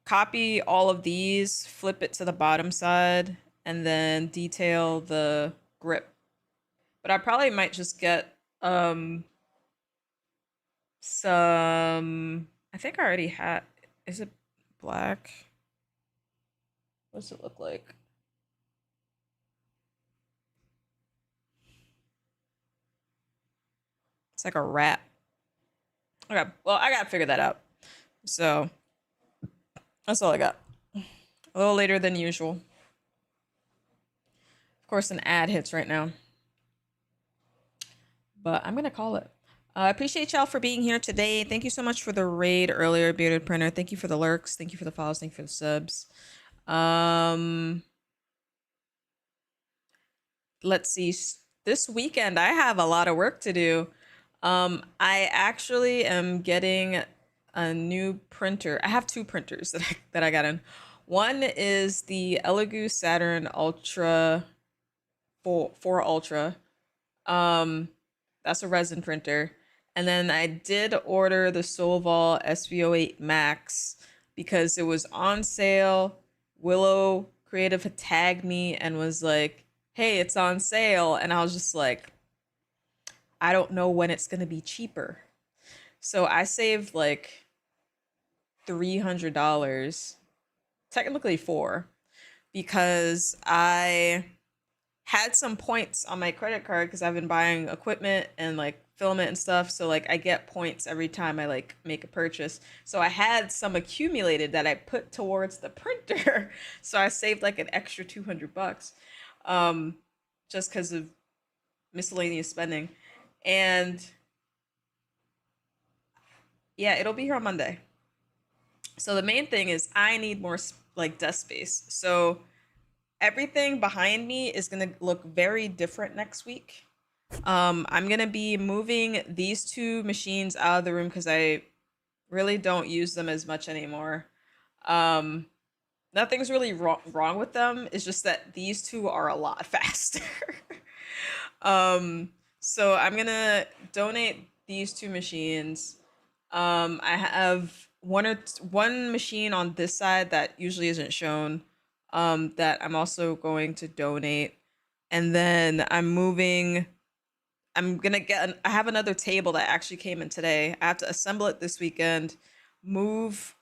copy all of these, flip it to the bottom side, and then detail the grip. But I probably might just get some. I think I already had. Is it black? What does it look like? It's like a rat. Okay, well, I gotta figure that out. So that's all I got. A little later than usual. Of course, an ad hits right now, but I'm gonna call it. I appreciate y'all for being here today. Thank you so much for the raid earlier, Bearded Printer. Thank you for the lurks. Thank you for the follows. Thank you for the subs. Let's see. This weekend, I have a lot of work to do. I actually am getting a new printer. I have two printers that I got in. One is the Elegoo Saturn Ultra 4 Ultra. That's a resin printer. And then I did order the Solval SV08 Max because it was on sale. Willow Creative had tagged me and was like, hey, it's on sale. And I was just like, I don't know when it's going to be cheaper. So I saved like $300, technically four, because I had some points on my credit card because I've been buying equipment and like filament and stuff. So like I get points every time I like make a purchase. So I had some accumulated that I put towards the printer. So I saved like an extra $200 just because of miscellaneous spending. And yeah, it'll be here on Monday. So the main thing is I need more like desk space. So everything behind me is going to look very different next week. I'm going to be moving these two machines out of the room because I really don't use them as much anymore. Nothing's really wrong with them. It's just that these two are a lot faster. So I'm going to donate these two machines. I have one machine on this side that usually isn't shown, that I'm also going to donate. And then I have another table that actually came in today. I have to assemble it this weekend, move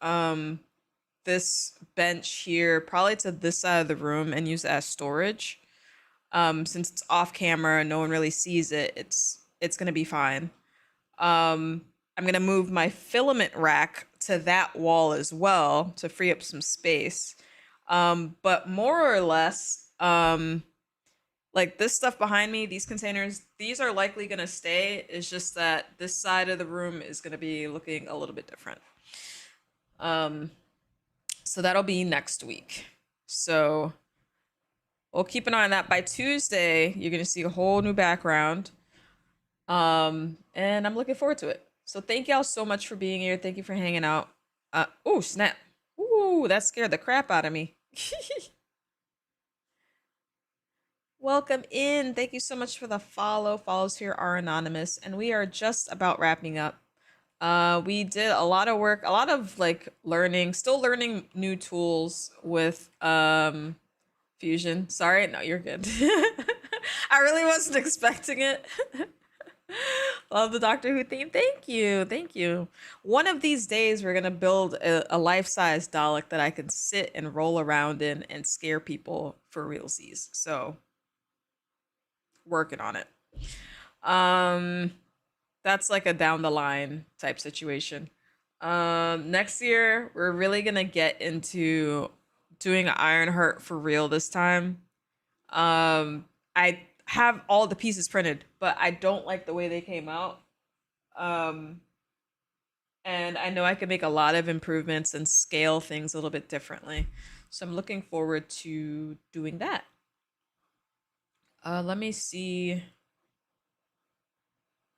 this bench here probably to this side of the room and use it as storage. Since it's off camera and no one really sees it, it's gonna be fine. I'm gonna move my filament rack to that wall as well to free up some space. But more or less, like this stuff behind me, these containers, these are likely gonna stay. It's just that this side of the room is gonna be looking a little bit different. So that'll be next week. So we'll keep an eye on that. By Tuesday, you're gonna see a whole new background. And I'm looking forward to it. So thank y'all so much for being here. Thank you for hanging out. Oh, snap. Ooh, that scared the crap out of me. Welcome in. Thank you so much for the follow. Follows here are anonymous, and we are just about wrapping up. We did a lot of work, a lot of like learning, still learning new tools with Fusion. Sorry, no, you're good. I really wasn't expecting it. Love the Doctor Who theme. Thank you. Thank you. One of these days, we're going to build a life-size Dalek that I can sit and roll around in and scare people for realsies. So, working on it. That's like a down the line type situation. Next year, we're really going to get into doing Ironheart for real this time. I have all the pieces printed, but I don't like the way they came out. And I know I can make a lot of improvements and scale things a little bit differently. So I'm looking forward to doing that. Let me see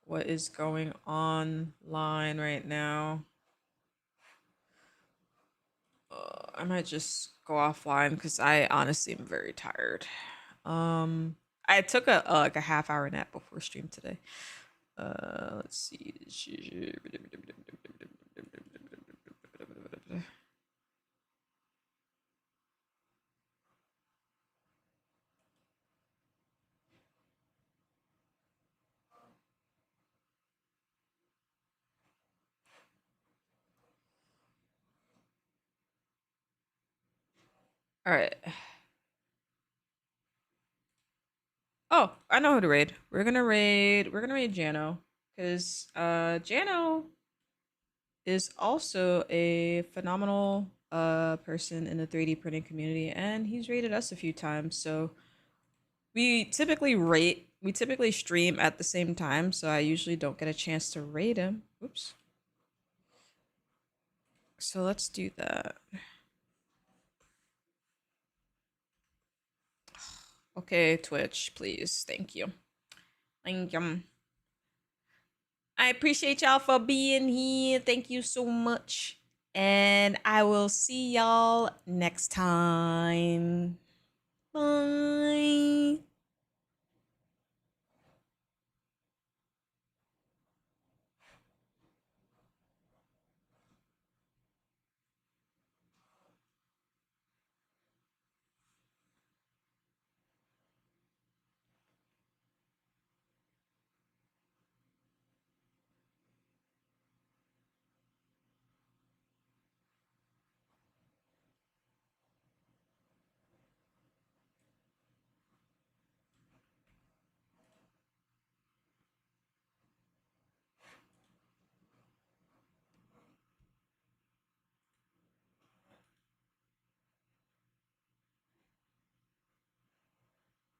what is going online right now. I might just go offline because I honestly am very tired. I took a like a half-hour nap before stream today. Let's see. All right. Oh, I know who to raid. We're gonna raid Jano. Because Jano is also a phenomenal person in the 3D printing community, and he's rated us a few times. So we typically stream at the same time, so I usually don't get a chance to raid him. Oops. So let's do that. Okay, Twitch, please. Thank you. Thank you. I appreciate y'all for being here. Thank you so much. And I will see y'all next time. Bye.